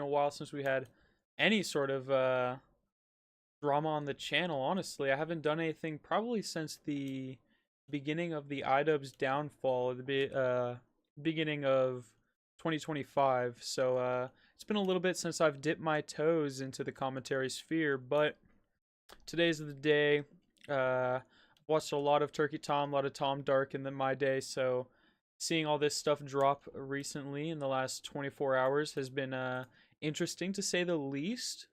been a while since we had any sort of drama on the channel, honestly. I haven't done anything probably since the beginning of the iDubbbz downfall, beginning of 2025. So it's been a little bit since I've dipped my toes into the commentary sphere, but today's the day. I've watched a lot of Turkey Tom, a lot of Tom Dark in my day, so seeing all this stuff drop recently in the last 24 hours has been interesting to say the least.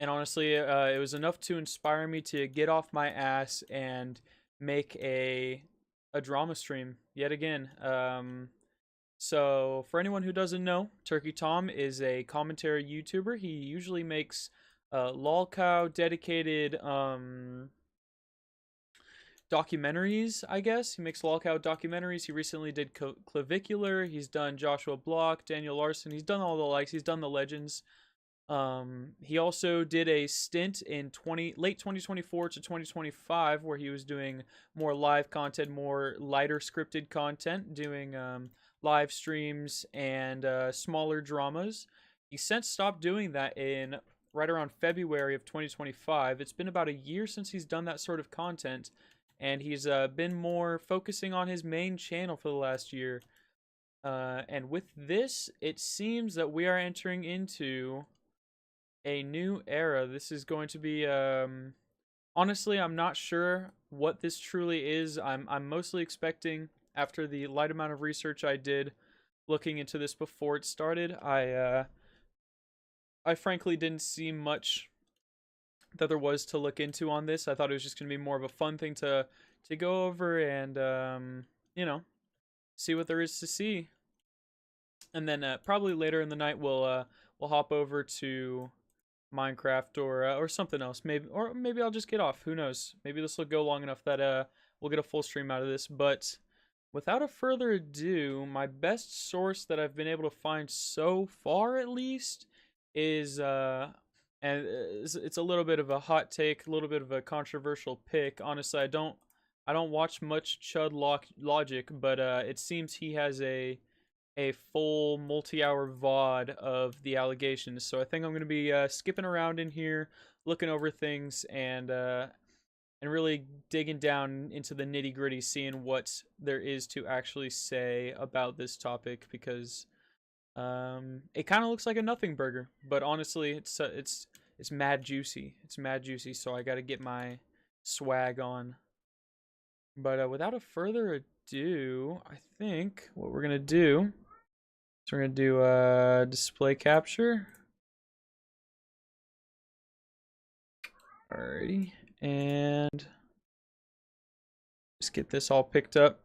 And honestly, it was enough to inspire me to get off my ass and make a drama stream yet again. So for anyone who doesn't know, Turkey Tom is a commentary YouTuber. He usually makes lolcow dedicated documentaries, I guess. He makes lolcow documentaries. He recently did Clavicular. He's done Joshua Block, Daniel Larson. He's done all the likes. He's done the legends. He also did a stint in late 2024 to 2025 where he was doing more live content, more lighter scripted content, doing live streams and smaller dramas. He since stopped doing that in right around February of 2025. It's been about a year since he's done that sort of content, and he's been more focusing on his main channel for the last year. And with this, it seems that we are entering into a new era. This is going to be honestly, I'm not sure what this truly is. I'm mostly expecting, after the light amount of research I did looking into this before it started, I frankly didn't see much that there was to look into on this. I thought it was just going to be more of a fun thing to go over and you know, see what there is to see. And then probably later in the night we'll hop over to Minecraft or something else. Maybe I'll just get off. Who knows? Maybe this will go long enough that we'll get a full stream out of this. But without a further ado, my best source that I've been able to find so far, at least, is and it's a little bit of a hot take, a little bit of a controversial pick. Honestly, I don't watch much Chud Logic, but it seems he has a full multi-hour VOD of the allegations. So I think I'm going to be skipping around in here, looking over things, and really digging down into the nitty-gritty, seeing what there is to actually say about this topic, because it kind of looks like a nothing burger, but honestly, it's mad juicy. It's mad juicy, so I got to get my swag on. But without a further ado, I think what we're going to do, so we're going to do display capture. Alrighty, and just get this all picked up.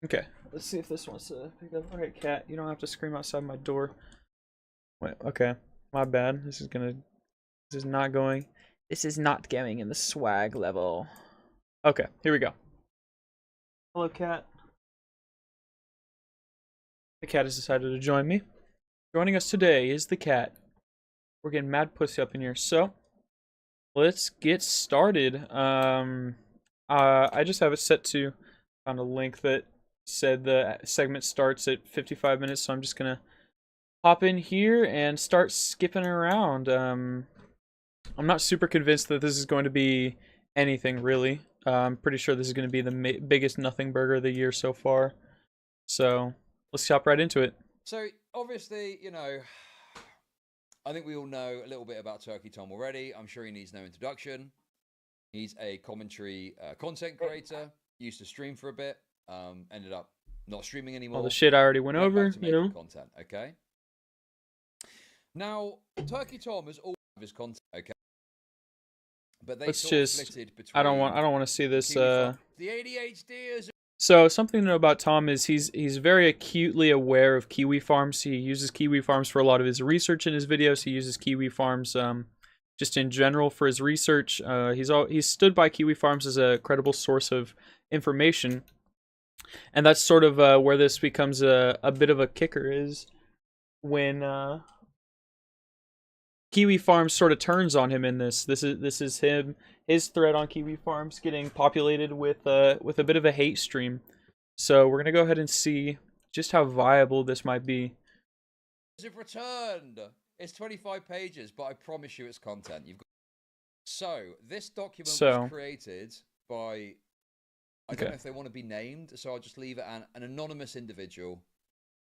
Okay, let's see if this wants to pick up. Alright, cat, you don't have to scream outside my door. Wait, okay, my bad. This is not going in the swag level. Okay, here we go. Hello, cat. The cat has decided to join me. Joining us today is the cat. We're getting mad pussy up in here. So, let's get started. I just have it set to on a link that said the segment starts at 55 minutes, so I'm just gonna hop in here and start skipping around. I'm not super convinced that this is going to be anything, really. I'm pretty sure this is going to be the biggest nothing burger of the year so far. So, let's hop right into it. So, obviously, you know, I think we all know a little bit about Turkey Tom already. I'm sure he needs no introduction. He's a commentary content creator. Used to stream for a bit. Ended up not streaming anymore. All the shit I already went over, you know. Content, okay? Now, Turkey Tom is all of his content, okay? But they between I don't want to see this the ADHD is. So something to know about Tom is he's very acutely aware of kiwi farms. He uses kiwi farms for a lot of his research in his videos. He uses kiwi farms just in general for his research. He's stood by kiwi farms as a credible source of information, and that's sort of where this becomes a bit of a kicker, is when Kiwi Farms sort of turns on him in this. This is his thread on Kiwi Farms getting populated with a bit of a hate stream. So we're gonna go ahead and see just how viable this might be. It's returned. It's 25 pages, but I promise you it's content. You've got... So this document was So, created by, I don't okay. know if they want to be named, so I'll just leave it an anonymous individual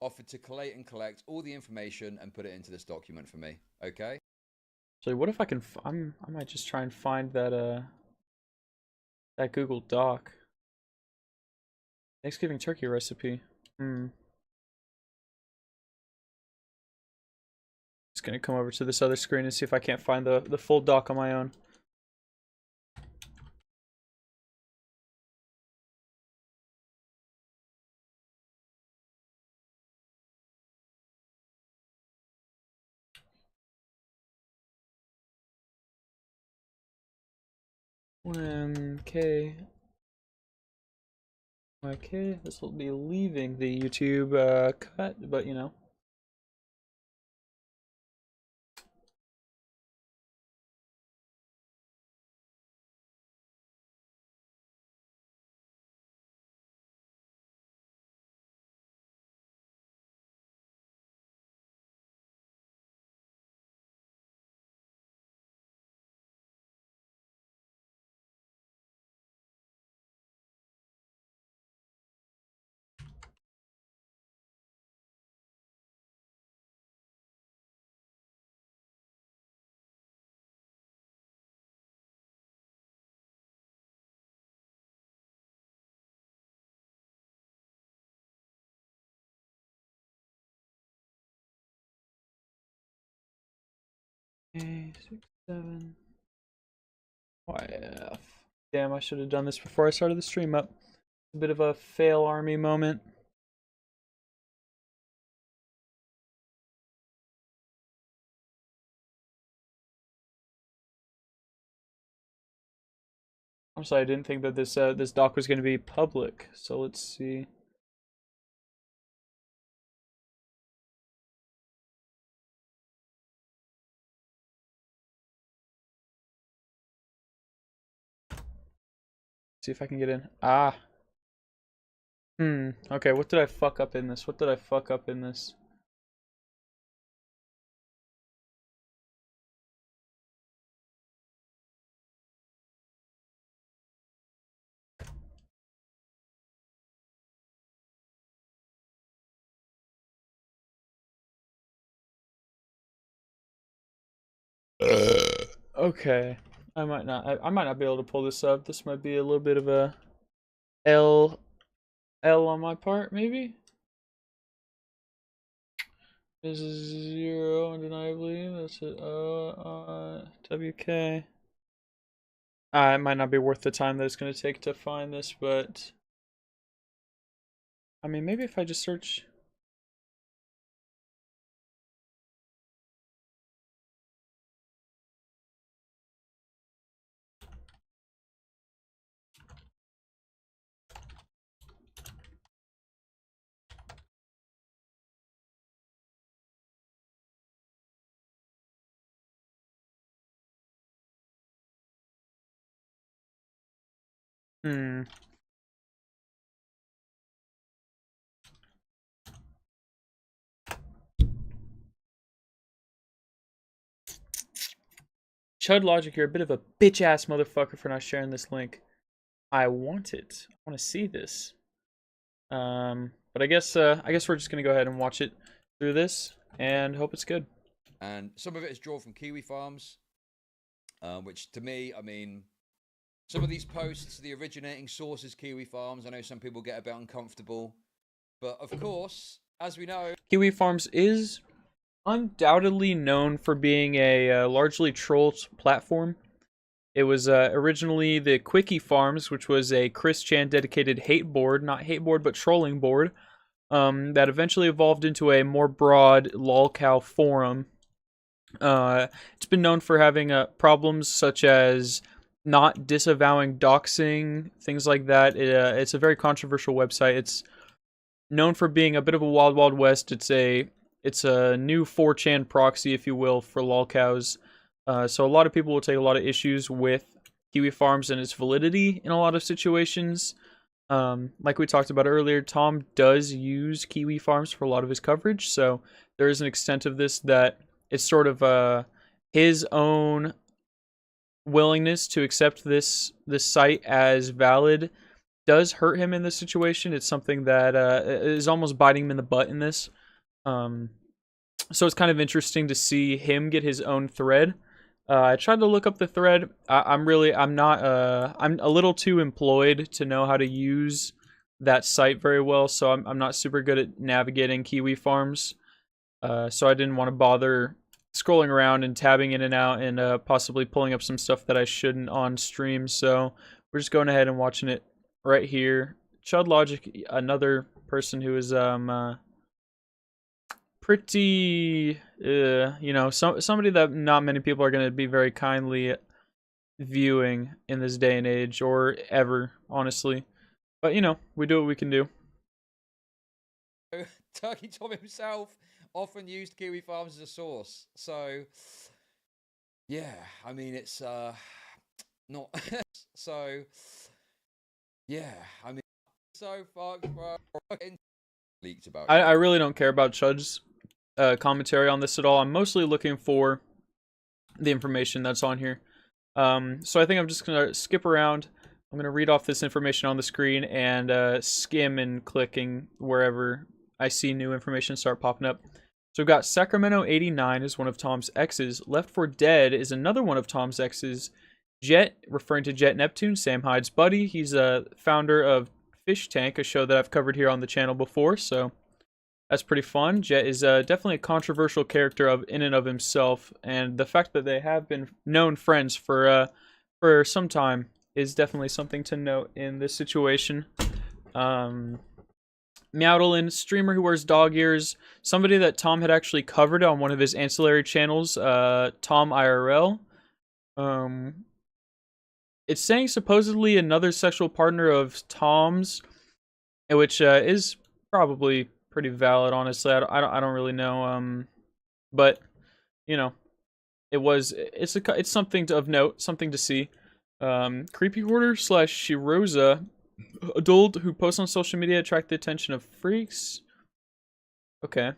offered to collate and collect all the information and put it into this document for me. Okay? So what if I can? I might just try and find that Google Doc. Thanksgiving turkey recipe. Just gonna come over to this other screen and see if I can't find the full doc on my own. Okay. Okay, this will be leaving the YouTube cut, but you know. Okay, 6, 7. YF. Damn, I should have done this before I started the stream up. A bit of a fail army moment. I'm sorry, I didn't think that this doc was going to be public. So let's see. See if I can get in. Ah. Okay, what did I fuck up in this? What did I fuck up in this? Okay. I might not be able to pull this up. This might be a little bit of a L on my part, maybe? This is 0, undeniably. That's it. WK. It might not be worth the time that it's going to take to find this, but I mean, maybe if I just search. Hmm. Chud Logic, you're a bit of a bitch ass motherfucker for not sharing this link. I want it. I want to see this. But I guess we're just gonna go ahead and watch it through this and hope it's good. And some of it is drawn from Kiwi Farms, which to me, I mean, some of these posts, the originating source is Kiwi Farms. I know some people get a bit uncomfortable, but of course, as we know, Kiwi Farms is undoubtedly known for being a largely trolled platform. It was originally the Quickie Farms, which was a Chris Chan dedicated hate board, not hate board, but trolling board, that eventually evolved into a more broad lolcow forum. It's been known for having problems such as not disavowing doxing, things like that. It's a very controversial website. It's known for being a bit of a wild, wild west. It's a new 4chan proxy, if you will, for lolcows. So a lot of people will take a lot of issues with Kiwi Farms and its validity in a lot of situations. Like we talked about earlier, Tom does use Kiwi Farms for a lot of his coverage, so there is an extent of this that it's sort of his own willingness to accept this site as valid does hurt him in this situation. It's something that is almost biting him in the butt in this. Um, so it's kind of interesting to see him get his own thread. I tried to look up the thread. I'm a little too employed to know how to use that site very well, so I'm not super good at navigating Kiwi Farms. So I didn't want to bother scrolling around and tabbing in and out and possibly pulling up some stuff that I shouldn't on stream. So we're just going ahead and watching it right here. Chud Logic, another person who is pretty somebody that not many people are going to be very kindly viewing in this day and age, or ever, honestly. But we do what we can do. Turkey Tom himself often used Kiwi Farms as a source, so yeah, I mean, it's not so yeah, I mean, so fucked, bro. Leaked about I really don't care about Chud's commentary on this at all. I'm mostly looking for the information that's on here. So I think I'm just gonna skip around. I'm gonna read off this information on the screen and skim and clicking wherever I see new information start popping up. So we've got Sacramento 89 is one of Tom's exes. Left for Dead is another one of Tom's exes. Jet, referring to Jet Neptune, Sam Hyde's buddy. He's a founder of Fish Tank, a show that I've covered here on the channel before, so that's pretty fun. Jet is definitely a controversial character in and of himself, and the fact that they have been known friends for some time is definitely something to note in this situation. Meowdlin, streamer who wears dog ears, somebody that Tom had actually covered on one of his ancillary channels, Tom IRL. It's saying supposedly another sexual partner of Tom's, which is probably pretty valid, honestly. I don't really know, but it's something of note, something to see. Creepy Hoarder / Shiroza, adult who posts on social media, attract the attention of freaks. Okay,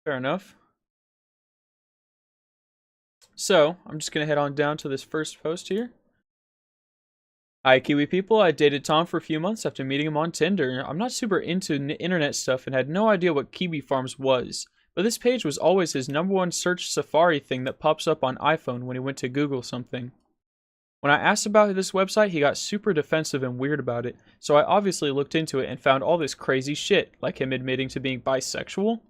fair enough. So I'm just gonna head on down to this first post here. Hi, Kiwi people. I dated Tom for a few months after meeting him on Tinder. I'm not super into internet stuff and had no idea what Kiwi Farms was, but this page was always his #1 search Safari thing that pops up on iPhone when he went to Google something. When I asked about this website, he got super defensive and weird about it, so I obviously looked into it and found all this crazy shit, like him admitting to being bisexual.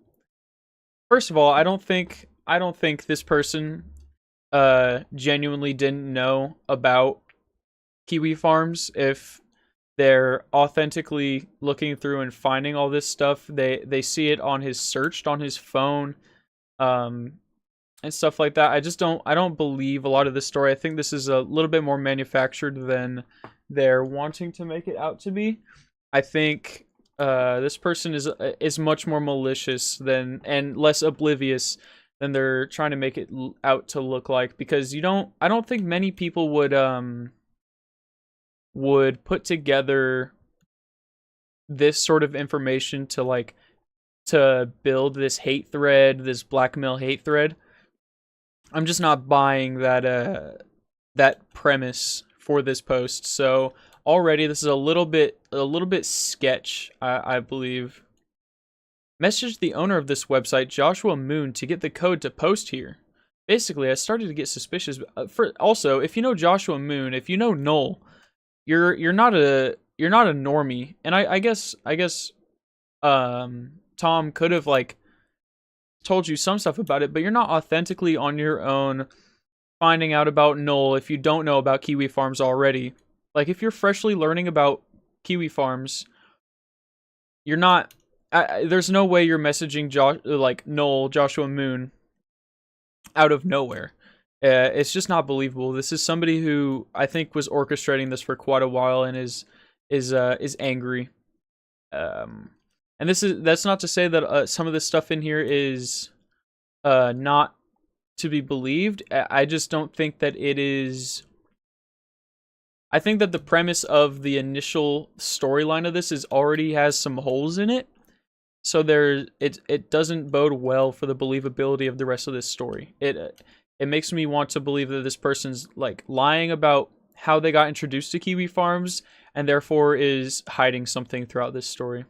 First of all, I don't think this person genuinely didn't know about Kiwi Farms. If they're authentically looking through and finding all this stuff, they see it on his searched on his phone, and stuff like that. I don't believe a lot of this story. I think this is a little bit more manufactured than they're wanting to make it out to be. I think this person is much more malicious and less oblivious than they're trying to make it out to look like, because I don't think many people would put together this sort of information to build this hate thread, this blackmail hate thread. I'm just not buying that premise for this post. So already this is a little bit sketch, I believe. Messaged the owner of this website, Joshua Moon, to get the code to post here. Basically, I started to get suspicious. Also, if you know Joshua Moon, if you know Null, you're not a normie, and I guess Tom could have told you some stuff about it, but you're not authentically on your own finding out about Null if you don't know about Kiwi Farms already. Like, if you're freshly learning about Kiwi Farms, you're not. There's no way you're messaging Null, Joshua Moon, out of nowhere. It's just not believable. This is somebody who I think was orchestrating this for quite a while and is angry. And that's not to say that some of this stuff in here is not to be believed. I just don't think that it is. I think that the premise of the initial storyline of this is already has some holes in it. So it doesn't bode well for the believability of the rest of this story. It makes me want to believe that this person's like lying about how they got introduced to kiwi farms and therefore is hiding something throughout this story.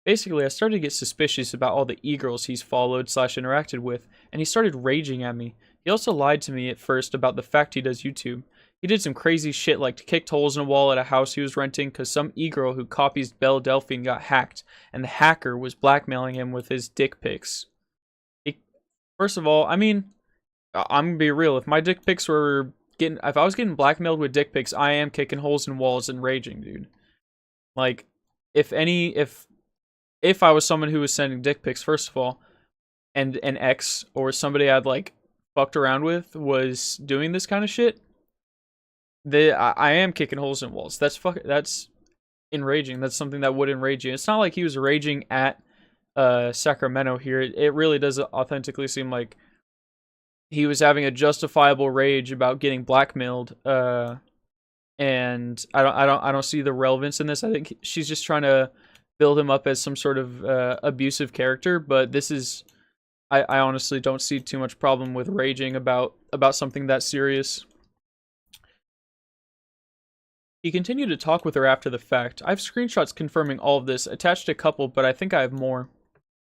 Basically, I started to get suspicious about all the e-girls he's followed slash interacted with, and he started raging at me. He also lied to me at first about the fact he does YouTube. He did some crazy shit like kicked holes in a wall at a house he was renting because some e-girl who copies Belle Delphine got hacked, and the hacker was blackmailing him with his dick pics. First of all, I mean, I'm gonna be real. If my dick pics were if I was getting blackmailed with dick pics, I am kicking holes in walls and raging, dude. Like, if I was someone who was sending dick pics, first of all, and an ex or somebody I'd like fucked around with was doing this kind of shit, I am kicking holes in walls. That's enraging. That's something that would enrage you. It's not like he was raging at Sacramento here. It really does authentically seem like he was having a justifiable rage about getting blackmailed. And I don't see the relevance in this. I think she's just trying to build him up as some sort of abusive character, but this is I honestly don't see too much problem with raging about something that serious. He continued to talk with her after the fact. I have screenshots confirming all of this, attached a couple, but I think I have more.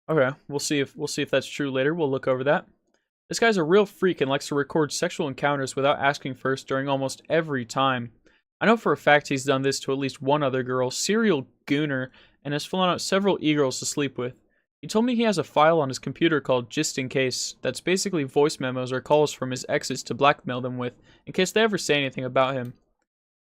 Okay, we'll see if that's true later. We'll look over that. This guy's a real freak and likes to record sexual encounters without asking first during almost every time. I know for a fact he's done this to at least one other girl, serial Gooner, and has flown out several e-girls to sleep with. He told me he has a file on his computer called Just In Case, that's basically voice memos or calls from his exes to blackmail them with, in case they ever say anything about him.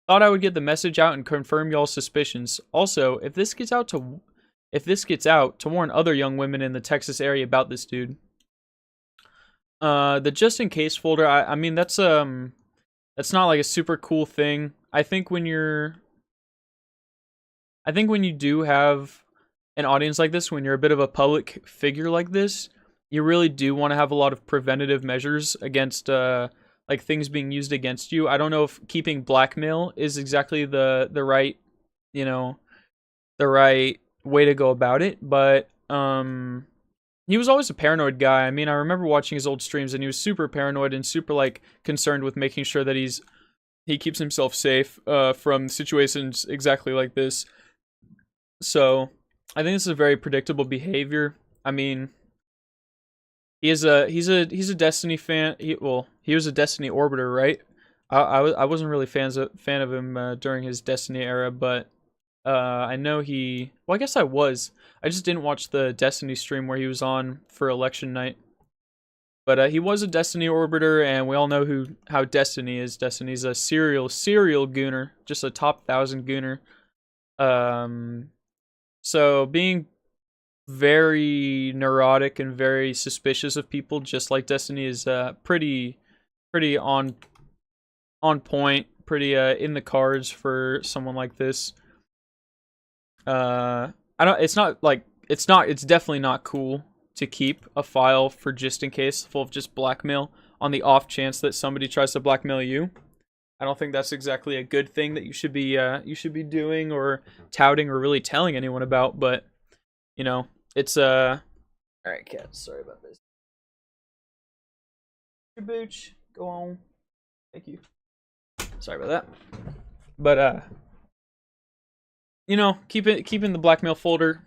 Thought I would get the message out and confirm y'all's suspicions. Also, if this gets out, to warn other young women in the Texas area about this dude. The Just In Case folder, I mean that's not like a super cool thing. I think when you do have an audience like this, when you're a bit of a public figure like this, you really do want to have a lot of preventative measures against like things being used against you. I don't know if keeping blackmail is exactly the right, the right way to go about it, but he was always a paranoid guy. I mean, I remember watching his old streams and he was super paranoid and super like concerned with making sure that he keeps himself safe from situations exactly like this. So, I think this is a very predictable behavior. I mean, he's a Destiny fan. He was a Destiny orbiter, right? I wasn't really fan of him during his Destiny era, but I know well, I guess I was. I just didn't watch the Destiny stream where he was on for election night. But he was a Destiny orbiter, and we all know how Destiny is. Destiny's a serial Gooner, just a top 1,000 Gooner. So being very neurotic and very suspicious of people, just like Destiny, is pretty on point, pretty in the cards for someone like this. It's definitely not cool to keep a file for Just In Case full of just blackmail on the off chance that somebody tries to blackmail you. I don't think that's exactly a good thing that you should be doing or touting or really telling anyone about, but it's all right, cat, sorry about this. Your booch, go on. Thank you. Sorry about that. But keeping the blackmail folder,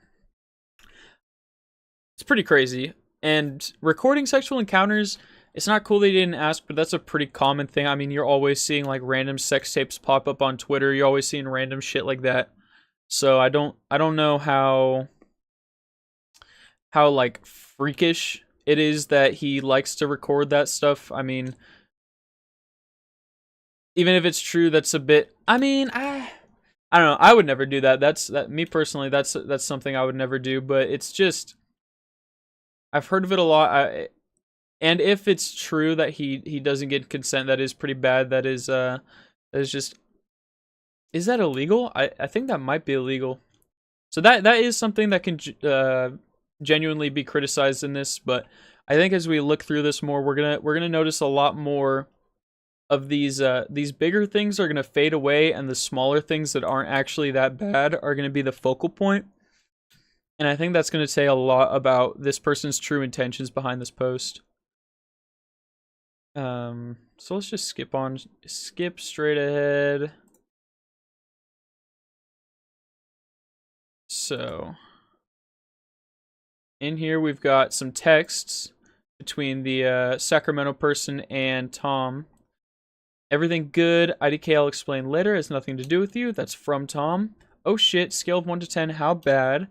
it's pretty crazy. And recording sexual encounters, it's not cool they didn't ask, but that's a pretty common thing. I mean, you're always seeing like random sex tapes pop up on Twitter. You're always seeing random shit like that. So I don't know how like freakish it is that he likes to record that stuff. I mean, even if it's true, that's a bit. I mean, I don't know. I would never do that. Me personally. That's something I would never do. But it's just, I've heard of it a lot. And if it's true that he doesn't get consent, that is pretty bad. That is just. Is that illegal? I think that might be illegal. So that is something that can genuinely be criticized in this. But I think as we look through this more, we're gonna notice a lot more of these bigger things are going to fade away, and the smaller things that aren't actually that bad are going to be the focal point. And I think that's going to say a lot about this person's true intentions behind this post. So let's just skip straight ahead. So in here we've got some texts between the Sacramento person and Tom. Everything good. IDK I'll explain later. Has nothing to do with you. That's from Tom. Oh shit. Scale of 1 to 10. How bad?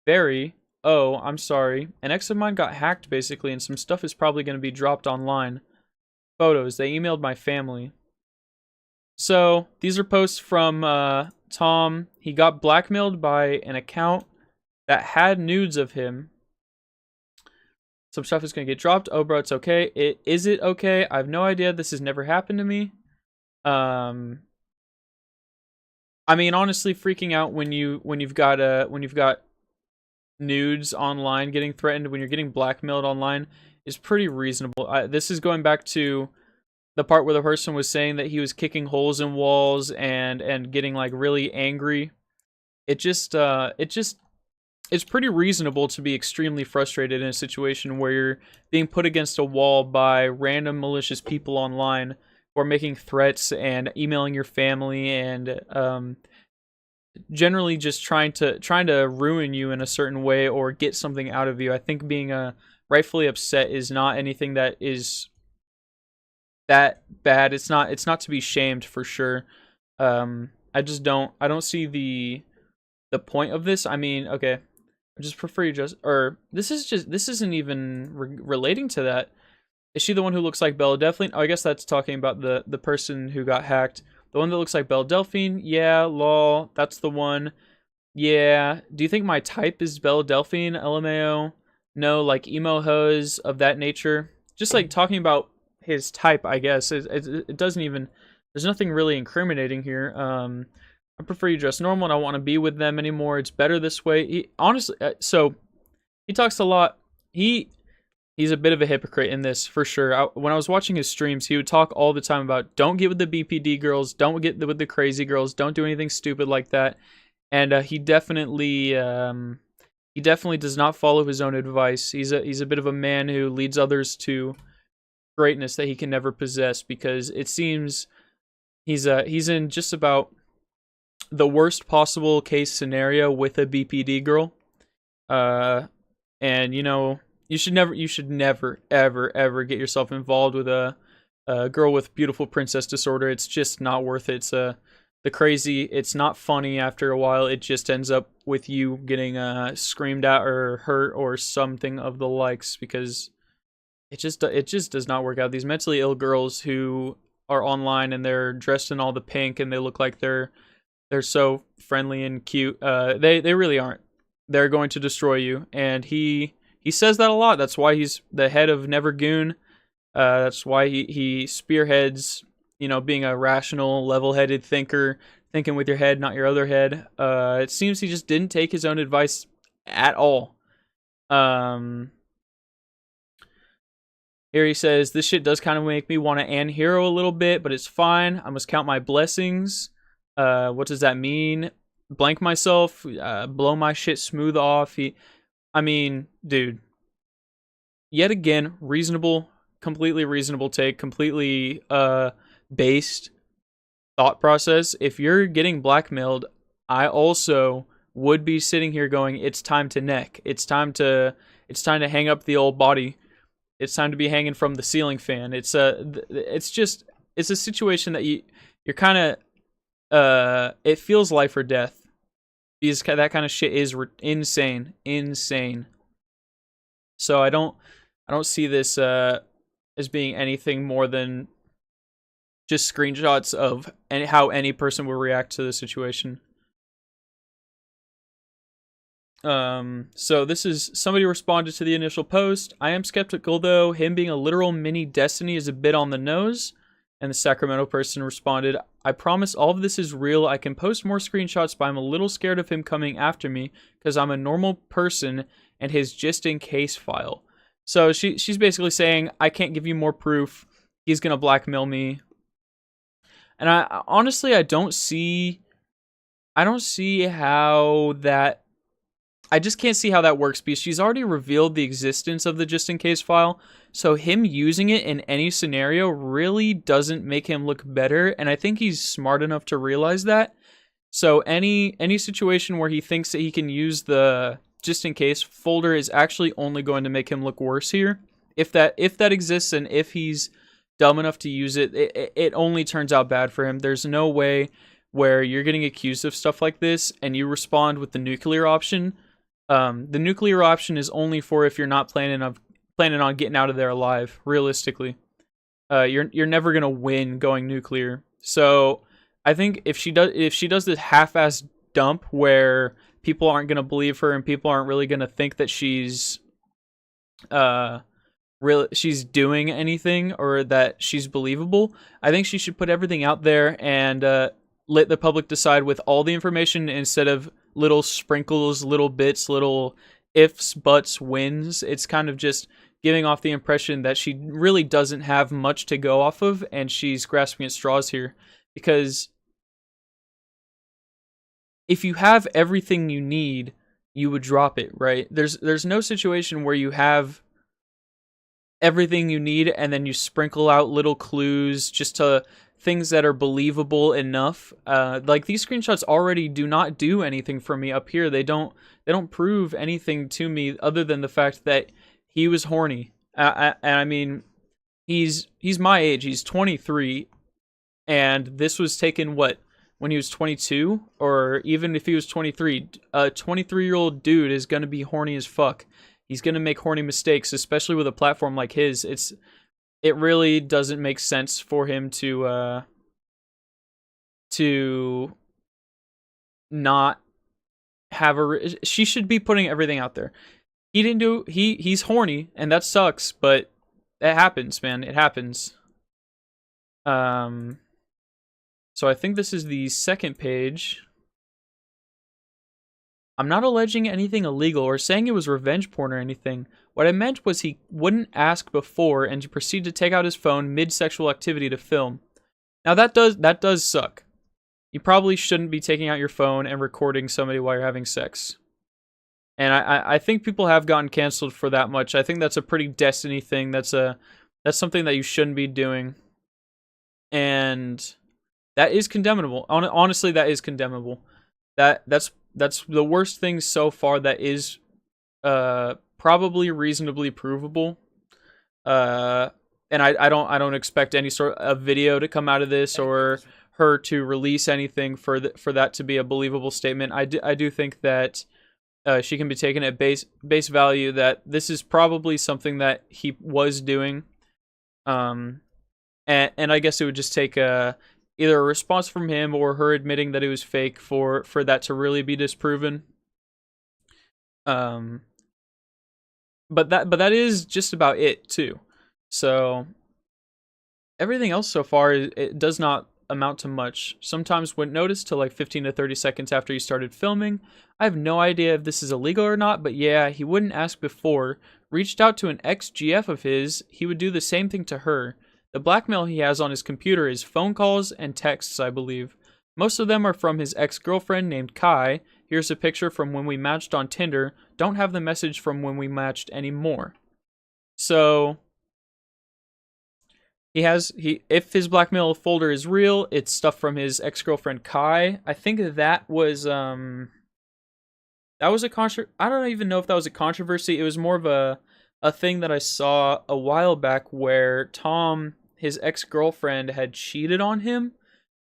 Very. Oh, I'm sorry. An ex of mine got hacked basically, and some stuff is probably going to be dropped online. Photos. They emailed my family. So these are posts from Tom. He got blackmailed by an account that had nudes of him. Some stuff is going to get dropped. Oh, bro, it's okay. Is it okay? I have no idea. This has never happened to me. I mean, honestly, freaking out when you've got nudes online getting threatened, when you're getting blackmailed online, is pretty reasonable. This is going back to the part where the person was saying that he was kicking holes in walls and getting like really angry. It's pretty reasonable to be extremely frustrated in a situation where you're being put against a wall by random malicious people online, or making threats and emailing your family and generally just trying to ruin you in a certain way or get something out of you. I think being rightfully upset is not anything that is that bad. It's not to be shamed for sure. I don't see the point of this. I mean, okay, I just prefer you just, or this isn't even relating to that. Is she the one who looks like Bella Delphine? Oh, I guess that's talking about the person who got hacked. The one that looks like Belle Delphine? Yeah, lol. That's the one. Yeah. Do you think my type is Belle Delphine? LMAO? No, like emo hoes of that nature. Just like talking about his type, I guess. It doesn't even... There's nothing really incriminating here. I prefer you dress normal and I want to be with them anymore. It's better this way. Honestly, so he talks a lot. He's a bit of a hypocrite in this, for sure. When I was watching his streams, he would talk all the time about, don't get with the BPD girls, don't get with the crazy girls, don't do anything stupid like that. And he definitely does not follow his own advice. He's a bit of a man who leads others to greatness that he can never possess, because it seems he's in just about the worst possible case scenario with a BPD girl. And you know, you should never, ever get yourself involved with a girl with beautiful princess disorder. It's just not worth it. It's not funny after a while. It just ends up with you getting screamed at or hurt or something of the likes, because it just does not work out. These mentally ill girls who are online and they're dressed in all the pink and they look like they're so friendly and cute. They really aren't. They're going to destroy you, and he says that a lot. That's why he's the head of Never Goon. That's why he spearheads, you know, being a rational, level-headed thinker, thinking with your head, not your other head. It seems he just didn't take his own advice at all. Here he says, this shit does kind of make me want to Ann Hero a little bit, but it's fine. I must count my blessings. What does that mean? Blank myself, blow my shit smooth off. I mean, dude, yet again, completely reasonable take, completely based thought process. If you're getting blackmailed, I also would be sitting here going, it's time to neck. It's time to hang up the old body. It's time to be hanging from the ceiling fan. It's a situation that you're kind of, it feels life or death. Because that kind of shit is insane. So I don't see this as being anything more than just screenshots of how any person will react to the situation. So this is somebody responded to the initial post. I am skeptical though. Him being a literal mini Destiny is a bit on the nose. And the Sacramento person responded, I promise all of this is real. I can post more screenshots, but I'm a little scared of him coming after me because I'm a normal person and his just in case file. So she's basically saying, I can't give you more proof. He's going to blackmail me. And I honestly, I don't see how that. I just can't see how that works because she's already revealed the existence of the just in case file. So him using it in any scenario really doesn't make him look better, and I think he's smart enough to realize that. So any situation where he thinks that he can use the just in case folder is actually only going to make him look worse here. If that exists and if he's dumb enough to use it, it only turns out bad for him. There's no way where you're getting accused of stuff like this and you respond with the nuclear option. The nuclear option is only for if you're not planning on getting out of there alive. Realistically, you're never gonna win going nuclear. So I think if she does this half-ass dump where people aren't gonna believe her and people aren't really gonna think that she's she's doing anything or that she's believable, I think she should put everything out there and let the public decide with all the information instead of little sprinkles, little bits, little ifs, buts, wins. It's kind of just giving off the impression that she really doesn't have much to go off of and she's grasping at straws here. Because if you have everything you need, you would drop it, right? There's no situation where you have everything you need and then you sprinkle out little clues just to things that are believable enough. Like these screenshots already do not do anything for me up here. They don't prove anything to me other than the fact that he was horny. And I mean, he's my age. He's 23, and this was taken when he was 22, or even if he was 23. A 23-year-old dude is gonna be horny as fuck. He's gonna make horny mistakes, especially with a platform like his. It really doesn't make sense for him to not have she should be putting everything out there. He didn't do he's horny and that sucks, but it happens, man. It happens. So I think this is the second page. I'm not alleging anything illegal or saying it was revenge porn or anything. What I meant was he wouldn't ask before and to proceed to take out his phone mid-sexual activity to film. Now that does suck. You probably shouldn't be taking out your phone and recording somebody while you're having sex. And I think people have gotten canceled for that much. I think that's a pretty Destiny thing. That's something that you shouldn't be doing. And that is condemnable. Honestly, that is condemnable. That's the worst thing so far that is probably reasonably provable. And I don't expect any sort of video to come out of this or her to release anything for that to be a believable statement. I do think that she can be taken at base value that this is probably something that he was doing. And I guess it would just take either a response from him or her admitting that it was fake for that to really be disproven. But that is just about it too. So everything else so far, it does not amount to much. Sometimes wouldn't notice till like 15 to 30 seconds after you started filming. I have no idea if this is illegal or not, but yeah, he wouldn't ask before. Reached out to an ex-GF of his, he would do the same thing to her. The blackmail he has on his computer is phone calls and texts, I believe. Most of them are from his ex-girlfriend named Kai. Here's a picture from when we matched on Tinder. Don't have the message from when we matched anymore. So if his blackmail folder is real, it's stuff from his ex-girlfriend Kai. I think that was I don't even know if that was a controversy. It was more of a thing that I saw a while back where Tom, his ex-girlfriend, had cheated on him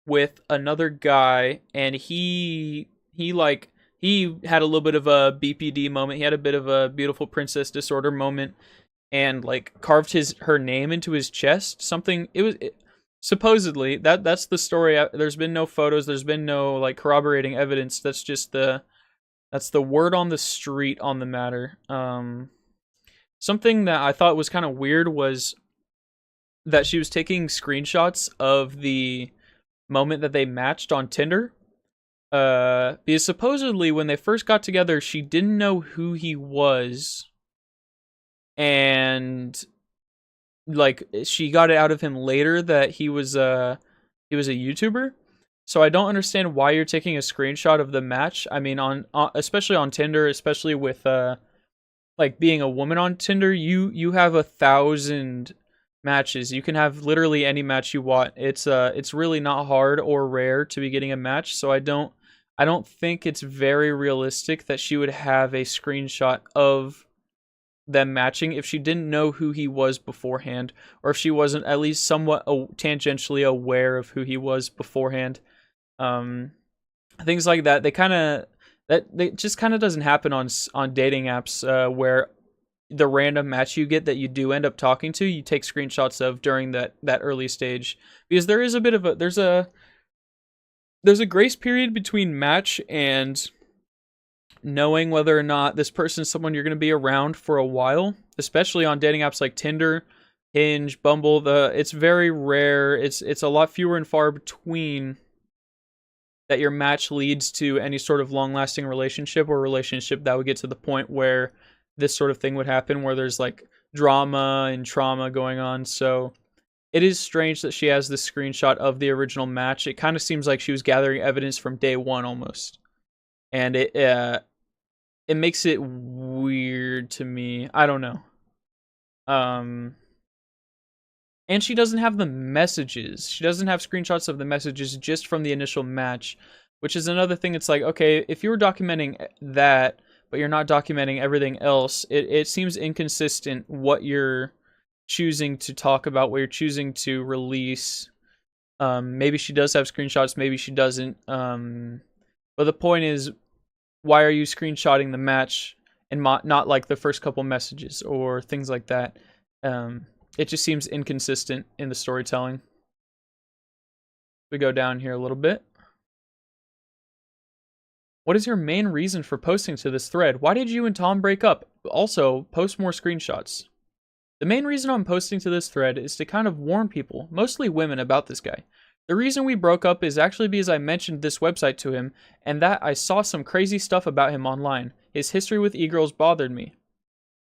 with another guy, and he had a little bit of a BPD moment. He had a bit of a beautiful princess disorder moment, and like carved her name into his chest. Supposedly that's the story. There's been no photos. There's been no like corroborating evidence. That's just that's the word on the street on the matter. Something that I thought was kind of weird was that she was taking screenshots of the moment that they matched on Tinder. Because supposedly when they first got together, she didn't know who he was. And like she got it out of him later that he was he was a YouTuber. So I don't understand why you're taking a screenshot of the match. I mean, on especially on Tinder, especially with like being a woman on Tinder, you have 1,000 matches. You can have literally any match you want. It's really not hard or rare to be getting a match. So I don't think it's very realistic that she would have a screenshot of them matching if she didn't know who he was beforehand, or if she wasn't at least somewhat tangentially aware of who he was beforehand. Um, Things like that. They just kind of doesn't happen on dating apps where the random match you get that you do end up talking to, you take screenshots of during that early stage, because there is a bit of a there's a grace period between match and knowing whether or not this person is someone you're going to be around for a while, especially on dating apps like Tinder, Hinge, Bumble. It's very rare. It's a lot fewer and far between that your match leads to any sort of long-lasting relationship, or relationship that would get to the point where this sort of thing would happen, where there's like drama and trauma going on. So it is strange that she has this screenshot of the original match. It kind of seems like she was gathering evidence from day one almost, and it makes it weird to me. I don't know. Um, and she doesn't have the messages. She doesn't have screenshots of the messages just from the initial match, which is another thing. It's like, okay, if you were documenting that, but you're not documenting everything else, it seems inconsistent what you're choosing to talk about, what you're choosing to release. Maybe she does have screenshots, maybe she doesn't. But the point is, why are you screenshotting the match and not like the first couple messages or things like that? It just seems inconsistent in the storytelling. We go down here a little bit. What is your main reason for posting to this thread? Why did you and Tom break up? Also, post more screenshots. The main reason I'm posting to this thread is to kind of warn people, mostly women, about this guy. The reason we broke up is actually because I mentioned this website to him, and that I saw some crazy stuff about him online. His history with e-girls bothered me.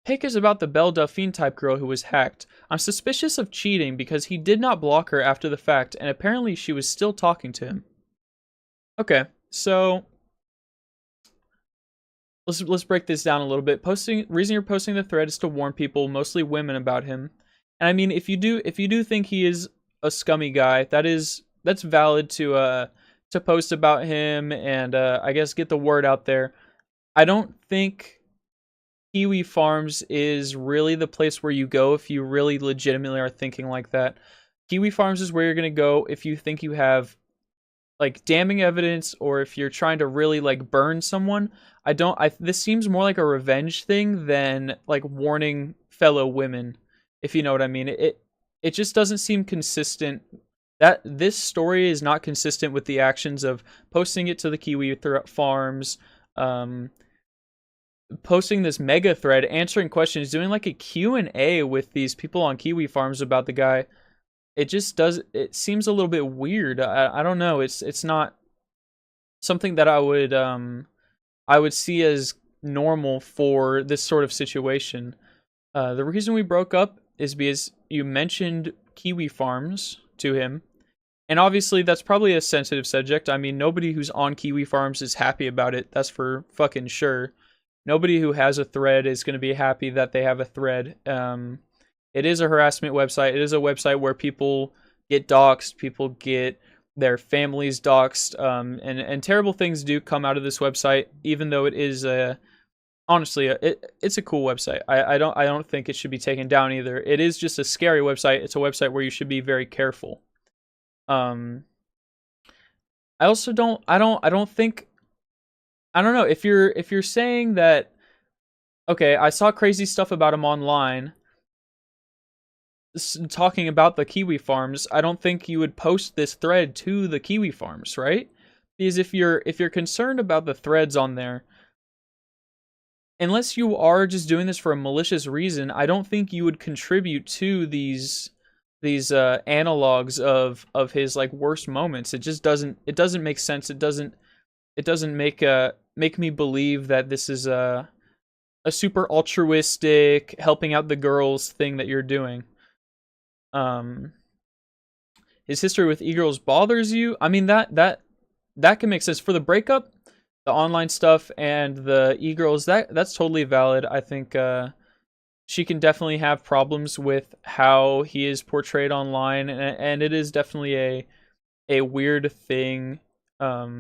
Pick is about the Belle Delphine type girl who was hacked. I'm suspicious of cheating because he did not block her after the fact, and apparently she was still talking to him. Okay, so let's break this down a little bit. Reason you're posting the thread is to warn people, mostly women, about him. And I mean, if you do think he is a scummy guy, that's valid to post about him and I guess get the word out there. I don't think Kiwi Farms is really the place where you go if you really legitimately are thinking like that. Kiwi Farms is where you're gonna go if you think you have like damning evidence, or if you're trying to really like burn someone. This seems more like a revenge thing than like warning fellow women, if you know what I mean. It just doesn't seem consistent. That this story is not consistent with the actions of posting it to the Kiwi Farms, posting this mega thread, answering questions, doing like a Q&A with these people on Kiwi Farms about the guy. It seems a little bit weird. I don't know. It's not something that I would see as normal for this sort of situation. The reason we broke up is because you mentioned Kiwi Farms to him, and obviously that's probably a sensitive subject. I mean, nobody who's on Kiwi Farms is happy about it. That's for fucking sure. Nobody who has a thread is going to be happy that they have a thread. It is a harassment website. It is a website where people get doxxed, people get their families doxxed, and terrible things do come out of this website. Even though it is honestly, it's a cool website. I don't think it should be taken down either. It is just a scary website. It's a website where you should be very careful. I also don't think, I don't know, if you're saying that, okay, I saw crazy stuff about him online talking about the Kiwi Farms, I don't think you would post this thread to the Kiwi Farms, right? Because if you're concerned about the threads on there, unless you are just doing this for a malicious reason, I don't think you would contribute to these analogs of his like worst moments. It just doesn't make sense. It doesn't make me believe that this is a super altruistic helping out the girls thing that you're doing. his history with e-girls bothers you. I mean, that can make sense. For the breakup, the online stuff, and the e-girls, that's totally valid. I think she can definitely have problems with how he is portrayed online, and it is definitely a weird thing for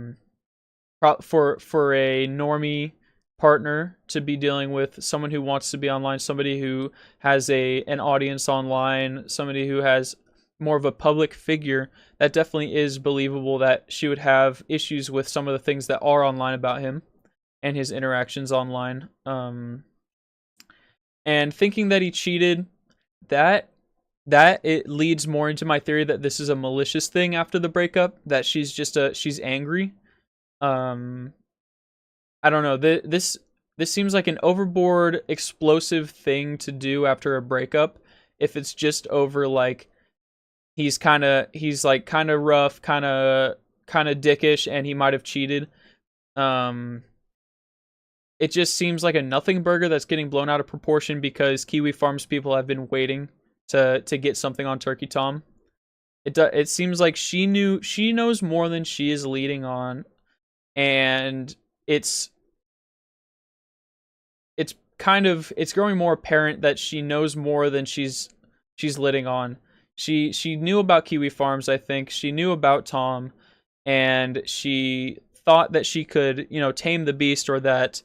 a normie partner to be dealing with, someone who wants to be online, somebody who has an audience online, somebody who has more of a public figure. That definitely is believable that she would have issues with some of the things that are online about him and his interactions online. And thinking that he cheated, that it leads more into my theory that this is a malicious thing after the breakup, that she's angry. um I don't know. This seems like an overboard, explosive thing to do after a breakup. If it's just over like he's like kind of rough, kind of dickish, and he might have cheated. Um, it just seems like a nothing burger that's getting blown out of proportion because Kiwi Farms people have been waiting to get something on Turkey Tom. It seems like she knows more than she is leading on, and it's it's growing more apparent that she knows more than she's letting on. She knew about Kiwi Farms, I think. She knew about Tom, and she thought that she could, tame the beast, or that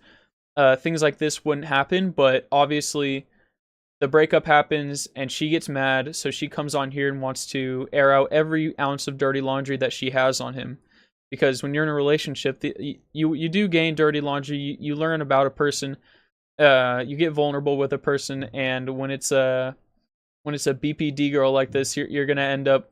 things like this wouldn't happen. But obviously, the breakup happens, and she gets mad, so she comes on here and wants to air out every ounce of dirty laundry that she has on him. Because when you're in a relationship, you do gain dirty laundry. You learn about a person. You get vulnerable with a person, and when it's a BPD girl like this, you're gonna end up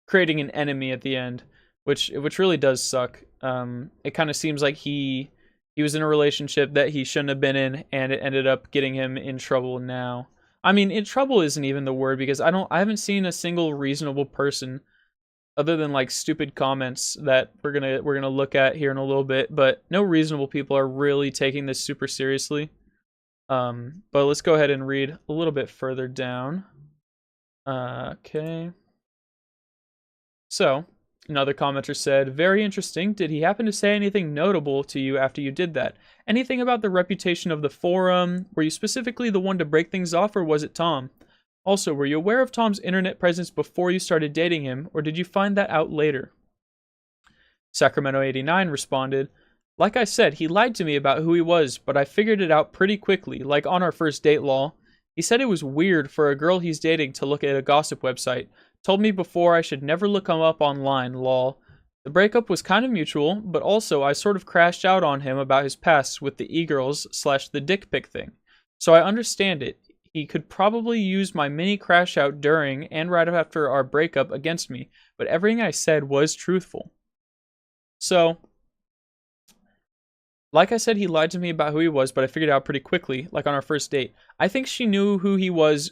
creating an enemy at the end, which really does suck. It kind of seems like he was in a relationship that he shouldn't have been in, and it ended up getting him in trouble now. I mean, in trouble isn't even the word, because I haven't seen a single reasonable person, other than like stupid comments that we're gonna look at here in a little bit, but no reasonable people are really taking this super seriously. But let's go ahead and read a little bit further down. Okay. So, another commenter said, "Very interesting. Did he happen to say anything notable to you after you did that? Anything about the reputation of the forum? Were you specifically the one to break things off, or was it Tom? Also, were you aware of Tom's internet presence before you started dating him, or did you find that out later?" Sacramento 89 responded, "Like I said, he lied to me about who he was, but I figured it out pretty quickly, like on our first date, lol. He said it was weird for a girl he's dating to look at a gossip website. Told me before I should never look him up online, lol. The breakup was kind of mutual, but also I sort of crashed out on him about his past with the e-girls / the dick pic thing. So I understand it. He could probably use my mini crash out during and right after our breakup against me, but everything I said was truthful." So, like I said, he lied to me about who he was, but I figured it out pretty quickly, like on our first date. I think she knew who he was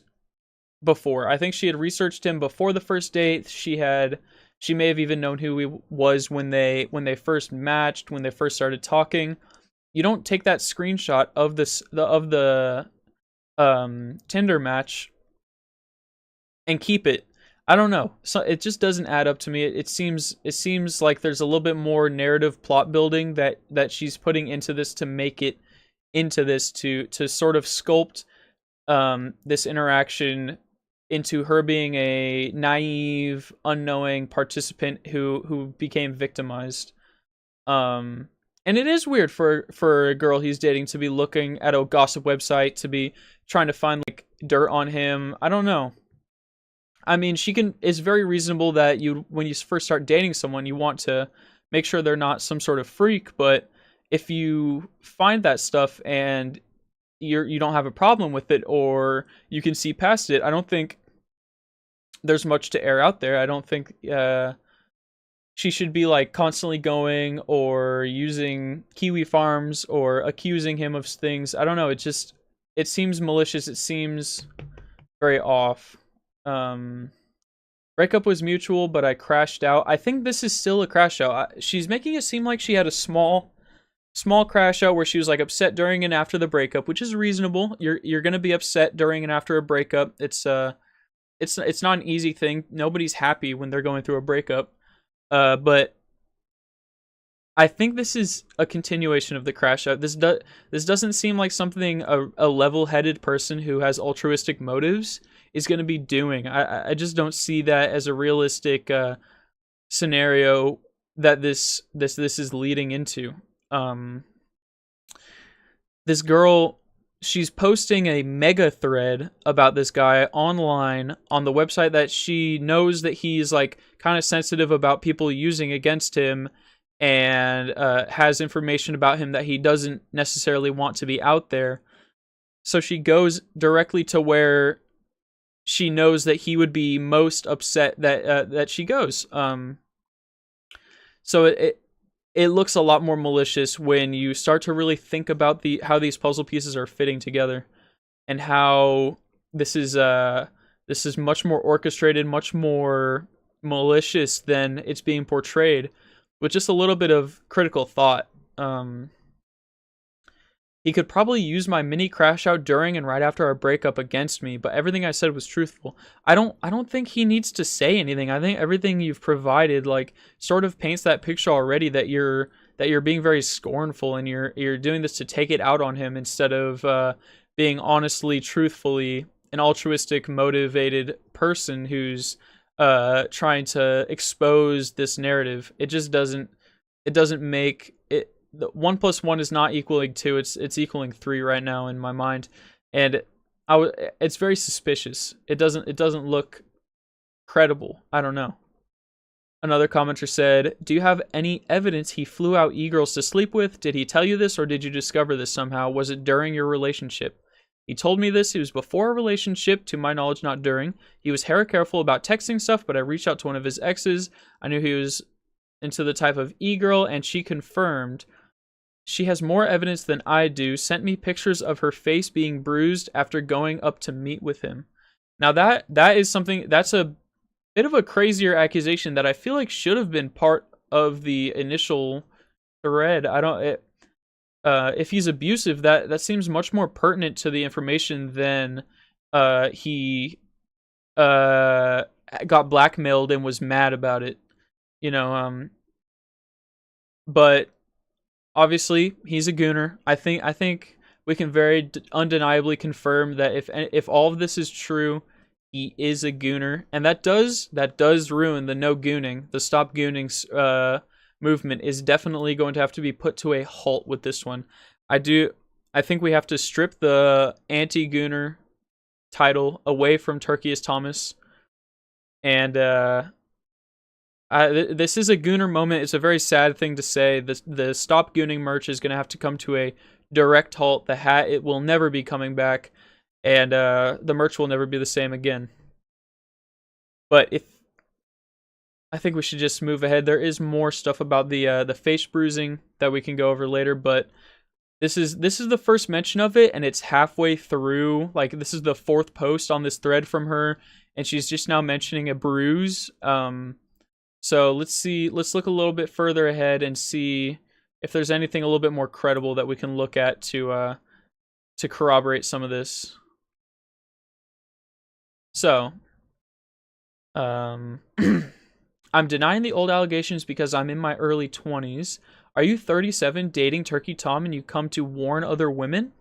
before. I think she had researched him before the first date. She may have even known who he was when they first matched, when they first started talking. You don't take that screenshot of the Tinder match and keep it. I don't know. So it just doesn't add up to me. It seems like there's a little bit more narrative plot building that she's putting into this to make it into this, to sort of sculpt this interaction into her being a naive, unknowing participant who became victimized. And it is weird for a girl he's dating to be looking at a gossip website, to be trying to find like dirt on him. I don't know. I mean, it's very reasonable that when you first start dating someone, you want to make sure they're not some sort of freak. But if you find that stuff and you don't have a problem with it, or you can see past it, I don't think there's much to air out there. I don't think she should be like constantly going or using Kiwi Farms or accusing him of things. I don't know. It seems malicious. It seems very off. Breakup was mutual, but I crashed out. I think this is still a crash out. She's making it seem like she had a small crash out where she was like upset during and after the breakup, which is reasonable. You're gonna be upset during and after a breakup. It's it's not an easy thing. Nobody's happy when they're going through a breakup. But I think this is a continuation of the crash out. This doesn't seem like something a level-headed person who has altruistic motives is going to be doing. I just don't see that as a realistic scenario that this is leading into. This girl, she's posting a mega thread about this guy online on the website that she knows that he's like kind of sensitive about people using against him, and has information about him that he doesn't necessarily want to be out there. So she goes directly to where she knows that he would be most upset that she goes. So it looks a lot more malicious when you start to really think about how these puzzle pieces are fitting together, and how this is much more orchestrated, much more malicious than it's being portrayed. With just a little bit of critical thought, he could probably use my mini crash out during and right after our breakup against me, but everything I said was truthful. I don't think he needs to say anything. I think everything you've provided like sort of paints that picture already, that you're being very scornful, and you're doing this to take it out on him instead of being honestly, truthfully an altruistic, motivated person who's trying to expose this narrative. It just doesn't make it. The 1 + 1 is not equaling 2. It's equaling 3 right now in my mind, and it's very suspicious. It doesn't look credible. I don't know. Another commenter said, "Do you have any evidence he flew out e-girls to sleep with? Did he tell you this, or did you discover this somehow? Was it during your relationship?" He told me this. It was before a relationship, to my knowledge, not during. He was hella careful about texting stuff, but I reached out to one of his exes. I knew he was into the type of e-girl, and she confirmed. She has more evidence than I do. Sent me pictures of her face being bruised after going up to meet with him. Now that is something, that's a bit of a crazier accusation that I feel like should have been part of the initial thread. I don't. If he's abusive, that seems much more pertinent to the information than he got blackmailed and was mad about it. But obviously he's a gooner. I think we can very undeniably confirm that if all of this is true, he is a gooner, and that does ruin the no gooning, the stop gooning movement is definitely going to have to be put to a halt with this one. I think we have to strip the anti-gooner title away from Turkey's Thomas, and this is a gooner moment. It's a very sad thing to say. The stop gooning merch is going to have to come to a direct halt. The hat, it will never be coming back, and the merch will never be the same again. But I think we should just move ahead. There is more stuff about the face bruising that we can go over later, but this is the first mention of it, and it's halfway through. Like, this is the 4th post on this thread from her, and she's just now mentioning a bruise. So let's look a little bit further ahead and see if there's anything a little bit more credible that we can look at to corroborate some of this. So, I'm denying the old allegations because I'm in my early 20s. Are you 37, dating Turkey Tom, and you come to warn other women?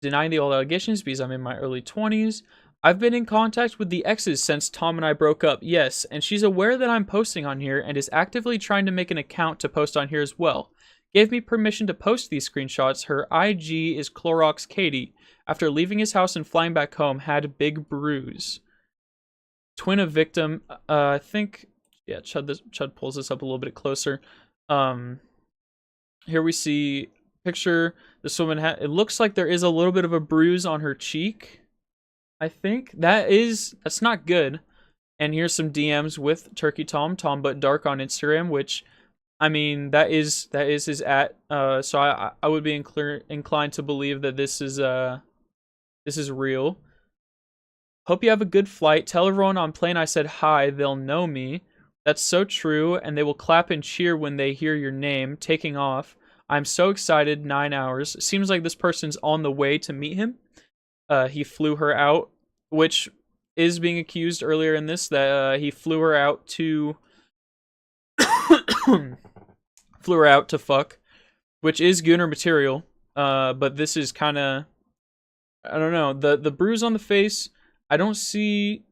Denying the old allegations because I'm in my early 20s. I've been in contact with the exes since Tom and I broke up, yes, and she's aware that I'm posting on here and is actively trying to make an account to post on here as well. Gave me permission to post these screenshots. Her IG is Clorox Katie. After leaving his house and flying back home, had big bruise. Twin of victim, I think, yeah, Chud pulls this up a little bit closer. Here we see picture. This woman, it looks like there is a little bit of a bruise on her cheek. I think that's not good. And here's some DMs with Turkey Tom But Dark on Instagram, which, I mean, that is his at. So I would be inclined to believe that this is real. Hope you have a good flight. Tell everyone on plane I said hi. They'll know me. That's so true, and they will clap and cheer when they hear your name. Taking off. I'm so excited. 9 hours. Seems like this person's on the way to meet him. He flew her out, which is being accused earlier in this that he flew her out to flew her out to fuck, which is Gooner material. But this is kind of, I don't know, the bruise on the face. I don't see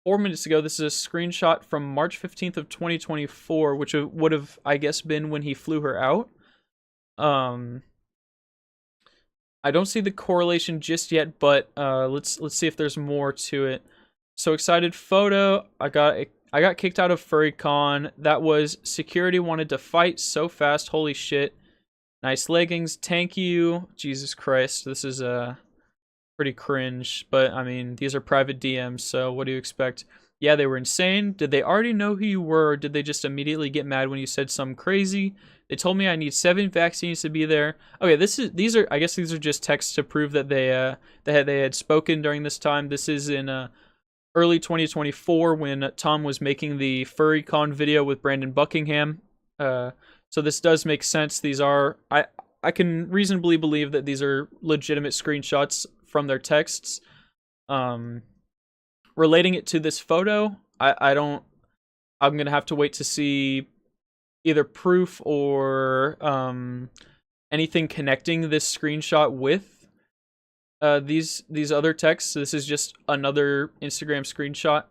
4 minutes ago. This is a screenshot from March 15th of 2024, which would have, I guess, been when he flew her out. Um, I don't see the correlation just yet, but let's see if there's more to it. So excited photo. I got kicked out of FurryCon. That was security wanted to fight so fast. Holy shit. Nice leggings. Thank you. Jesus Christ. This is pretty cringe, but I mean, these are private DMs, so what do you expect? Yeah, they were insane. Did they already know who you were, or did they just immediately get mad when you said something crazy? They told me I need 7 vaccines to be there. Okay, these are I guess these are just texts to prove that they had spoken during this time. This is in early 2024 when Tom was making the FurryCon video with Brandon Buckingham. So this does make sense. These are I can reasonably believe that these are legitimate screenshots from their texts. Relating it to this photo, I don't. I'm gonna have to wait to see either proof or anything connecting this screenshot with these other texts. So this is just another Instagram screenshot.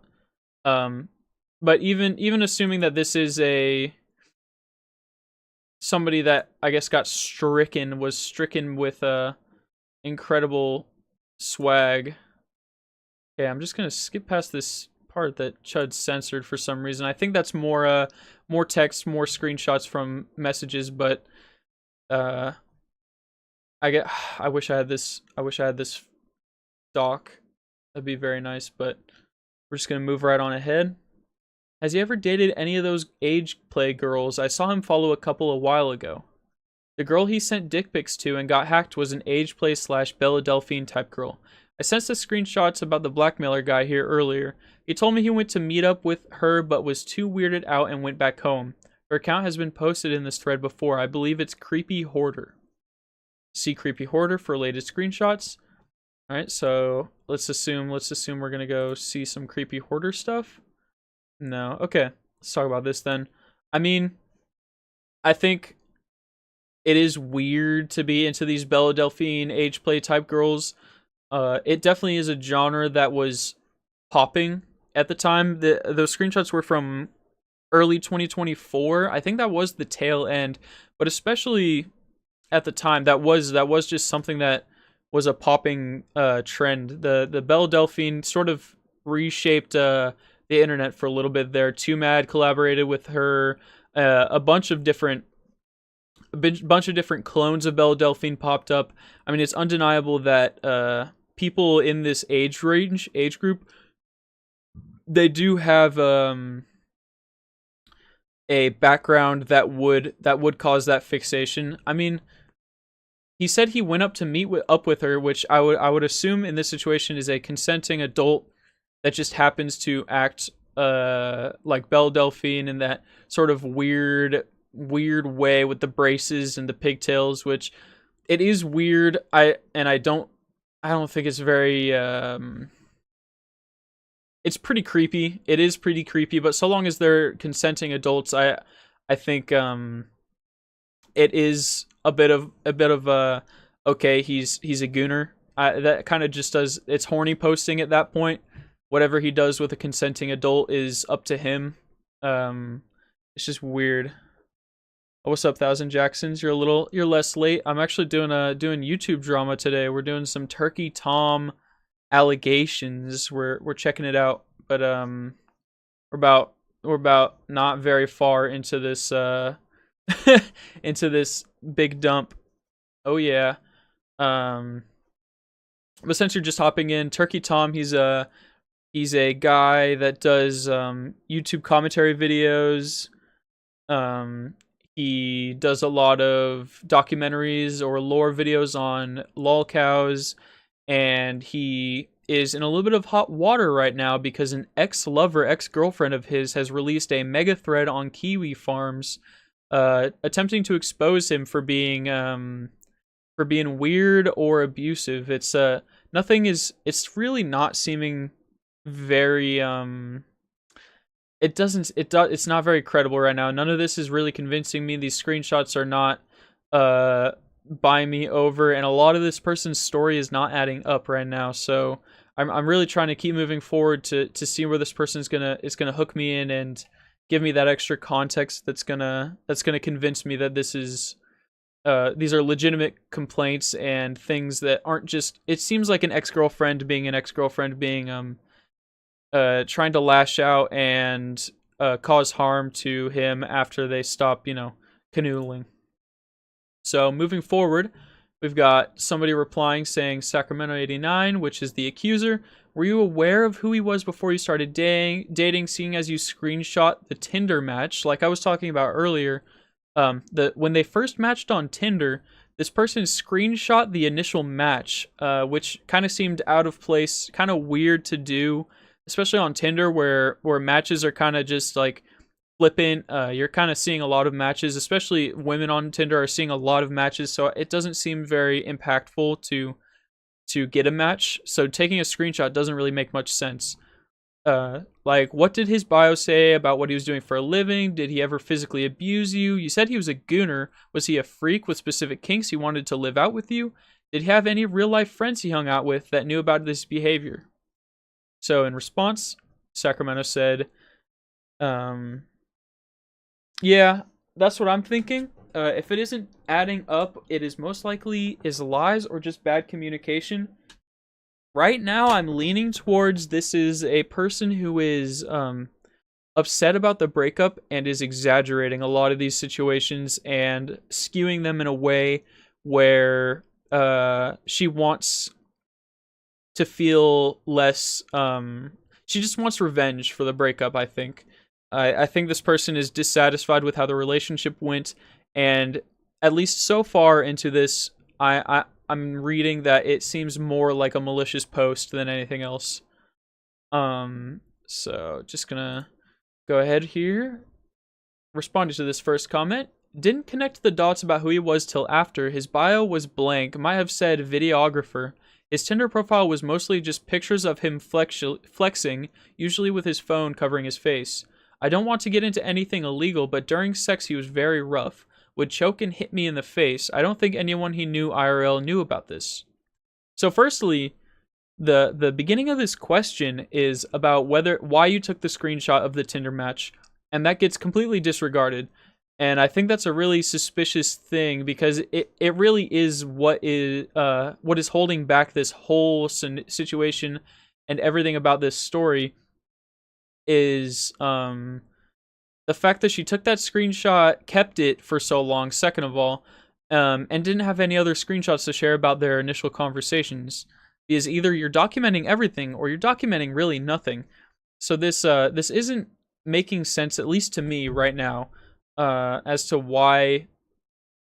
But even assuming that this is somebody that I guess was stricken with incredible swag. Okay, I'm just gonna skip past this part that Chud censored for some reason. I think that's more text, more screenshots from messages, but I wish I had this. I wish I had this doc. That'd be very nice, but we're just gonna move right on ahead. Has he ever dated any of those age play girls? I saw him follow a couple a while ago. The girl he sent dick pics to and got hacked was an age play / Bella Delphine type girl. I sent the screenshots about the blackmailer guy here earlier. He told me he went to meet up with her but was too weirded out and went back home. Her account has been posted in this thread before. I believe it's Creepy Hoarder. See Creepy Hoarder for latest screenshots. Alright, so let's assume we're gonna go see some Creepy Hoarder stuff. No. Okay. Let's talk about this then. I mean, I think it is weird to be into these Bella Delphine age play type girls. It definitely is a genre that was popping at the time. Those screenshots were from early 2024. I think that was the tail end, but especially at the time, that was just something that was a popping trend. The Bella Delphine sort of reshaped the internet for a little bit there. Too Mad collaborated with her. A bunch of different clones of Bella Delphine popped up. I mean, it's undeniable that people in this age group, they do have a background that would cause that fixation. I mean, he said he went up to meet up with her, which I would assume in this situation is a consenting adult that just happens to act like Belle Delphine in that sort of weird way with the braces and the pigtails, which it is weird. I don't think it's very it's pretty creepy. It is pretty creepy, but so long as they're consenting adults, I think it is a bit of okay, he's a gooner. That kind of just does, it's horny posting at that point. Whatever he does with a consenting adult is up to him. It's just weird. Oh, what's up, Thousand Jacksons? You're less late. I'm actually doing YouTube drama today. We're doing some Turkey Tom allegations. We're checking it out, but we're about not very far into this into this big dump. Oh yeah. But since you're just hopping in, Turkey Tom, he's a guy that does YouTube commentary videos. He does a lot of documentaries or lore videos on lolcows, and he is in a little bit of hot water right now because an ex-girlfriend of his has released a mega thread on kiwi farms, attempting to expose him for being weird or abusive. It's really not seeming very it's not very credible right now. None of this is really convincing me. These screenshots are not uh buying me over, and a lot of this person's story is not adding up right now. So I'm really trying to keep moving forward to see where this person is gonna hook me in and give me that extra context that's gonna convince me that these are legitimate complaints and things that aren't just. It seems like an ex-girlfriend being trying to lash out and cause harm to him after they stop, canoodling. So moving forward, we've got somebody replying saying Sacramento 89, which is the accuser. Were you aware of who he was before you started dating, seeing as you screenshot the Tinder match? Like I was talking about earlier, when they first matched on Tinder, this person screenshot the initial match, which kind of seemed out of place, kind of weird to do, especially on Tinder where matches are kind of just like flippant. You're kind of seeing a lot of matches, especially women on Tinder are seeing a lot of matches, so it doesn't seem very impactful to get a match. So taking a screenshot doesn't really make much sense. Like, what did his bio say about what he was doing for a living? Did he ever physically abuse you? You said he was a gooner. Was he a freak with specific kinks he wanted to live out with you? Did he have any real life friends he hung out with that knew about this behavior? So in response, Sacramento said, yeah, that's what I'm thinking. If it isn't adding up, it is most likely is lies or just bad communication. Right now, I'm leaning towards this is a person who is upset about the breakup and is exaggerating a lot of these situations and skewing them in a way where she wants to feel less. She just wants revenge for the breakup, I think. I think this person is dissatisfied with how the relationship went, and at least so far into this, I'm reading that it seems more like a malicious post than anything else. So just gonna go ahead here. Responding to this first comment. Didn't connect the dots about who he was till after. His bio was blank. Might have said videographer. His Tinder profile was mostly just pictures of him flexing, usually with his phone covering his face. I don't want to get into anything illegal, but during sex he was very rough. Would choke and hit me in the face. I don't think anyone he knew IRL knew about this. So firstly, the beginning of this question is about why you took the screenshot of the Tinder match, and that gets completely disregarded. And I think that's a really suspicious thing because it really is what is holding back this whole situation and everything about this story is the fact that she took that screenshot, kept it for so long, second of all, and didn't have any other screenshots to share about their initial conversations. Because either you're documenting everything or you're documenting really nothing. So this isn't making sense, at least to me right now, as to why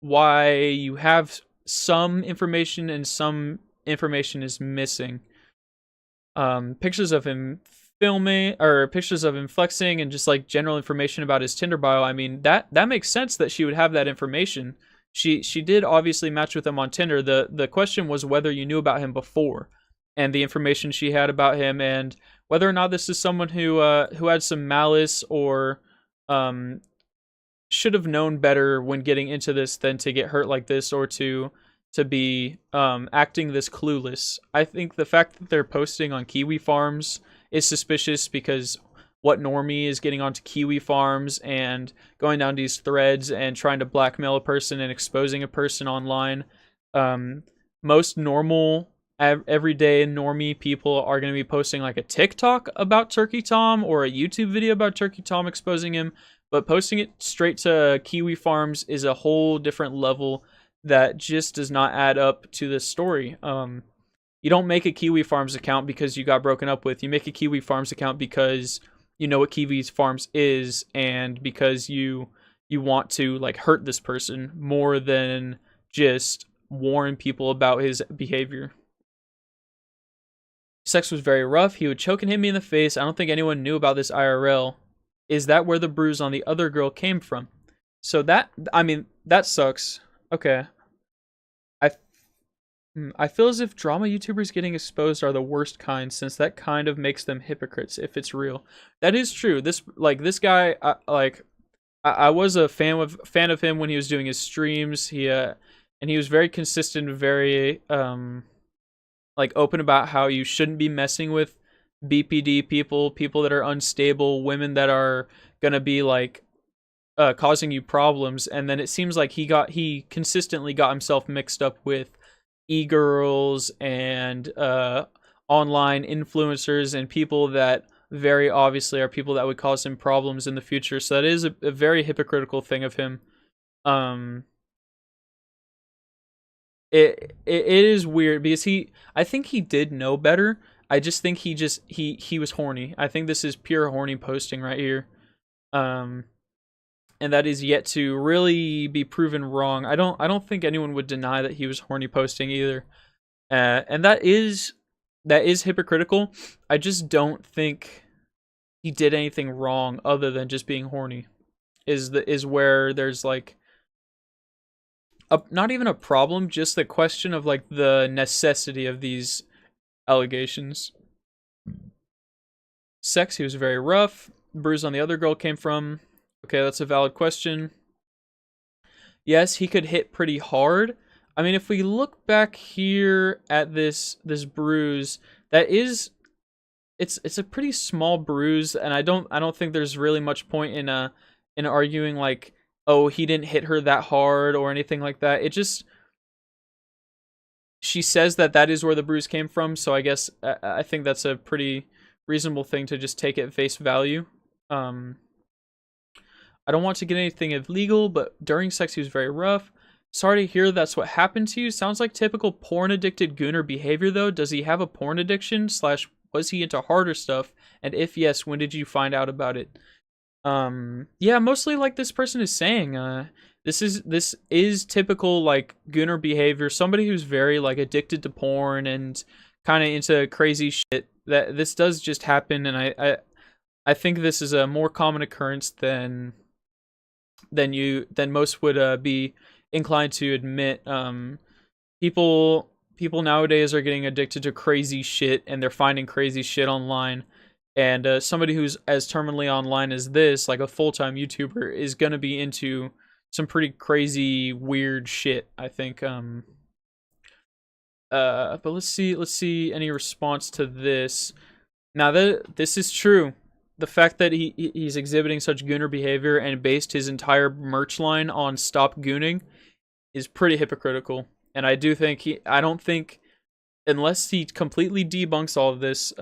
you have some information and some information is missing. Pictures of him filming or pictures of him flexing and just like general information about his Tinder bio. I mean, that makes sense that she would have that information. She did obviously match with him on Tinder. The question was whether you knew about him before and the information she had about him and whether or not this is someone who had some malice or should have known better when getting into this than to get hurt like this or to be acting this clueless. I think the fact that they're posting on Kiwi Farms is suspicious because what normie is getting onto Kiwi Farms and going down these threads and trying to blackmail a person and exposing a person online? Most normal, everyday normie people are going to be posting like a TikTok about Turkey Tom or a YouTube video about Turkey Tom exposing him, but posting it straight to Kiwi Farms is a whole different level that just does not add up to this story. You don't make a Kiwi Farms account because you got broken up with. You make a Kiwi Farms account because you know what Kiwi Farms is and because you want to like hurt this person more than just warn people about his behavior. Sex was very rough. He would choke and hit me in the face. I don't think anyone knew about this IRL. Is that where the bruise on the other girl came from? So that sucks. Okay. I I feel as if drama YouTubers getting exposed are the worst kind, since that kind of makes them hypocrites if it's real. That is true. This guy, I was a fan of him when he was doing his streams. And he was very consistent, very like open about how you shouldn't be messing with BPD people, people that are unstable, women that are gonna be like causing you problems. And then it seems like he consistently got himself mixed up with e-girls and online influencers and people that very obviously are people that would cause him problems in the future. So that is a very hypocritical thing of him. Um, it is weird because I think he did know better. I just think he was horny. I think this is pure horny posting right here. Um, and that is yet to really be proven wrong. I don't think anyone would deny that he was horny posting either. And that is hypocritical. I just don't think he did anything wrong other than just being horny. Is where there's like not even a problem, just the question of like the necessity of these allegations. Sex, he was very rough. Bruise on the other girl came from. Okay, that's a valid question. Yes, he could hit pretty hard. I mean, if we look back here at this bruise, that is it's a pretty small bruise, and I don't think there's really much point in arguing like, oh, he didn't hit her that hard or anything like that. It just, she says that is where the bruise came from, so I guess I think that's a pretty reasonable thing to just take at face value. I don't want to get anything illegal, but during sex he was very rough. Sorry to hear that's what happened to you. Sounds like typical porn-addicted Gooner behavior, though. Does he have a porn addiction? / was he into harder stuff? And if yes, when did you find out about it? Yeah, mostly like this person is saying, this is typical like Gooner behavior. Somebody who's very like addicted to porn and kind of into crazy shit. That this does just happen, and I think this is a more common occurrence than most would be inclined to admit. People nowadays are getting addicted to crazy shit, and they're finding crazy shit online. And somebody who's as terminally online as this, like a full-time YouTuber, is gonna be into some pretty crazy, weird shit, I think. But let's see any response to this. Now that this is true, the fact that he's exhibiting such gooner behavior and based his entire merch line on stop gooning is pretty hypocritical. And I don't think, unless he completely debunks all of this,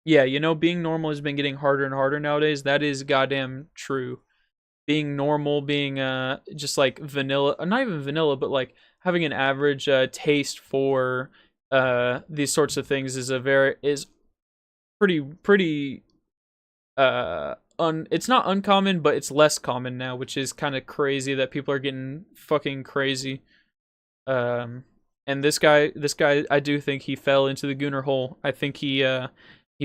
yeah, being normal has been getting harder and harder nowadays. That is goddamn true. Being normal, being just like vanilla, not even vanilla, but like having an average taste for these sorts of things is pretty it's not uncommon, but it's less common now, which is kind of crazy that people are getting fucking crazy. And this guy, I do think he fell into the Gooner hole. I think he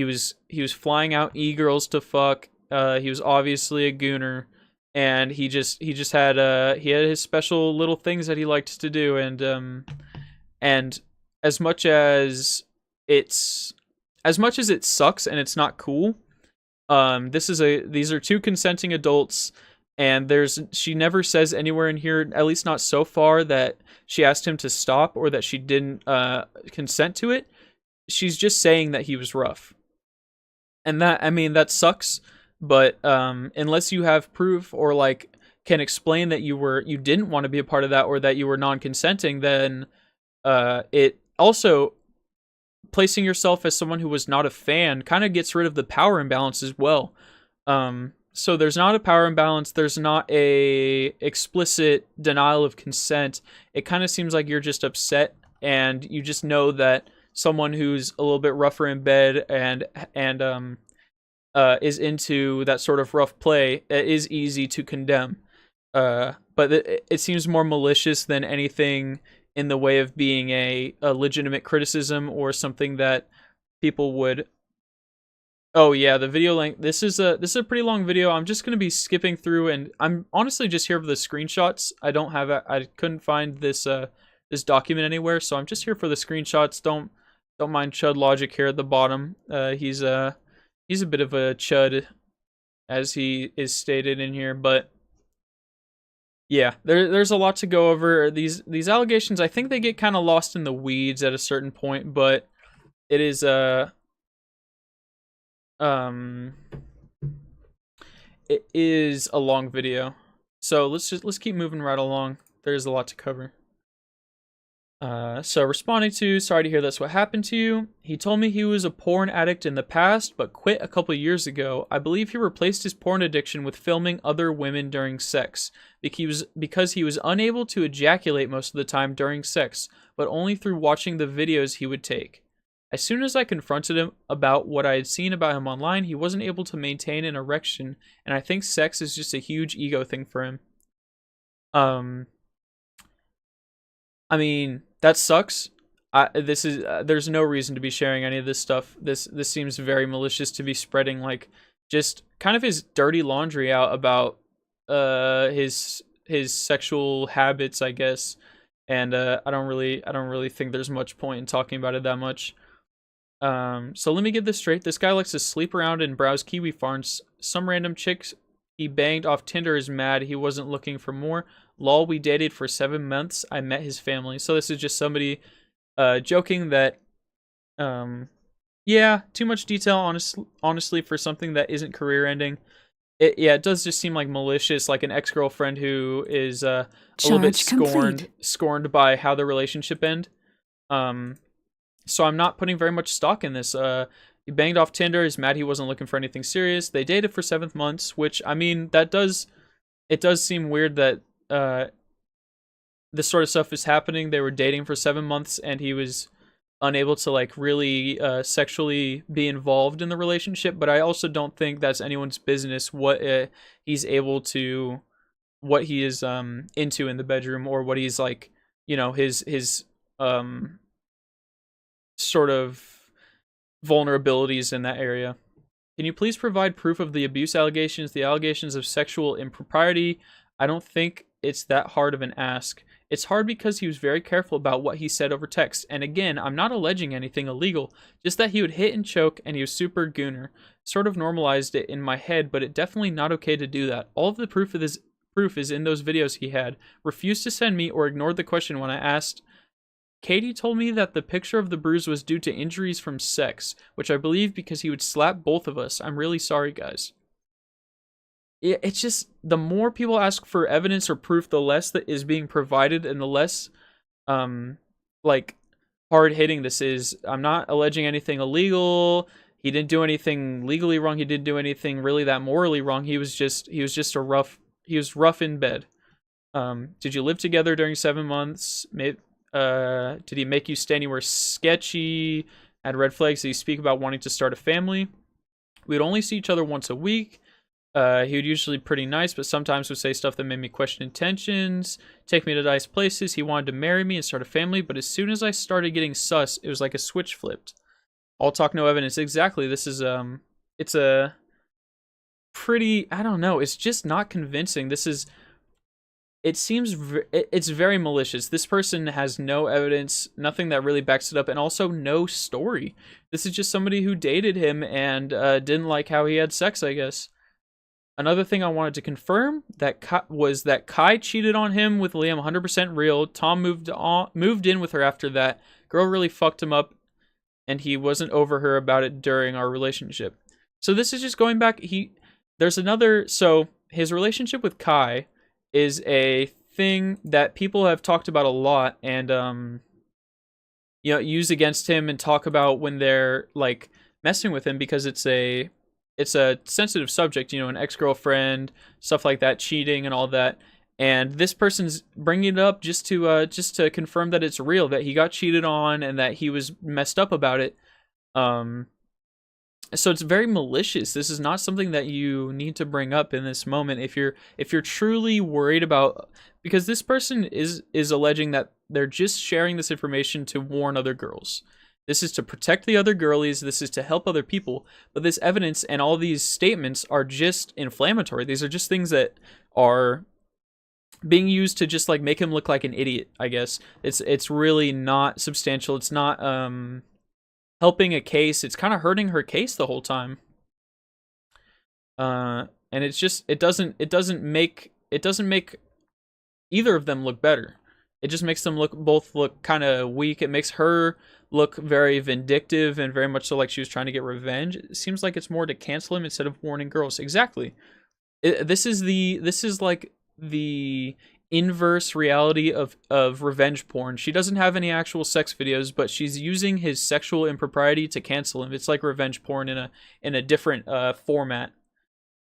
was flying out e-girls to fuck. He was obviously a Gooner, and he just had his special little things that he liked to do, and as much as it sucks and it's not cool, these are two consenting adults, and she never says anywhere in here, at least not so far, that she asked him to stop or that she didn't consent to it. She's just saying that he was rough. And that sucks, but unless you have proof or like can explain that you didn't want to be a part of that or that you were non-consenting, then it also, placing yourself as someone who was not a fan kind of gets rid of the power imbalance as well. So there's not a power imbalance, there's not a explicit denial of consent. It kind of seems like you're just upset, and you just know that someone who's a little bit rougher in bed and is into that sort of rough play is easy to condemn. But it seems more malicious than anything in the way of being a legitimate criticism or something that people would. Oh yeah, the video length. This is a pretty long video. I'm just gonna be skipping through, and I'm honestly just here for the screenshots. I couldn't find this this document anywhere, so I'm just here for the screenshots. Don't mind Chud Logic here at the bottom. He's a bit of a chud, as he is stated in here, but yeah, there's a lot to go over. These allegations, I think they get kind of lost in the weeds at a certain point, but it is um it is a long video. So let's keep moving right along. There's a lot to cover. So responding to, sorry to hear that's what happened to you. He told me he was a porn addict in the past, but quit a couple years ago. I believe he replaced his porn addiction with filming other women during sex, because he was unable to ejaculate most of the time during sex, but only through watching the videos he would take. As soon as I confronted him about what I had seen about him online, he wasn't able to maintain an erection, and I think sex is just a huge ego thing for him. I mean, that sucks. There's no reason to be sharing any of this stuff. This seems very malicious to be spreading, like, just kind of his dirty laundry out about his sexual habits, I guess. And I don't really think there's much point in talking about it that much. So let me get this straight. This guy likes to sleep around and browse kiwi farms. Some random chicks he banged off Tinder is mad he wasn't looking for more. Lol, we dated for 7 months. I met his family. So this is just somebody joking that, yeah, too much detail, honestly, for something that isn't career ending. It does just seem like malicious, like an ex-girlfriend who is a little bit scorned by how the relationship ended. So I'm not putting very much stock in this. He banged off Tinder. He's mad he wasn't looking for anything serious. They dated for 7 months, which, I mean, it does seem weird that this sort of stuff is happening. They were dating for 7 months, and he was unable to, like, really sexually be involved in the relationship. But I also don't think that's anyone's business what he's able to, what he is into in the bedroom, or what he's, like, you know, his sort of vulnerabilities in that area. Can you please provide proof of the abuse allegations, the allegations of sexual impropriety? I don't think it's that hard of an ask. It's hard because he was very careful about what he said over text. And again, I'm not alleging anything illegal, just that he would hit and choke and he was super gooner. Sort of normalized it in my head, but it definitely not okay to do that. All of the proof is in those videos he had. Refused to send me or ignored the question when I asked. Katie told me that the picture of the bruise was due to injuries from sex, which I believe because he would slap both of us. I'm really sorry, guys. It's just, the more people ask for evidence or proof, the less that is being provided, and the less, like, hard-hitting this is. I'm not alleging anything illegal. He didn't do anything legally wrong. He didn't do anything really that morally wrong. He was just rough in bed. Did you live together during 7 months? Did he make you stay anywhere sketchy? Had red flags? Did he speak about wanting to start a family? We'd only see each other once a week. He would usually pretty nice, but sometimes would say stuff that made me question intentions, take me to nice places. He wanted to marry me and start a family, but as soon as I started getting sus, it was like a switch flipped. All talk, no evidence. Exactly. This is, it's a pretty, I don't know, it's just not convincing. It's very malicious. This person has no evidence, nothing that really backs it up, and also no story. This is just somebody who dated him and didn't like how he had sex, I guess. Another thing I wanted to confirm was that Kai cheated on him with Liam, 100% real. Tom moved in with her after that. Girl really fucked him up, and he wasn't over her about it during our relationship. So this is just going back. So his relationship with Kai is a thing that people have talked about a lot, and use against him and talk about when they're, like, messing with him, because it's a sensitive subject, an ex-girlfriend, stuff like that, cheating and all that. And this person's bringing it up just to confirm that it's real, that he got cheated on and that he was messed up about it. So it's very malicious. This is not something that you need to bring up in this moment if you're truly worried about, because this person is alleging that they're just sharing this information to warn other girls. This is to protect the other girlies. This is to help other people. But this evidence and all these statements are just inflammatory. These are just things that are being used to just like make him look like an idiot, I guess. It's really not substantial. It's not helping a case. It's kind of hurting her case the whole time. And it's just it doesn't make either of them look better. It just makes them both look kind of weak. It makes her look very vindictive and very much so like she was trying to get revenge. It seems like it's more to cancel him instead of warning girls. Exactly. This is like the inverse reality of revenge porn. She doesn't have any actual sex videos, but she's using his sexual impropriety to cancel him. It's like revenge porn in a different format.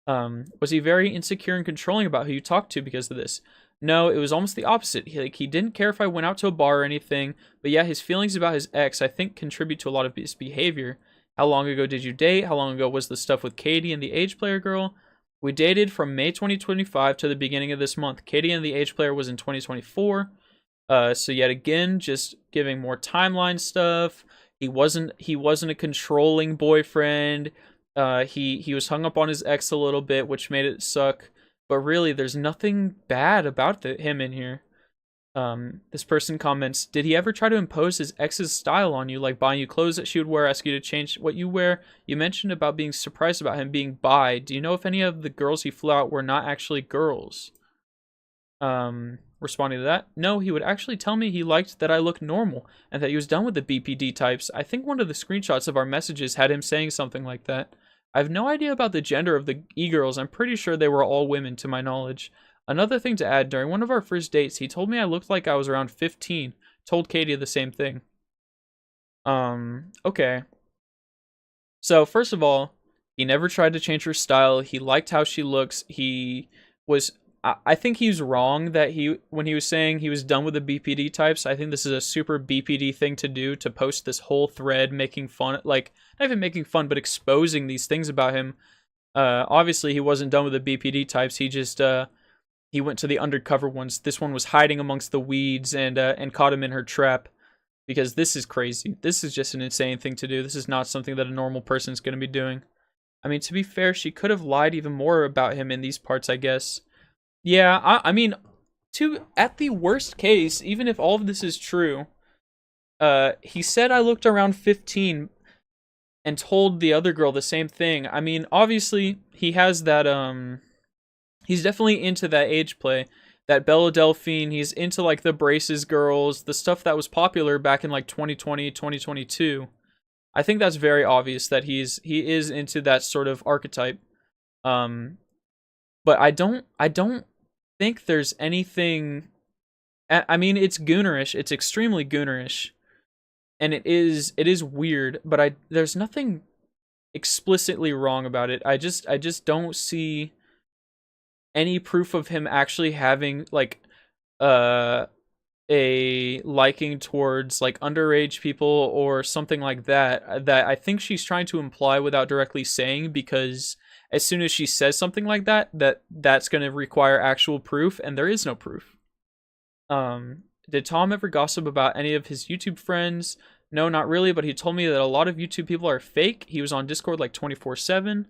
Was he very insecure and controlling about who you talked to because of this? No, it was almost the opposite. He didn't care if I went out to a bar or anything, but yeah, his feelings about his ex, I think, contribute to a lot of his behavior. How long ago did you date? How long ago was the stuff with Katie and the age player girl? We dated from May 2025 to the beginning of this month. Katie and the age player was in 2024. So yet again, just giving more timeline stuff. He wasn't a controlling boyfriend. He was hung up on his ex a little bit, which made it suck. But really, there's nothing bad about him in here. This person comments, did he ever try to impose his ex's style on you, like buying you clothes that she would wear, ask you to change what you wear? You mentioned about being surprised about him being bi. Do you know if any of the girls he flew out were not actually girls? Responding to that, no, he would actually tell me he liked that I looked normal and that he was done with the BPD types. I think one of the screenshots of our messages had him saying something like that. I have no idea about the gender of the e-girls. I'm pretty sure they were all women to my knowledge. Another thing to add, during one of our first dates, he told me I looked like I was around 15. Told Katie the same thing. Okay. So, first of all, he never tried to change her style. He liked how she looks. He was... I think he's wrong that when he was saying he was done with the BPD types. I think this is a super BPD thing to do, to post this whole thread making fun, like, not even making fun, but exposing these things about him. Obviously, he wasn't done with the BPD types. He just... he went to the undercover ones. This one was hiding amongst the weeds and caught him in her trap. Because this is crazy. This is just an insane thing to do. This is not something that a normal person is going to be doing. I mean, to be fair, she could have lied even more about him in these parts, I guess. Yeah, I mean, at the worst case, even if all of this is true, he said I looked around 15 and told the other girl the same thing. I mean, obviously, he has that, he's definitely into that age play, that Bella Delphine. He's into like the braces girls, the stuff that was popular back in like 2020, 2022. I think that's very obvious that he is into that sort of archetype. But I don't think there's anything. I mean, it's Goonerish. It's extremely Goonerish, and it is weird. But there's nothing explicitly wrong about it. I just don't see any proof of him actually having like a liking towards like underage people or something like that I think she's trying to imply without directly saying, because as soon as she says something like that's going to require actual proof, and there is no proof. Did Tom ever gossip about any of his YouTube friends? No, not really, but he told me that a lot of YouTube people are fake. He was on Discord like 24/7.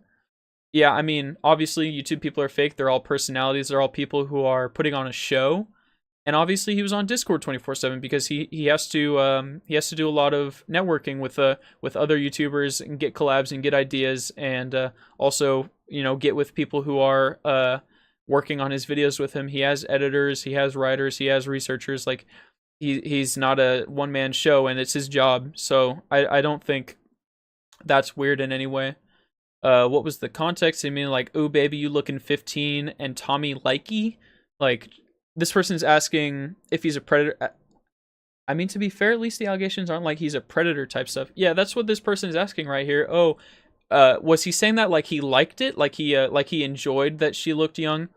Yeah, I mean, obviously, YouTube people are fake. They're all personalities. They're all people who are putting on a show. And obviously, he was on Discord 24/7 because he has to do a lot of networking with other YouTubers and get collabs and get ideas, and also get with people who are working on his videos with him. He has editors, he has writers, he has researchers. Like he's not a one man show, and it's his job. So I don't think that's weird in any way. What was the context? I mean, like, oh, baby, you looking 15 and Tommy likey? Like, this person's asking if he's a predator. I mean, to be fair, at least the allegations aren't like he's a predator type stuff. Yeah, that's what this person is asking right here. Oh, was he saying that like he liked it? Like he enjoyed that she looked young?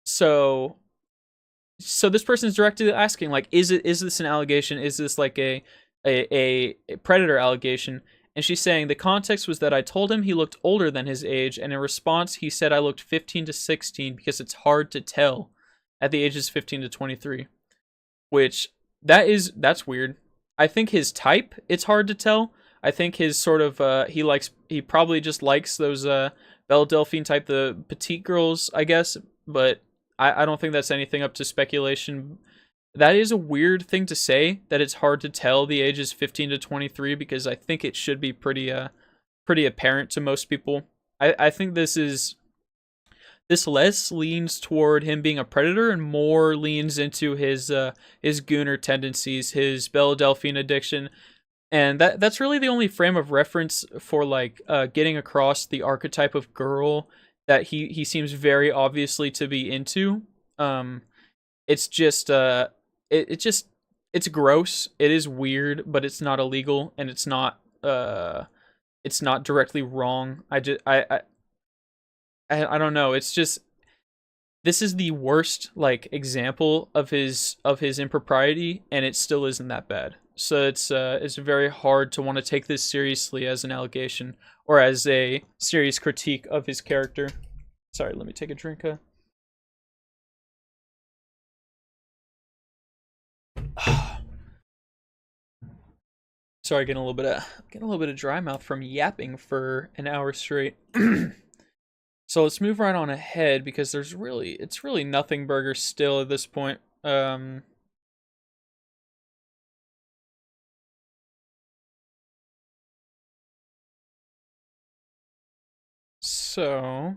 So this person's directly asking, like, is this an allegation? Is this like a predator allegation? And she's saying the context was that I told him he looked older than his age, and in response, he said I looked 15 to 16 because it's hard to tell at the ages 15 to 23. Which, that's weird. I think his type, it's hard to tell. I think his sort of, he probably just likes those Belle Delphine type, the petite girls, I guess. but I don't think that's anything up to speculation. That is a weird thing to say, that it's hard to tell the ages 15 to 23, because I think it should be pretty apparent to most people. I think this less leans toward him being a predator and more leans into his Gooner tendencies, his Philadelphian addiction, and that's really the only frame of reference for like getting across the archetype of girl that he seems very obviously to be into. Um, it's just it just it's gross. It is weird, but it's not illegal, and it's not directly wrong. I don't know. It's just, this is the worst like example of his impropriety, and it still isn't that bad. So it's very hard to want to take this seriously as an allegation or as a serious critique of his character. Sorry, let me take a drink. Sorry, getting a little bit of dry mouth from yapping for an hour straight. So let's move right on ahead, because it's really nothing burger still at this point. So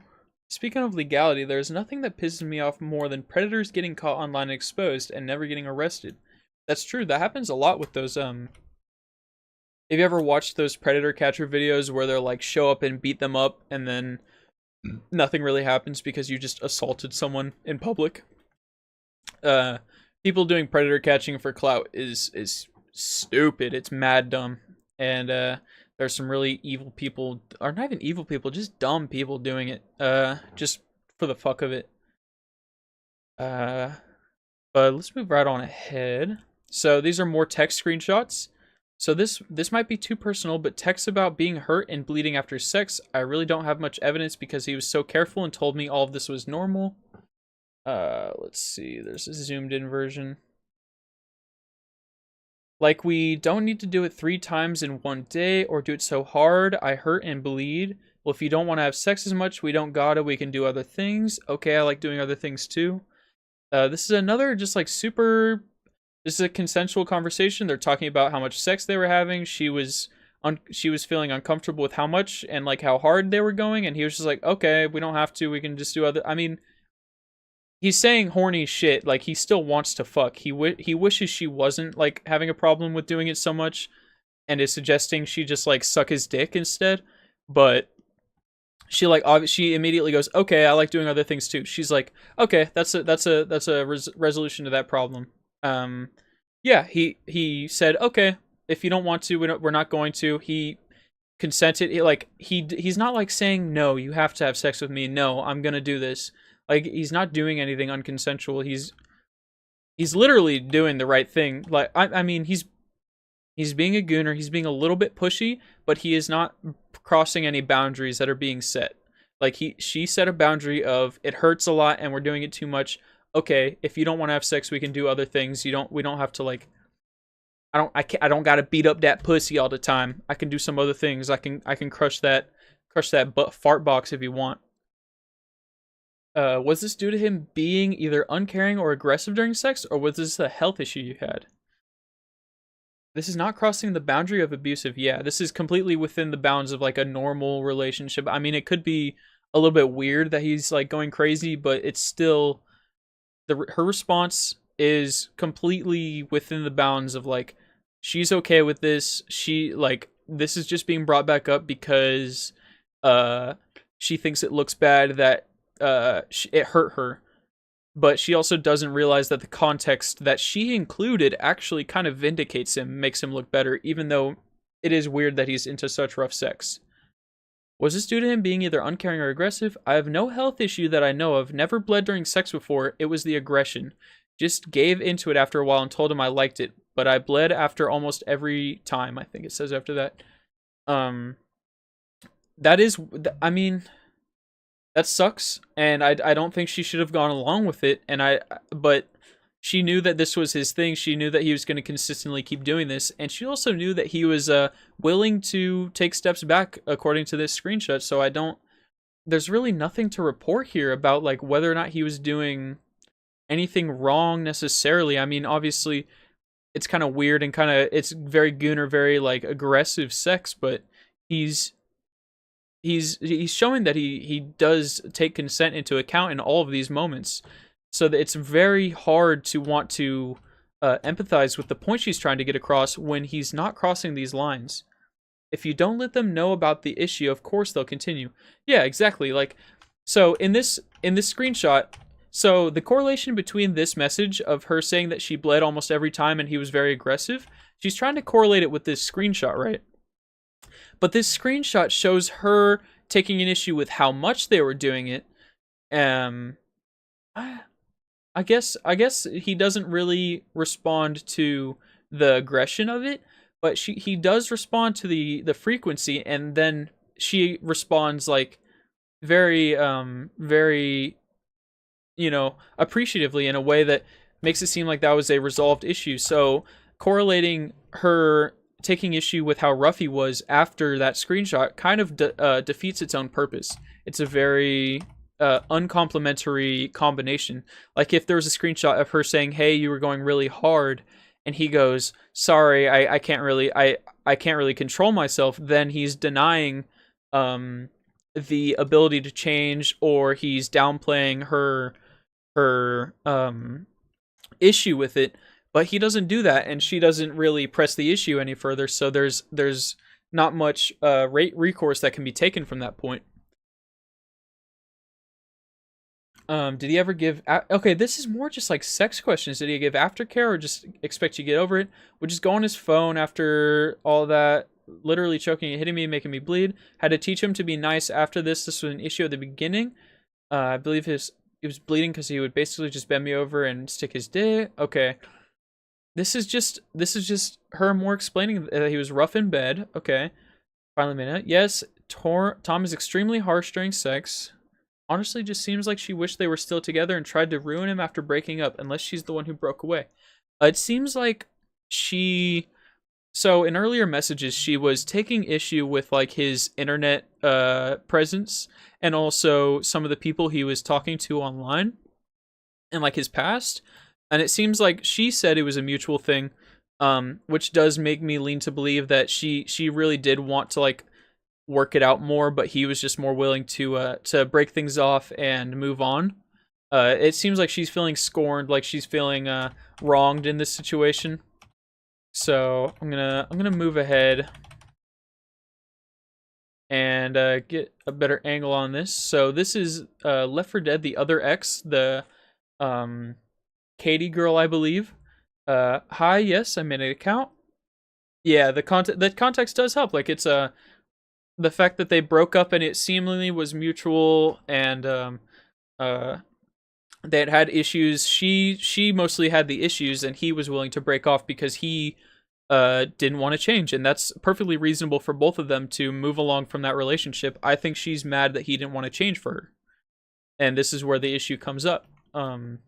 speaking of legality, there's nothing that pisses me off more than predators getting caught online and exposed and never getting arrested. That's true. That happens a lot with those have you ever watched those predator catcher videos where they're like show up and beat them up, and then nothing really happens because you just assaulted someone in public? Uh, People doing predator catching for clout is stupid. It's mad dumb, and there's some really evil people, or not even evil people, just dumb people doing it. Just for the fuck of it. Uh, but let's move right on ahead. So these are more text screenshots. So this might be too personal, but texts about being hurt and bleeding after sex, I really don't have much evidence because he was so careful and told me all of this was normal. Let's see. There's a zoomed in version. Like, we don't need to do it 3 times in one day or do it so hard I hurt and bleed. Well, if you don't want to have sex as much, we don't gotta. We can do other things. Okay, I like doing other things too. This is another just like super. This is a consensual conversation. They're talking about how much sex they were having. She was feeling uncomfortable with how much and like how hard they were going, and he was just like, okay, we don't have to. We can just do other. I mean, he's saying horny shit. Like, he still wants to fuck. He wishes she wasn't like having a problem with doing it so much, and is suggesting she just like suck his dick instead. But she immediately goes, okay, I like doing other things too. She's like, okay, that's a resolution to that problem. Yeah, he said, okay, if you don't want to, we're not going to. He consented. He's not like saying, no, you have to have sex with me. No, I'm gonna do this. Like, he's not doing anything unconsensual. He's literally doing the right thing. Like, I mean, he's being a gooner. He's being a little bit pushy, but he is not crossing any boundaries that are being set. Like, she set a boundary of, it hurts a lot and we're doing it too much. Okay, if you don't want to have sex, we can do other things. We don't have to like. I don't gotta beat up that pussy all the time. I can do some other things. I can crush that fart box if you want. Was this due to him being either uncaring or aggressive during sex, or was this a health issue you had? This is not crossing the boundary of abusive. Yeah, this is completely within the bounds of like a normal relationship. I mean, it could be a little bit weird that he's like going crazy, but it's still her response is completely within the bounds of like, she's okay with this. She like, this is just being brought back up because she thinks it looks bad that it hurt her, but she also doesn't realize that the context that she included actually kind of vindicates him, makes him look better, even though it is weird that he's into such rough sex. Was this due to him being either uncaring or aggressive? I have no health issue that I know of, never bled during sex before. It was the aggression. Just gave into it after a while and told him I liked it, but I bled after almost every time, I think it says after that. That is, I mean, that sucks, and I don't think she should have gone along with it, but she knew that this was his thing. She knew that he was going to consistently keep doing this, and she also knew that he was willing to take steps back according to this screenshot. So I don't there's really nothing to report here about like whether or not he was doing anything wrong necessarily. I mean, obviously it's kind of weird and kind of it's very Gooner, very like aggressive sex, but he's he's showing that he does take consent into account in all of these moments, so that it's very hard to want to empathize with the point she's trying to get across when he's not crossing these lines. If you don't let them know about the issue, of course they'll continue. Yeah, exactly. Like, so in this screenshot, so the correlation between this message of her saying that she bled almost every time and he was very aggressive, she's trying to correlate it with this screenshot, right? But this screenshot shows her taking an issue with how much they were doing it. Um, I guess he doesn't really respond to the aggression of it, but he does respond to the frequency, and then she responds like very appreciatively in a way that makes it seem like that was a resolved issue. So correlating her taking issue with how rough he was after that screenshot kind of defeats its own purpose. It's a very uncomplimentary combination. Like if there was a screenshot of her saying, "Hey, you were going really hard," and he goes, "Sorry, I can't really control myself," then he's denying the ability to change, or he's downplaying her issue with it. But he doesn't do that, and she doesn't really press the issue any further. So there's not much recourse that can be taken from that point. Did he ever give? Okay, this is more just like sex questions. Did he give aftercare, or just expect you to get over it? Would just go on his phone after all that, literally choking and hitting me, making me bleed. Had to teach him to be nice after this. This was an issue at the beginning. I believe he was bleeding because he would basically just bend me over and stick his dick. Okay, this is just her more explaining that he was rough in bed. Okay, finally made it. Yes, Tom is extremely harsh during sex. Honestly, just seems like she wished they were still together and tried to ruin him after breaking up, unless she's the one who broke away. It seems like she. So in earlier messages, she was taking issue with like his internet presence, and also some of the people he was talking to online, and like his past. And it seems like she said it was a mutual thing, which does make me lean to believe that she really did want to like work it out more, but he was just more willing to break things off and move on. It seems like she's feeling scorned, like she's feeling wronged in this situation. So I'm gonna move ahead and get a better angle on this. So this is Left 4 Dead: The Other X, the um, Katie girl, I believe. Hi, yes, I made an account. Yeah, the context does help. Like it's the fact that they broke up and it seemingly was mutual, and uh they had issues. She mostly had the issues, and he was willing to break off because he didn't want to change, and that's perfectly reasonable for both of them to move along from that relationship. I think she's mad that he didn't want to change for her, and this is where the issue comes up. Tom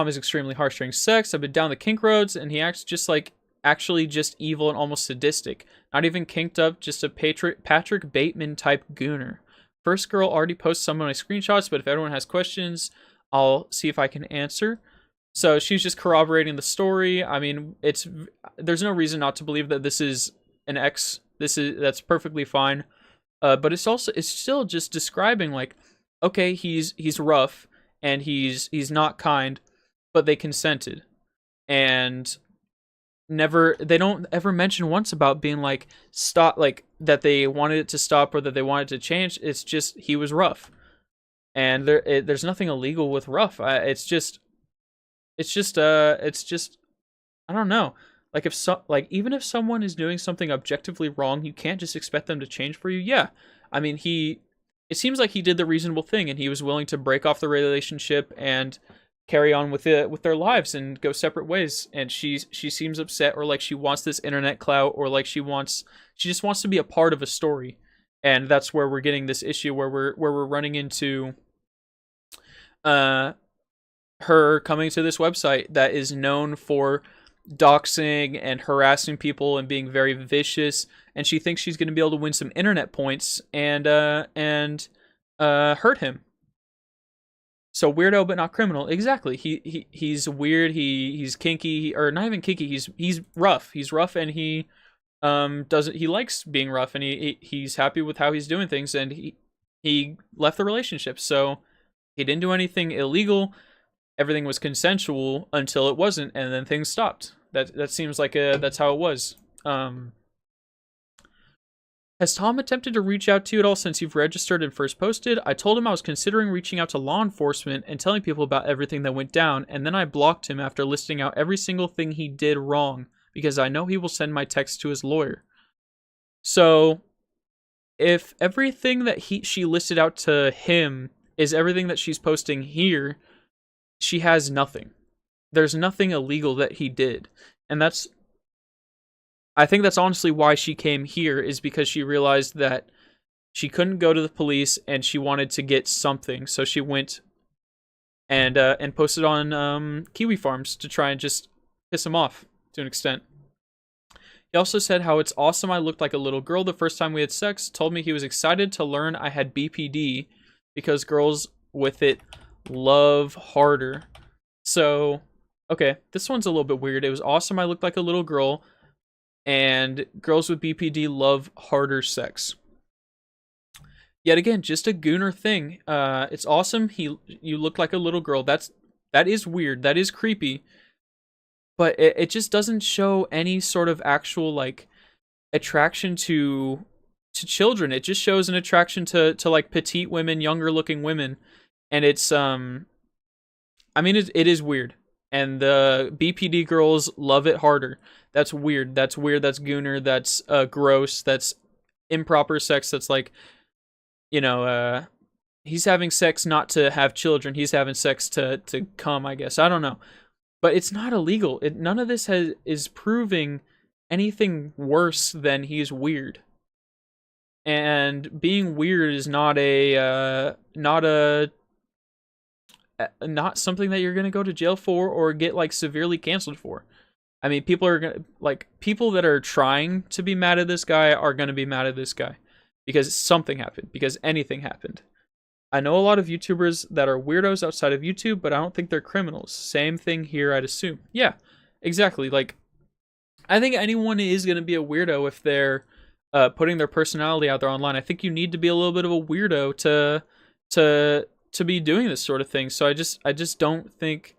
is extremely harsh during sex. I've been down the kink roads, and he acts just like actually just evil and almost sadistic. Not even kinked up, just a Patrick Bateman type gooner. First girl already posted some of my screenshots, but if everyone has questions, I'll see if I can answer. So she's just corroborating the story. I mean, there's no reason not to believe that this is an ex. That's perfectly fine. But it's still just describing like, okay, he's rough and he's not kind, but they consented, and they don't ever mention once about being like stop, like that they wanted it to stop or that they wanted to change. It's just he was rough, and there's nothing illegal with rough. It's just I don't know. Like even if someone is doing something objectively wrong, you can't just expect them to change for you. Yeah, I mean it seems like he did the reasonable thing, and he was willing to break off the relationship and carry on with it with their lives and go separate ways. And she seems upset, or like she wants this internet clout, or like she just wants to be a part of a story. And that's where we're getting this issue where we're running into uh her coming to this website that is known for doxing and harassing people and being very vicious, and she thinks she's going to be able to win some internet points and hurt him. So weirdo, but not criminal. Exactly. He's weird. He's kinky, or not even kinky. He's rough. He's rough, and doesn't he likes being rough, and he's happy with how he's doing things, and he left the relationship. So he didn't do anything illegal. Everything was consensual until it wasn't, and then things stopped. That seems like that's how it was. Has Tom attempted to reach out to you at all since you've registered and first posted? I told him I was considering reaching out to law enforcement and telling people about everything that went down, and then I blocked him after listing out every single thing he did wrong, because I know he will send my text to his lawyer. So, if everything that she listed out to him is everything that she's posting here, she has nothing. There's nothing illegal that he did. And I think that's honestly why she came here, is because she realized that she couldn't go to the police and she wanted to get something. So she went and posted on Kiwi Farms to try and just piss him off to an extent. He also said how it's awesome I looked like a little girl the first time we had sex, told me he was excited to learn I had BPD because girls with it love harder. So, okay, this one's a little bit weird. It was awesome I looked like a little girl, and girls with BPD love harder sex. Yet again, just a Gooner thing. It's awesome you look like a little girl. That is weird. That is creepy. But it just doesn't show any sort of actual like attraction to children. It just shows an attraction to like petite women, younger looking women, and it's I mean it is weird. And the BPD girls love it harder. That's weird. That's weird. That's Gooner. That's gross. That's improper sex. That's like, he's having sex not to have children. He's having sex to come, I guess. I don't know. But it's not illegal. None of this is proving anything worse than he's weird. And being weird is not something that you're gonna go to jail for or get like severely canceled for. I mean, people that are trying to be mad at this guy are gonna be mad at this guy because something happened, because anything happened. I know a lot of YouTubers that are weirdos outside of YouTube, but I don't think they're criminals. Same thing here, I'd assume. Yeah, exactly. Like, I think anyone is gonna be a weirdo if they're putting their personality out there online. I think you need to be a little bit of a weirdo to be doing this sort of thing. So I just don't think,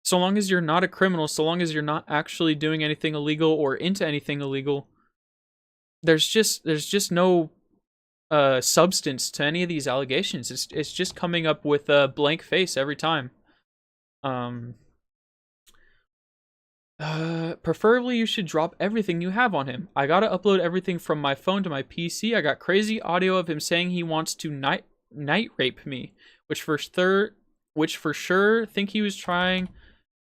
so long as you're not a criminal, so long as you're not actually doing anything illegal or into anything illegal, there's just no substance to any of these allegations. It's just coming up with a blank face every time. Preferably you should drop everything you have on him. I gotta upload everything from my phone to my PC. I got crazy audio of him saying he wants to night rape me, which for sure think he was trying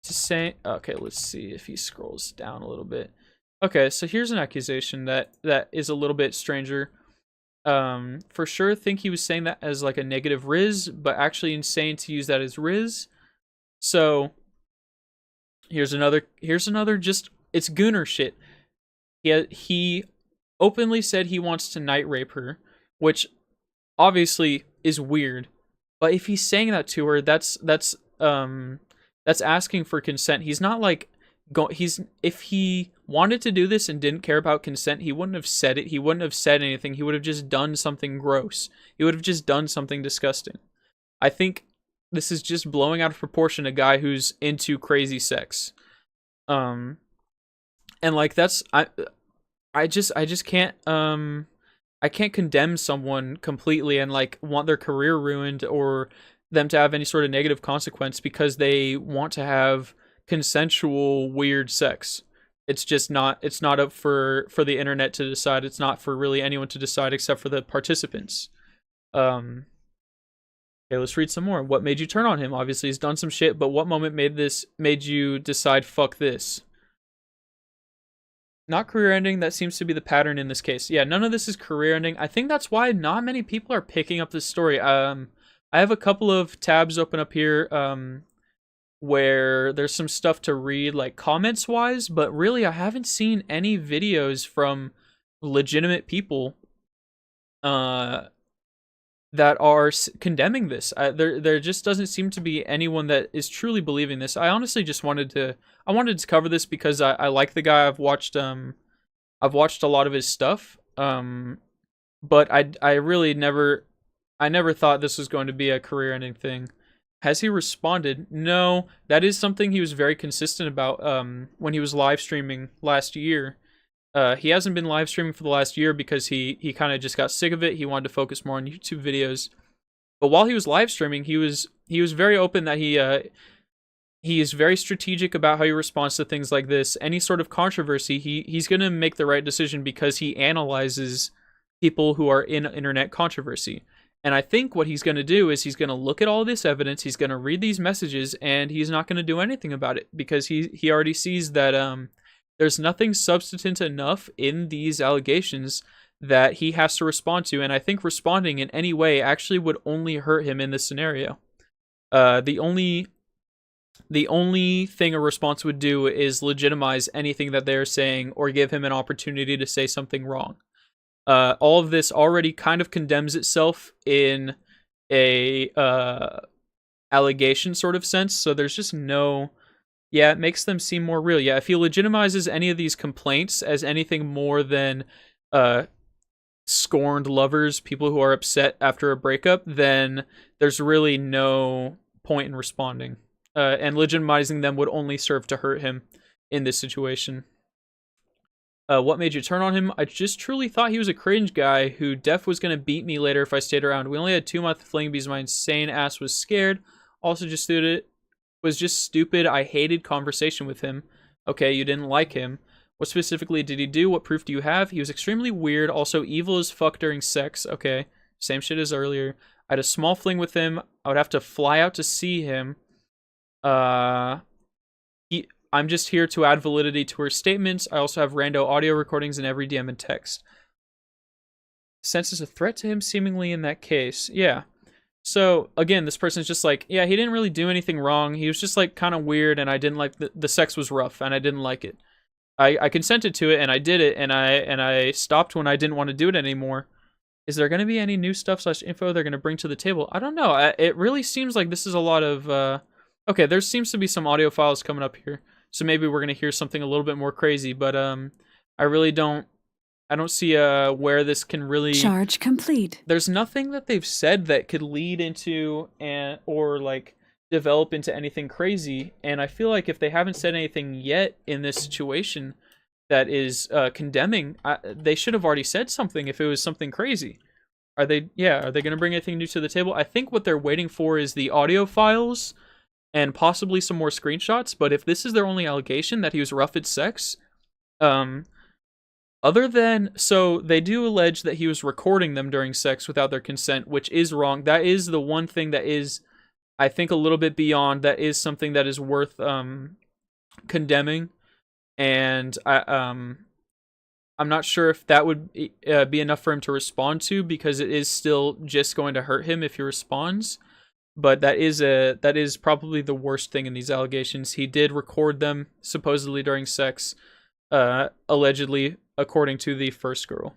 to say. Okay, let's see if he scrolls down a little bit. Okay, so here's an accusation that is a little bit stranger. For sure think he was saying that as like a negative riz, but actually insane to use that as riz. So here's another just, it's Gooner shit. He openly said he wants to night rape her, which obviously is weird. But if he's saying that to her, that's asking for consent. He's not like if he wanted to do this and didn't care about consent, he wouldn't have said it. He wouldn't have said anything. He would have just done something gross. He would have just done something disgusting. I think this is just blowing out of proportion a guy who's into crazy sex. And like that's I just can't I can't condemn someone completely and like want their career ruined or them to have any sort of negative consequence because they want to have consensual weird sex. It's not up for the internet to decide. It's not for really anyone to decide except for the participants. Okay, let's read some more. What made you turn on him? Obviously he's done some shit, but what moment made you decide fuck this? Not career ending. That seems to be the pattern in this case. Yeah, none of this is career ending. I think that's why not many people are picking up this story. I have a couple of tabs open up here. where there's some stuff to read, like comments wise, but really I haven't seen any videos from legitimate people uh that are condemning this. There just doesn't seem to be anyone that is truly believing this. I honestly just wanted to cover this because I like the guy. I've watched a lot of his stuff. But I really never thought this was going to be a career-ending thing. Has he responded? No. That is something he was very consistent about when he was live streaming last year. He hasn't been live streaming for the last year because he kind of just got sick of it. He wanted to focus more on YouTube videos. But while he was live streaming, he was very open that he is very strategic about how he responds to things like this. Any sort of controversy, he's going to make the right decision because he analyzes people who are in internet controversy. And I think what he's going to do is he's going to look at all this evidence, he's going to read these messages, and he's not going to do anything about it because he already sees that there's nothing substantive enough in these allegations that he has to respond to. And I think responding in any way actually would only hurt him in this scenario. The only thing a response would do is legitimize anything that they're saying or give him an opportunity to say something wrong. All of this already kind of condemns itself in a allegation sort of sense, so there's just no... Yeah, it makes them seem more real. Yeah, if he legitimizes any of these complaints as anything more than scorned lovers, people who are upset after a breakup, then there's really no point in responding. And legitimizing them would only serve to hurt him in this situation. What made you turn on him? I just truly thought he was a cringe guy who def was going to beat me later if I stayed around. We only had 2 months fling because my insane ass was scared. Also just was just stupid. I hated conversation with him. Okay, you didn't like him. What specifically did he do? What proof do you have? He was extremely weird. Also evil as fuck during sex. Okay, same shit as earlier. I had a small fling with him. I would have to fly out to see him. I'm just here to add validity to her statements. I also have rando audio recordings in every DM and text. Senses a threat to him seemingly in that case. Yeah. So, again, this person's just like, yeah, he didn't really do anything wrong. He was just, like, kind of weird, and I didn't like... The sex was rough, and I didn't like it. I consented to it, and I did it, and I stopped when I didn't want to do it anymore. Is there going to be any new stuff/info they're going to bring to the table? I don't know. It really seems like this is a lot of... Okay, there seems to be some audio files coming up here. So maybe we're going to hear something a little bit more crazy, but I really don't see where this can really... Charge complete. There's nothing that they've said that could lead into or like develop into anything crazy, and I feel like if they haven't said anything yet in this situation that is condemning, they should have already said something if it was something crazy. Are they going to bring anything new to the table? I think what they're waiting for is the audio files and possibly some more screenshots, but if this is their only allegation that he was rough at sex, other than... So, they do allege that he was recording them during sex without their consent, which is wrong. That is the one thing that is, I think, a little bit beyond. That is something that is worth condemning, and I'm not sure if that would be enough for him to respond to, because it is still just going to hurt him if he responds. But that is probably the worst thing in these allegations. He did record them supposedly during sex, allegedly, according to the first girl.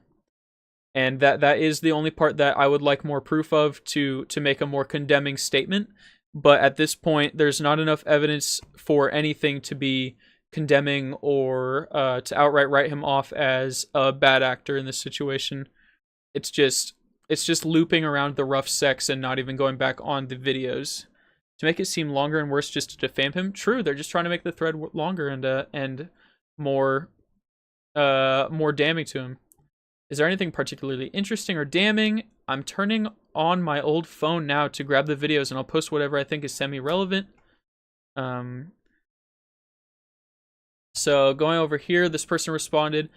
And that is the only part that I would like more proof of to make a more condemning statement. But at this point, there's not enough evidence for anything to be condemning or to outright write him off as a bad actor in this situation. It's just looping around the rough sex and not even going back on the videos to make it seem longer and worse, just to defame him. True, they're just trying to make the thread longer and more damning to him. Is there anything particularly interesting or damning? I'm turning on my old phone now to grab the videos, and I'll post whatever I think is semi-relevant. So going over here, this person responded,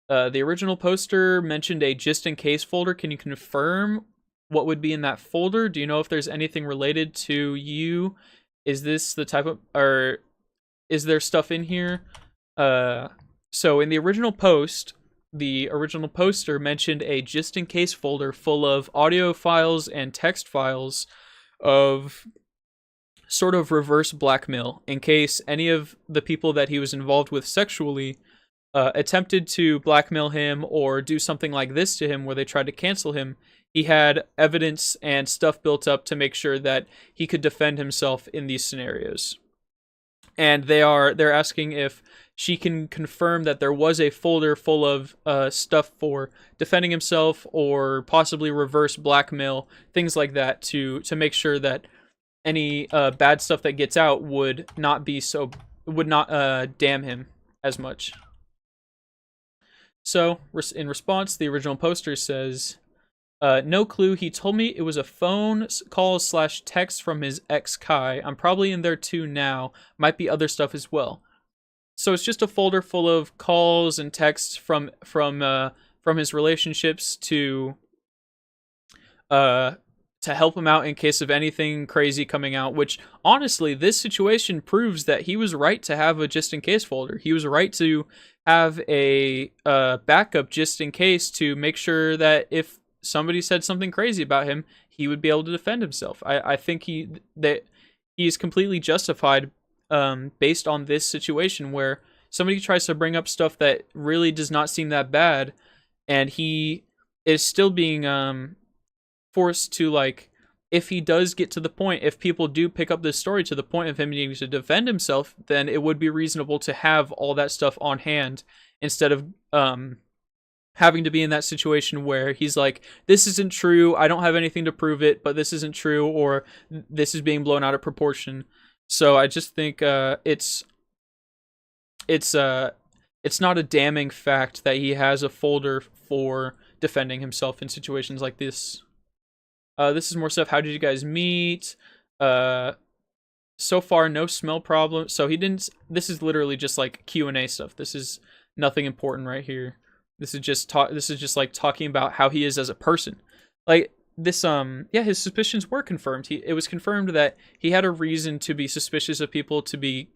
the original poster mentioned a just-in-case folder. Can you confirm what would be in that folder? Do you know if there's anything related to you? Is this the type of... Or is there stuff in here? So in the original post, the original poster mentioned a just-in-case folder full of audio files and text files of sort of reverse blackmail in case any of the people that he was involved with sexually attempted to blackmail him or do something like this to him where they tried to cancel him. He had evidence and stuff built up to make sure that he could defend himself in these scenarios. And they're asking if she can confirm that there was a folder full of stuff for defending himself or possibly reverse blackmail, things like that, to make sure that any bad stuff that gets out would not damn him as much. So, in response, the original poster says, no clue. He told me it was a phone call / text from his ex Kai. I'm probably in there too now. Might be other stuff as well. So it's just a folder full of calls and texts from his relationships to help him out in case of anything crazy coming out. Which honestly, this situation proves that he was right to have a just in case folder. He was right to have a backup just in case to make sure that if somebody said something crazy about him, he would be able to defend himself. I think he's completely justified based on this situation where somebody tries to bring up stuff that really does not seem that bad, and he is still being forced to, like, if he does get to the point, if people do pick up this story to the point of him needing to defend himself, then it would be reasonable to have all that stuff on hand instead of having to be in that situation where he's like, this isn't true, I don't have anything to prove it, but this isn't true, or this is being blown out of proportion. So I just think it's not a damning fact that he has a folder for defending himself in situations like this. This is more stuff. How did you guys meet? So far, no smell problem. So he didn't. This is literally just like Q&A stuff. This is nothing important right here. This is just like talking about how he is as a person. Like this, yeah, his suspicions were confirmed. It was confirmed that he had a reason to be suspicious of people, to be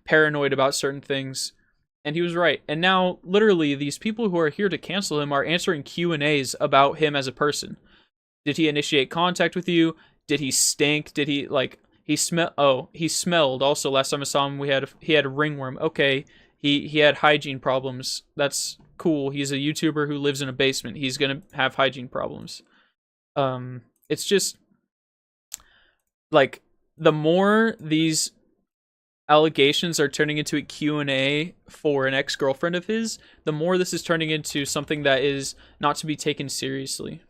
paranoid about certain things, and he was right. And now, literally, these people who are here to cancel him are answering Q&As about him as a person. Did he initiate contact with you? Did he stink? Did he, like, he smelled. Also, last time I saw him, he had a ringworm. Okay, he had hygiene problems. That's cool. He's a YouTuber who lives in a basement. He's gonna have hygiene problems. It's just, like, the more these allegations are turning into a Q&A for an ex-girlfriend of his, the more this is turning into something that is not to be taken seriously.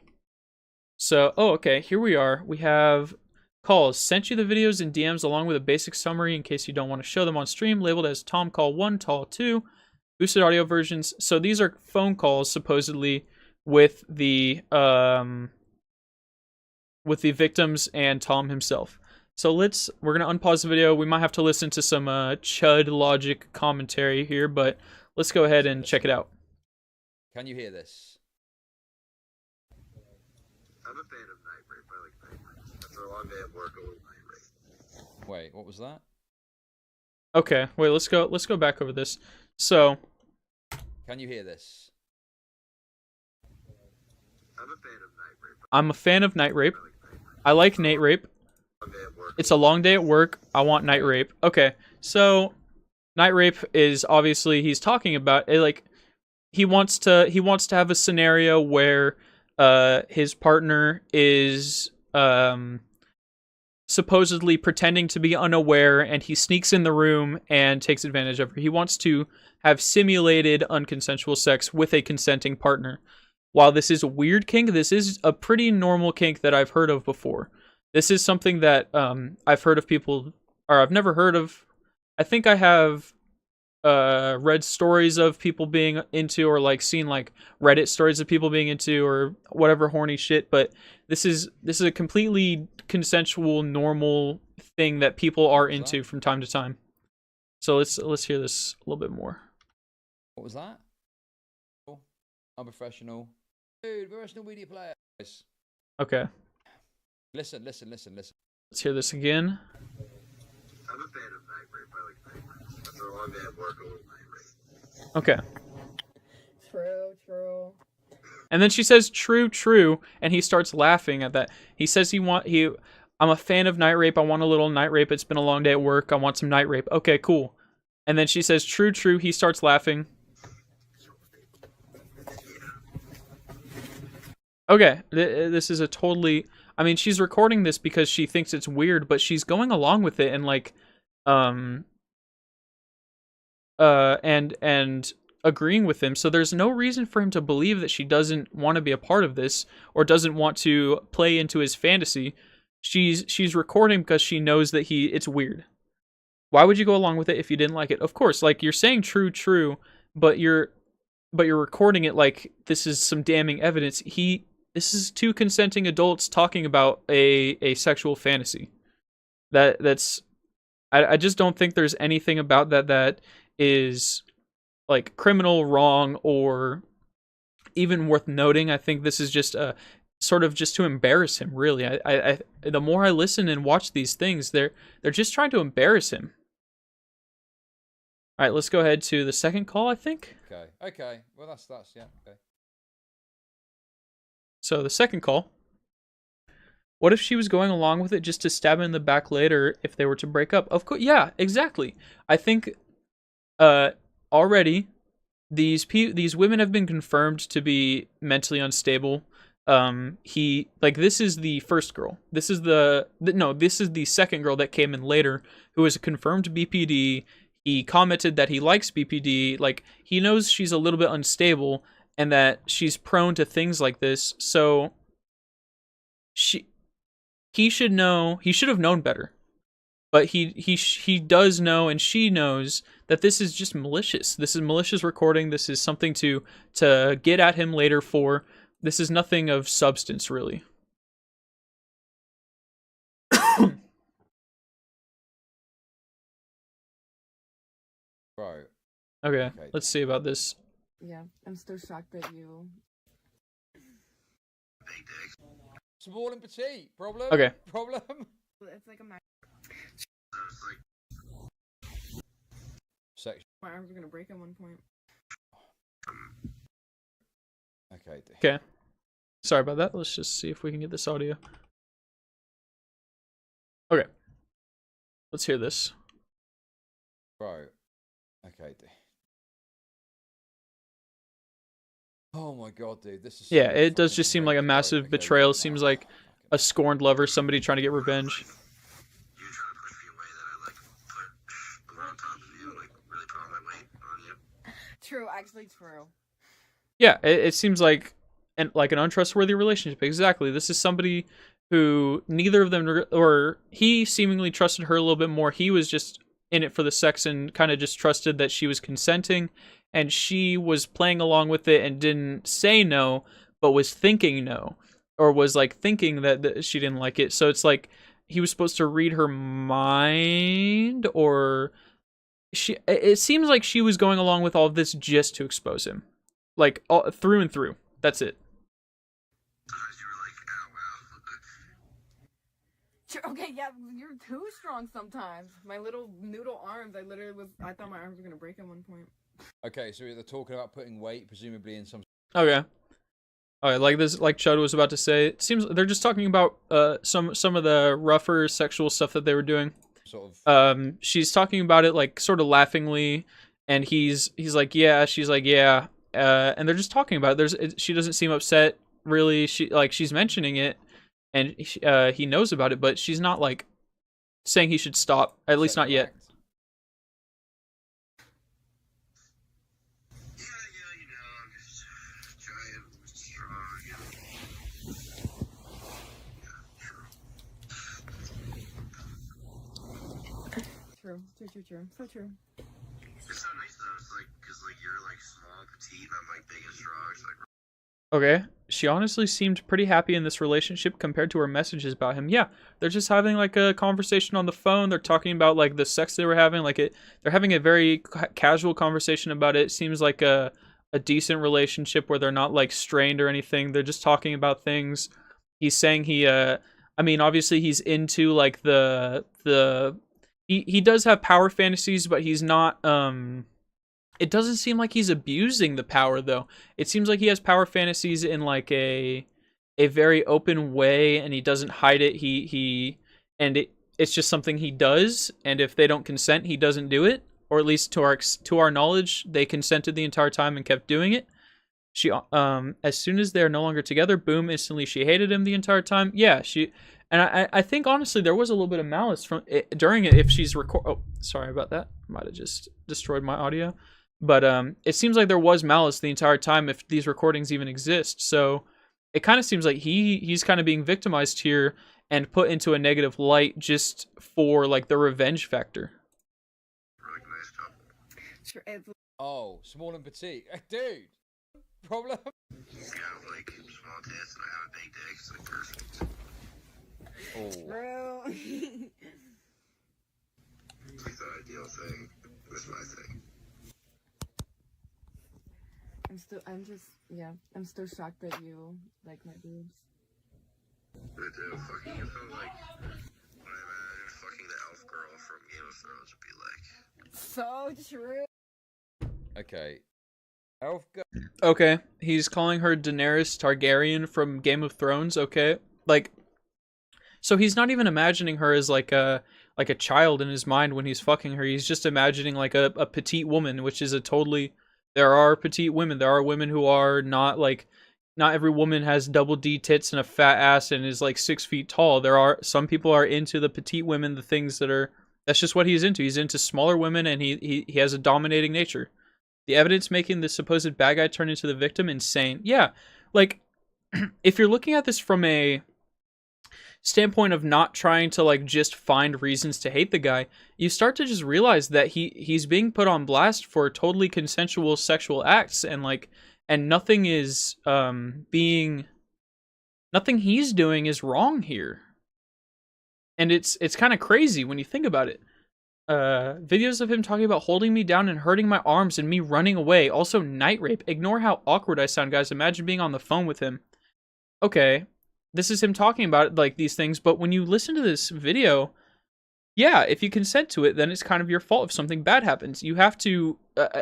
So, oh, okay, here we are. We have calls. Sent you the videos and DMs along with a basic summary in case you don't want to show them on stream, labeled as Tom Call 1, Call 2, boosted audio versions. So these are phone calls, supposedly, with the victims and Tom himself. So we're going to unpause the video. We might have to listen to some Chud Logic commentary here, but let's go ahead and check it out. Can you hear this? I'm a fan of night rape. I like night rape. After a long day at work, a little night rape. Wait, what was that? Okay, wait, let's go back over this. So, can you hear this? I'm a fan of night rape. I'm a fan of night rape. I like night rape. It's a long day at work. I want night rape. Okay, so night rape is obviously, he's talking about it, like, he wants to have a scenario where his partner is supposedly pretending to be unaware, and he sneaks in the room and takes advantage of her. He wants to have simulated unconsensual sex with a consenting partner. While this is a weird kink, this is a pretty normal kink that I've heard of before. This is something that I've heard of people, or I've never heard of. I think I have read stories of people being into, or like seen like Reddit stories of people being into, or whatever horny shit, but this is a completely consensual, normal thing that people are into from time to time. So let's hear this a little bit more. What was that? Unprofessional. Dude, professional media player. Okay. Listen. Let's hear this again. I'm a fan of night rape. I like night rape. After a long day at work, a little night rape. Okay. True. And then she says, true, and he starts laughing at that. He says I'm a fan of night rape. I want a little night rape. It's been a long day at work. I want some night rape. Okay, cool. And then she says, true, true. He starts laughing. Okay, this is a totally... I mean, she's recording this because she thinks it's weird, but she's going along with it and, like, and agreeing with him. So there's no reason for him to believe that she doesn't want to be a part of this or doesn't want to play into his fantasy. She's recording because she knows that it's weird. Why would you go along with it if you didn't like it? Of course, like, you're saying true, true, but you're recording it like this is some damning evidence. This is two consenting adults talking about a sexual fantasy. That's I just don't think there's anything about that is, like, criminal, wrong, or even worth noting. I think this is just sort of just to embarrass him, really. I the more I listen and watch these things, they're just trying to embarrass him. All right, let's go ahead to the second call, I think. Okay. Well, that's yeah. Okay. So the second call. What if she was going along with it just to stab him in the back later if they were to break up? Of course, yeah, exactly. I think already these women have been confirmed to be mentally unstable. This is the first girl. This is this is the second girl that came in later, who is a confirmed BPD. He commented that he likes BPD. Like, he knows she's a little bit unstable and that she's prone to things like this. So he should know. He should have known better. But he does know, and she knows that this is just malicious. This is malicious recording. This is something to get at him later for. This is nothing of substance, really. Right. Okay, let's see about this. Yeah, I'm still shocked that you... Small and petite. Problem? Okay. Problem? It's like a... Section. My arms are gonna break at one point. Okay. Okay. Sorry about that. Let's just see if we can get this audio. Okay. Let's hear this. Bro. Okay. Oh my god, dude. This is... Yeah, it does just seem like a massive betrayal. Seems like a scorned lover, somebody trying to get revenge. You're trying to push me away that I, like, put on top of you, like, really put all my weight on you. True, actually true. Yeah, it seems like an untrustworthy relationship. Exactly. This is somebody who neither of them, or he seemingly trusted her a little bit more. He was just in it for the sex and kind of just trusted that she was consenting, and she was playing along with it and didn't say no, but was thinking no, or was, like, thinking that she didn't like it. So it's like he was supposed to read her mind, or it seems like she was going along with all of this just to expose him, like, through and through. That's it. You were like, ow, wow. True, okay, yeah, you're too strong sometimes. My little noodle arms, I thought my arms were gonna break at one point. Okay, so they're talking about putting weight, presumably in some... Okay. Alright, like this, like Chud was about to say, it seems they're just talking about some of the rougher sexual stuff that they were doing. Sort of... She's talking about it, like, sort of laughingly, and he's like, yeah, she's like, yeah, and they're just talking about it. She doesn't seem upset, really. She's mentioning it, and he knows about it, but she's not, like, saying he should stop, at least not yet. True. So true. It's so nice though. It's like, cause like you're like small, petite, and I'm like big and strong. It's like... Okay. She honestly seemed pretty happy in this relationship compared to her messages about him. Yeah, they're just having, like, a conversation on the phone. They're talking about, like, the sex they were having. Like, they're having a very casual conversation about it. It seems like a decent relationship where they're not, like, strained or anything. They're just talking about things. He's saying I mean, obviously he's into, like, he does have power fantasies, but he's not, it doesn't seem like he's abusing the power, though. It seems like he has power fantasies in, like, a very open way, and he doesn't hide it. He and it's just something he does, and if they don't consent, he doesn't do it, or at least to our knowledge, they consented the entire time and kept doing it. She as soon as they're no longer together, boom, instantly she hated him the entire time. Yeah, and I think honestly there was a little bit of malice from it, during it. If she's oh, sorry about that, might have just destroyed my audio, but it seems like there was malice the entire time if these recordings even exist. So it kind of seems like he's kind of being victimized here and put into a negative light just for like the revenge factor. Really nice couple. Sure, it's Oh, small and petite. Dude, problem? You have like small tits and I have a big dick. It's like perfect. Oh. true. It's like the ideal thing. It's my thing. I'm still shocked that you like my boobs. I do. Fucking, I feel like when I imagine fucking the elf girl from Game of Thrones would be like. So true. Okay. Elf girl. Okay, he's calling her Daenerys Targaryen from Game of Thrones. Okay, like, so he's not even imagining her as like a child in his mind when he's fucking her. He's just imagining like a petite woman, which is a totally. There are petite women. There are women who are not like. Not every woman has double D tits and a fat ass and is like 6 feet tall. There are some people are into the petite women, the things that are. That's just what he's into. He's into smaller women, and he has a dominating nature. The evidence making the supposed bad guy turn into the victim, insane. Yeah, like, if you're looking at this from a standpoint of not trying to, like, just find reasons to hate the guy, you start to just realize that he's being put on blast for totally consensual sexual acts, and, like, and nothing is, nothing he's doing is wrong here. And it's kind of crazy when you think about it. Videos of him talking about holding me down and hurting my arms and me running away. Also, night rape. Ignore how awkward I sound, guys. Imagine being on the phone with him. Okay, this is him talking about like these things, but when you listen to this video, yeah, if you consent to it, then it's kind of your fault if something bad happens. You have to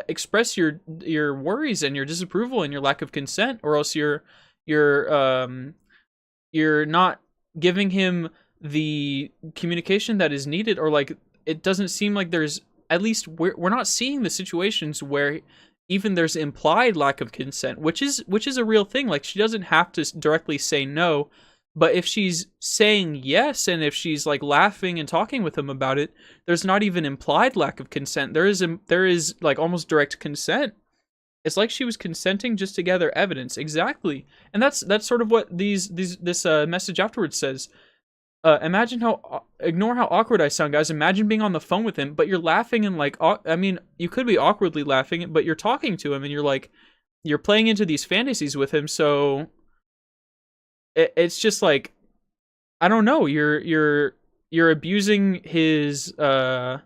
express your worries and your disapproval and your lack of consent, or else you're not giving him the communication that is needed, or like. It doesn't seem like there's, at least we're not seeing the situations where even there's implied lack of consent, which is a real thing. Like, she doesn't have to directly say no, but if she's saying yes, and if she's like laughing and talking with him about it, there's not even implied lack of consent. There is like almost direct consent. It's like she was consenting just to gather evidence. Exactly. And that's sort of what this message afterwards says. Ignore how awkward I sound, guys. Imagine being on the phone with him, but you're laughing and like, I mean, you could be awkwardly laughing, but you're talking to him and you're like, you're playing into these fantasies with him. So it's just like, I don't know. You're abusing his. Oh,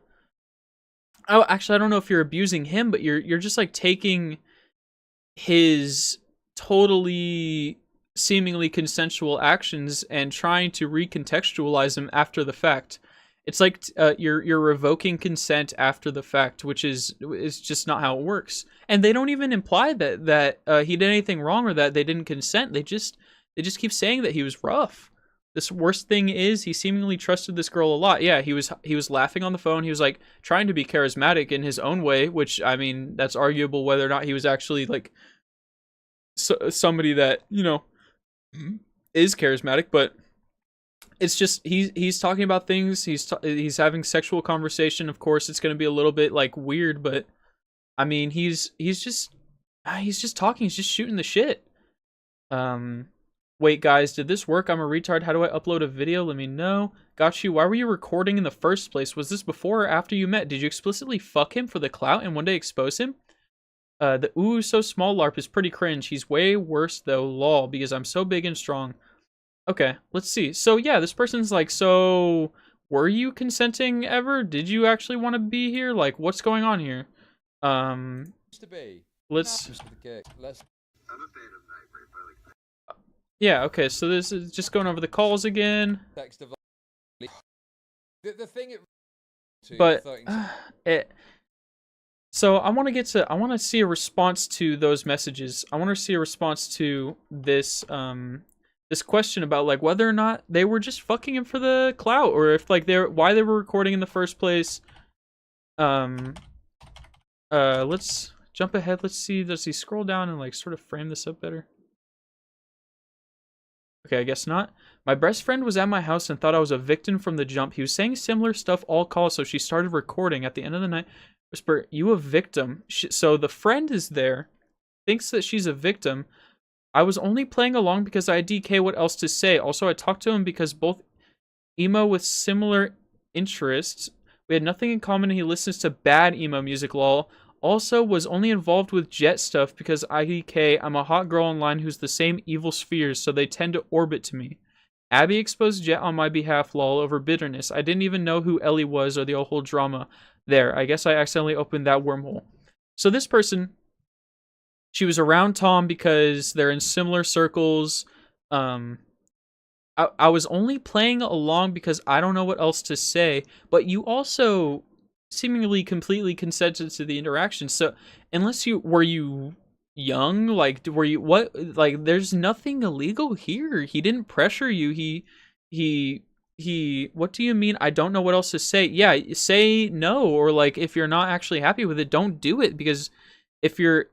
actually, I don't know if you're abusing him, but you're just like taking his totally seemingly consensual actions and trying to recontextualize them after the fact. It's like you're revoking consent after the fact, which is just not how it works. And they don't even imply that he did anything wrong or that they didn't consent. They just keep saying that he was rough. This worst thing is he seemingly trusted this girl a lot. Yeah, he was laughing on the phone. He was like trying to be charismatic in his own way, which, I mean, that's arguable whether or not he was actually like somebody that, you know, is charismatic, but it's just he's talking about things. He's having sexual conversation. Of course, it's going to be a little bit like weird, but I mean, he's just talking. He's just shooting the shit. Wait, guys, did this work? I'm a retard. How do I upload a video? Let me know. Got you. Why were you recording in the first place? Was this before or after you met? Did you explicitly fuck him for the clout and one day expose him? The ooh so small LARP is pretty cringe. He's way worse though, lol, because I'm so big and strong. Okay, let's see. So yeah, this person's like, so were you consenting ever? Did you actually want to be here? Like, what's going on here? Used to be. Let's. I'm a fan of night rape. I like night. Yeah. Okay. So this is just going over the calls again. Text of the thing it. But So I want to see a response to those messages. I want to see a response to this this question about like whether or not they were just fucking him for the clout, or if like why they were recording in the first place. Let's jump ahead. Let's see. Does he scroll down and like sort of frame this up better? Okay, I guess not. My best friend was at my house and thought I was a victim from the jump. He was saying similar stuff all calls, so she started recording. At the end of the night, whisper, "You a victim?" So the friend is there, thinks that she's a victim. I was only playing along because I had DK. What else to say? Also, I talked to him because both emo with similar interests. We had nothing in common. And he listens to bad emo music. Lol. Also, was only involved with Jet stuff because IDK, I'm a hot girl online who's the same evil spheres, so they tend to orbit to me. Abby exposed Jet on my behalf, lol, over bitterness. I didn't even know who Ellie was or the whole drama there. I guess I accidentally opened that wormhole. So this person, she was around Tom because they're in similar circles. I was only playing along because I don't know what else to say, but you also seemingly completely consented to the interaction. So unless were you young, like were you what, like there's nothing illegal here. He didn't pressure you. He what do you mean? I don't know what else to say. Yeah, say no, or like if you're not actually happy with it, don't do it, because if you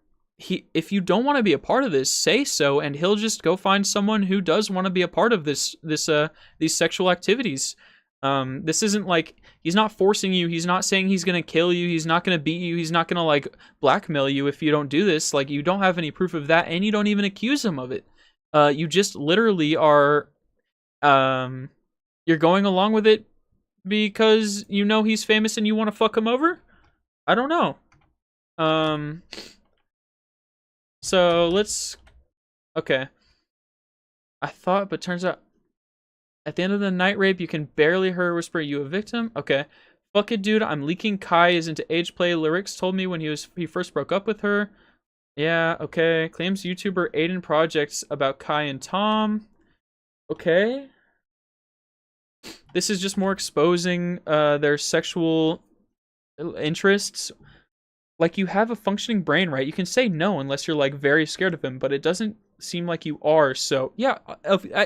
don't want to be a part of this, say so, and he'll just go find someone who does want to be a part of these sexual activities. This isn't like, he's not forcing you. He's not saying he's gonna kill you. He's not gonna beat you. He's not gonna like blackmail you if you don't do this. Like, you don't have any proof of that, and you don't even accuse him of it. You just literally are, you're going along with it because you know he's famous and you want to fuck him over. I don't know. So let's, okay. I thought, but turns out, at the end of the night rape, you can barely hear her whisper, "You a victim?" Okay. Fuck it, dude. I'm leaking. Kai is into age play. Lyrics told me when he first broke up with her. Yeah, okay. Claims YouTuber Aiden projects about Kai and Tom. Okay. This is just more exposing their sexual interests. Like, you have a functioning brain, right? You can say no unless you're like very scared of him, but it doesn't seem like you are. So yeah,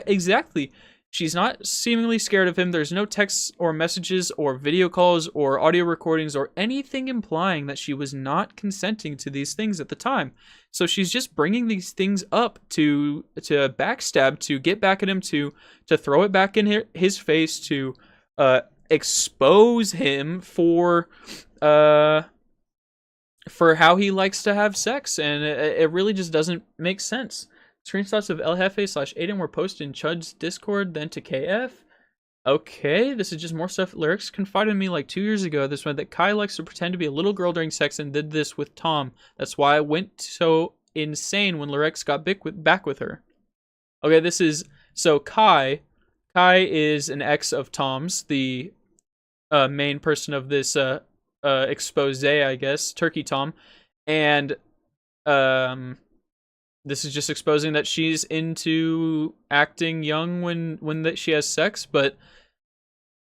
exactly. She's not seemingly scared of him. There's no texts or messages or video calls or audio recordings or anything implying that she was not consenting to these things at the time. So she's just bringing these things up to backstab, to get back at him, to throw it back in his face, to expose him for how he likes to have sex, and it really just doesn't make sense. Screenshots of El Jefe/Aiden were posted in Chud's Discord, then to KF. Okay, this is just more stuff. Lyrics confided in me like 2 years ago this one that Kai likes to pretend to be a little girl during sex and did this with Tom. That's why I went so insane when Lyrics got back with her. Okay, this is, so Kai is an ex of Tom's, the main person of this expose, I guess, Turkey Tom, and this is just exposing that she's into acting young when she has sex. But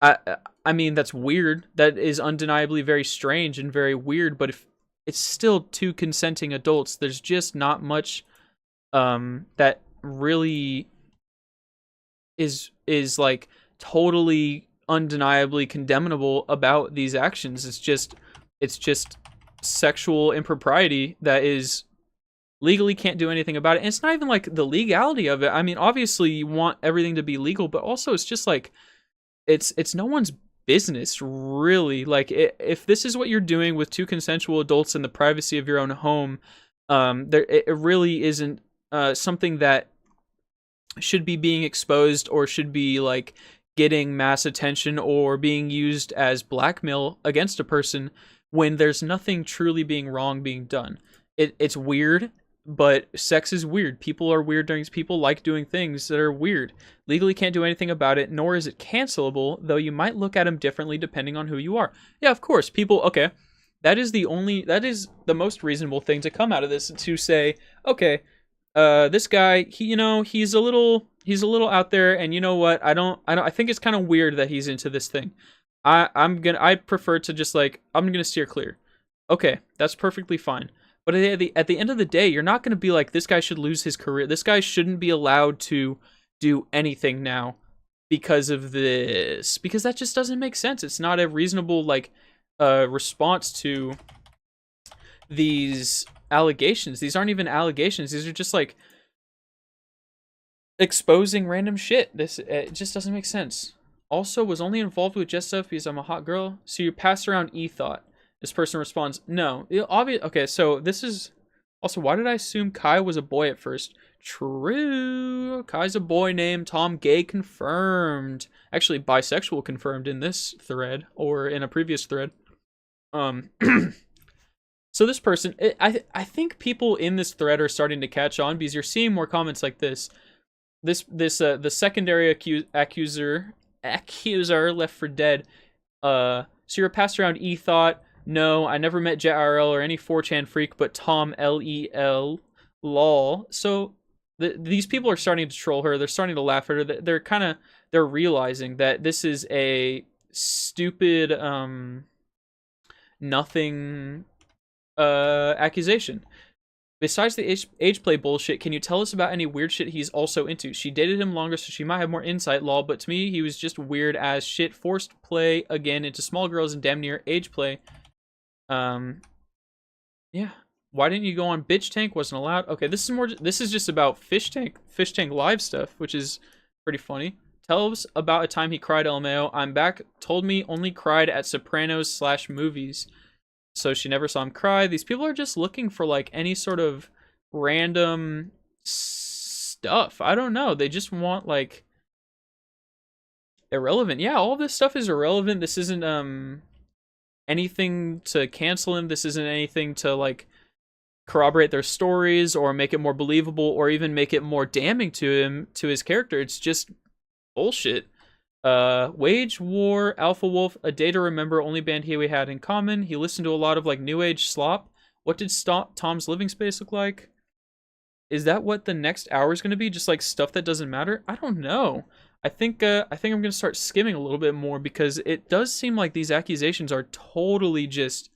I mean, that's weird. That is undeniably very strange and very weird. But if it's still two consenting adults, there's just not much that really is like totally undeniably condemnable about these actions. It's just sexual impropriety that is legally can't do anything about it. And it's not even like the legality of it. I mean, obviously you want everything to be legal, but also it's just like it's no one's business, really. Like, if this is what you're doing with two consensual adults in the privacy of your own home, it really isn't something that should be being exposed or should be like getting mass attention or being used as blackmail against a person when there's nothing truly being wrong being done. It's weird, but sex is weird. People are weird people like doing things that are weird. Legally can't do anything about it, nor is it cancelable, though you might look at them differently depending on who you are. Yeah, of course, people, okay, that is the most reasonable thing to come out of this, to say, okay, this guy, he's a little out there, and you know what, I think it's kind of weird that he's into this thing. I prefer to just like, I'm gonna steer clear. Okay, that's perfectly fine. But at the end of the day, you're not going to be like, this guy should lose his career. This guy shouldn't be allowed to do anything now because of this, because that just doesn't make sense. It's not a reasonable like response to these allegations. These aren't even allegations. These are just like exposing random shit. This it just doesn't make sense. Also, was only involved with Jess stuff because I'm a hot girl. So you pass around e-thought. This person responds, no. Obvious. Okay, so this is also, why did I assume Kai was a boy at first? True. Kai's a boy named Tom. Gay confirmed. Actually, bisexual confirmed in this thread or in a previous thread. So this person, I think people in this thread are starting to catch on because you're seeing more comments like this. The secondary accuser left for dead. So you're a pass around e-thought. No, I never met Jet IRL or any 4chan freak, but Tom LEL lol. So these people are starting to troll her. They're starting to laugh at her. They're realizing that this is a stupid nothing accusation. Besides the age play bullshit, can you tell us about any weird shit he's also into? She dated him longer, so she might have more insight, lol, but to me, he was just weird as shit. Forced play again into small girls and damn near age play. Yeah. Why didn't you go on Bitch Tank? Wasn't allowed. Okay, this is just about Fish Tank live stuff, which is pretty funny. Tell us about a time he cried, LMAO. I'm back. Told me only cried at Sopranos / movies. So she never saw him cry. These people are just looking for like any sort of random stuff. I don't know. They just want like irrelevant. Yeah, all this stuff is irrelevant. This isn't anything to cancel him. This isn't anything to like corroborate their stories or make it more believable or even make it more damning to him, to his character. It's just bullshit. Wage War, Alpha Wolf, A Day to Remember, only band we had in common. He listened to a lot of like new age slop. What did Tom's living space look like? Is that what the next hour is going to be? Just like stuff that doesn't matter? I don't know. I think I'm going to start skimming a little bit more because it does seem like these accusations are totally just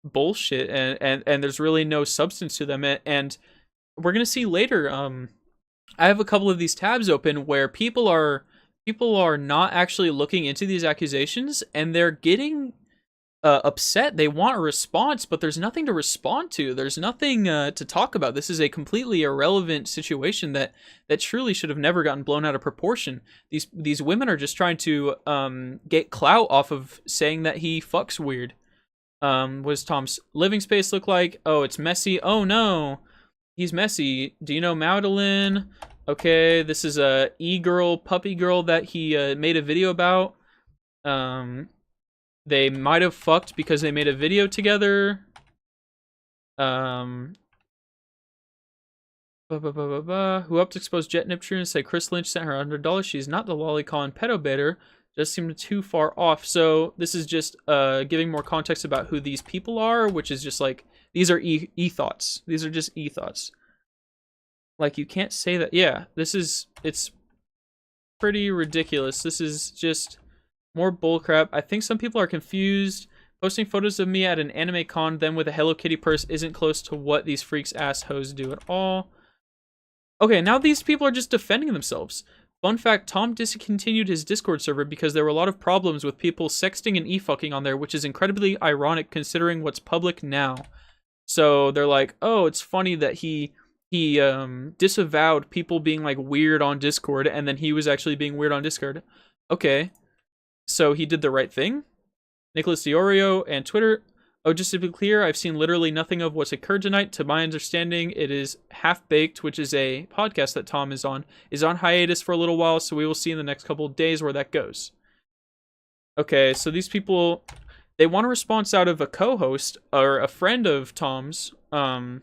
bullshit and there's really no substance to them. And we're going to see later, I have a couple of these tabs open where people are not actually looking into these accusations and they're getting upset. They want a response, but there's nothing to respond to. There's nothing to talk about. This is a completely irrelevant situation that truly should have never gotten blown out of proportion. These women are just trying to get clout off of saying that he fucks weird. What does Tom's living space look like? Oh, it's messy. Oh no, he's messy. Do you know Magdalene? Okay, this is a e-girl, puppy girl that he made a video about. They might have fucked because they made a video together. Who helped expose Jet Neptune and say Chris Lynch sent her $100? She's not the lolicon pedo baiter. Just seemed too far off. So this is just giving more context about who these people are, which is just like, these are e-thoughts. These are just e-thoughts. Like, you can't say that. Yeah, it's pretty ridiculous. This is just more bullcrap. I think some people are confused. Posting photos of me at an anime con, then with a Hello Kitty purse, isn't close to what these freaks ass hoes do at all. Okay, now these people are just defending themselves. Fun fact, Tom discontinued his Discord server because there were a lot of problems with people sexting and e-fucking on there, which is incredibly ironic considering what's public now. So they're like, oh, it's funny that he disavowed people being like weird on Discord, and then he was actually being weird on Discord. Okay, so he did the right thing. Nicholas Diorio and Twitter. Oh, just to be clear, I've seen literally nothing of what's occurred tonight. To my understanding, it is Half Baked, which is a podcast that Tom is on hiatus for a little while, so we will see in the next couple of days where that goes. Okay, so these people, they want a response out of a co-host or a friend of Tom's. And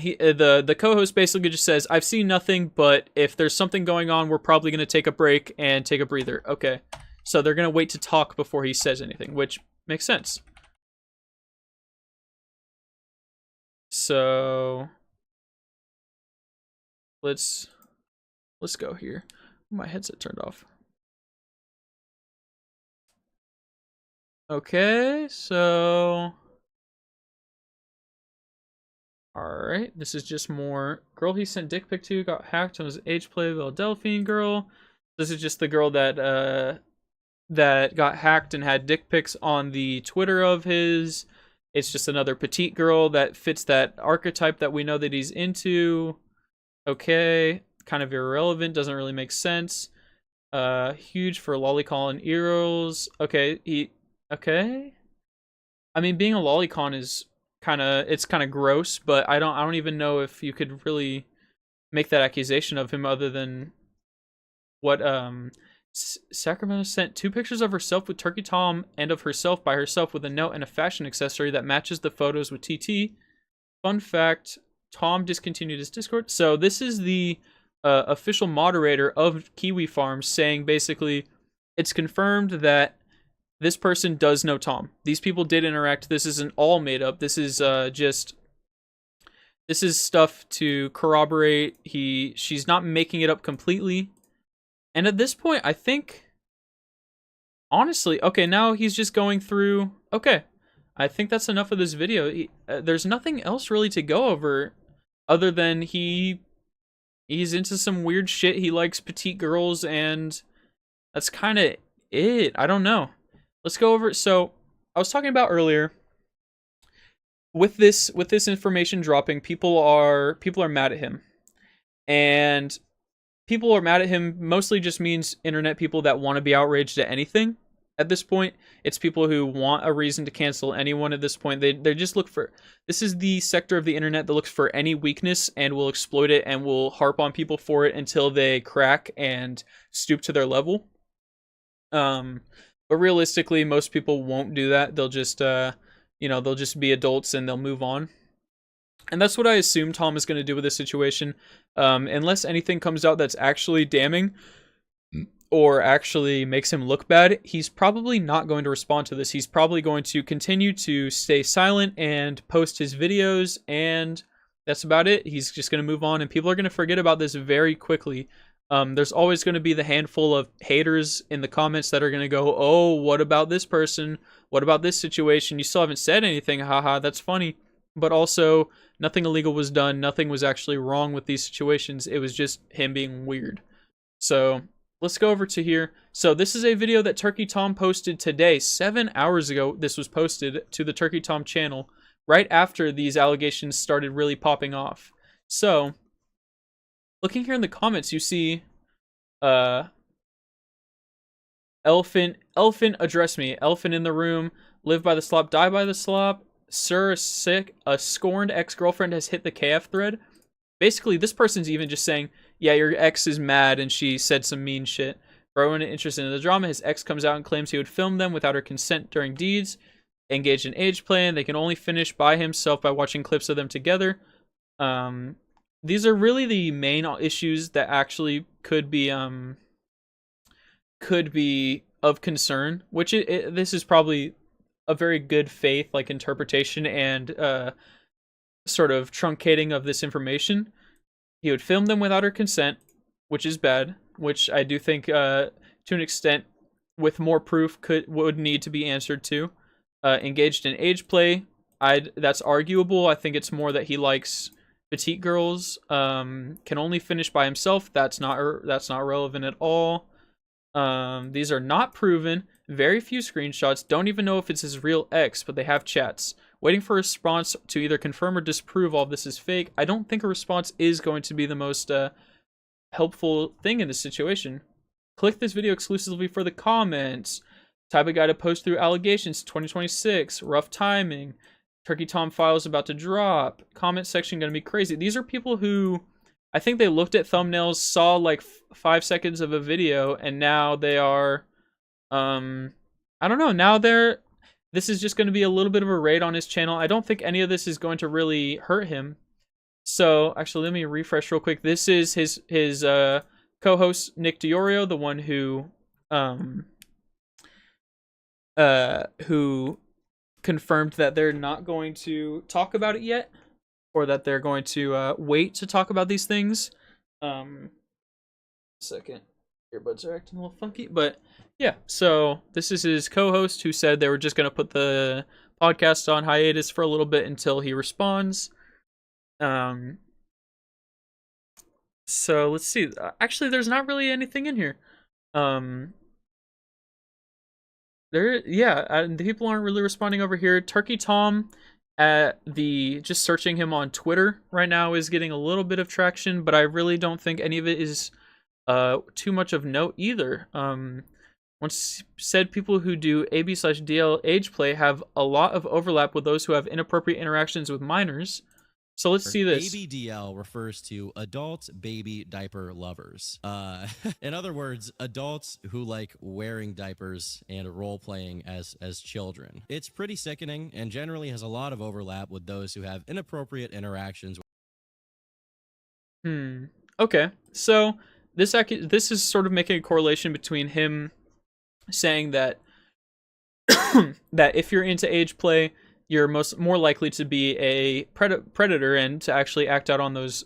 the co-host basically just says, I've seen nothing, but if there's something going on, we're probably going to take a break and take a breather. Okay. So they're going to wait to talk before he says anything, which makes sense. So let's go here. My headset turned off. Okay, so Alright, this is just more. Girl he sent dick pic to got hacked on his age play Delphine girl. This is just the girl that that got hacked and had dick pics on the Twitter of his. It's just another petite girl that fits that archetype that we know that he's into. Okay, kind of irrelevant, doesn't really make sense. Huge for lolicon and earls. Okay, okay. I mean, being a lolicon is it's kind of gross, but I don't even know if you could really make that accusation of him other than what Sacramento sent 2 pictures of herself with Turkey Tom and of herself by herself with a note and a fashion accessory that matches the photos with TT. Fun fact, Tom discontinued his Discord. So this is the official moderator of Kiwi Farms saying basically it's confirmed that this person does know Tom. These people did interact. This isn't all made up. This is this is stuff to corroborate. She's not making it up completely. And at this point, I think, honestly, okay, now he's just going through. Okay, I think that's enough of this video. There's nothing else really to go over other than he's into some weird shit. He likes petite girls, and that's kind of it. I don't know. Let's go over it. So I was talking about earlier with this information dropping, people are mad at him, and people are mad at him mostly just means internet people that want to be outraged at anything. At this point, it's people who want a reason to cancel anyone. At this point, they just look for. This is the sector of the internet that looks for any weakness and will exploit it and will harp on people for it until they crack and stoop to their level. But realistically, most people won't do that. They'll just, they'll just be adults and they'll move on. And that's what I assume Tom is going to do with this situation. Unless anything comes out that's actually damning or actually makes him look bad, he's probably not going to respond to this. He's probably going to continue to stay silent and post his videos, and that's about it. He's just going to move on, and people are going to forget about this very quickly. There's always going to be the handful of haters in the comments that are going to go, oh, what about this person? What about this situation? You still haven't said anything. Haha, that's funny. But also, nothing illegal was done. Nothing was actually wrong with these situations. It was just him being weird. So let's go over to here. So this is a video that Turkey Tom posted today. 7 hours ago, this was posted to the Turkey Tom channel right after these allegations started really popping off. So looking here in the comments, you see, Elephant, address me. Elephant in the room. Live by the slop, die by the slop. Sir, a scorned ex-girlfriend has hit the KF thread. Basically, this person's even just saying, yeah, your ex is mad and she said some mean shit. For everyone interested in the drama, his ex comes out and claims he would film them without her consent during deeds. Engaged in age play, and they can only finish by himself by watching clips of them together. These are really the main issues that actually could be of concern, which this is probably a very good faith like interpretation and sort of truncating of this information. He would film them without her consent, which is bad, which I do think to an extent with more proof would need to be answered to. Engaged in age play, that's arguable. I think it's more that he likes petite girls. Can only finish by himself. That's not relevant at all. These are not proven. Very few screenshots. Don't even know if it's his real ex, but they have chats. Waiting for a response to either confirm or disprove all of this is fake. I don't think a response is going to be the most helpful thing in this situation. Click this video exclusively for the comments. Type of guy to post through allegations 2026. Rough timing. Turkey Tom files about to drop. Comment section gonna be crazy. These are people who I think they looked at thumbnails, saw like 5 seconds of a video, and now they are I don't know, now this is just going to be a little bit of a raid on his channel. I don't think any of this is going to really hurt him. So actually, let me refresh real quick. This is his co-host Nick Diorio, the one who confirmed that they're not going to talk about it yet, or that they're going to wait to talk about these things. Second, earbuds are acting a little funky, but yeah. So this is his co-host who said they were just going to put the podcast on hiatus for a little bit until he responds. Um, so let's see. Actually, there's not really anything in here. Um, the people aren't really responding over here. Turkey Tom, just searching him on Twitter right now is getting a little bit of traction, but I really don't think any of it is too much of note either. Once said, people who do AB/DL age play have a lot of overlap with those who have inappropriate interactions with minors. So let's see this. ABDL refers to adult baby diaper lovers. In other words, adults who like wearing diapers and role playing as children. It's pretty sickening and generally has a lot of overlap with those who have inappropriate interactions. Okay. So this is sort of making a correlation between him saying that that if you're into age play, you're more likely to be a predator and to actually act out on those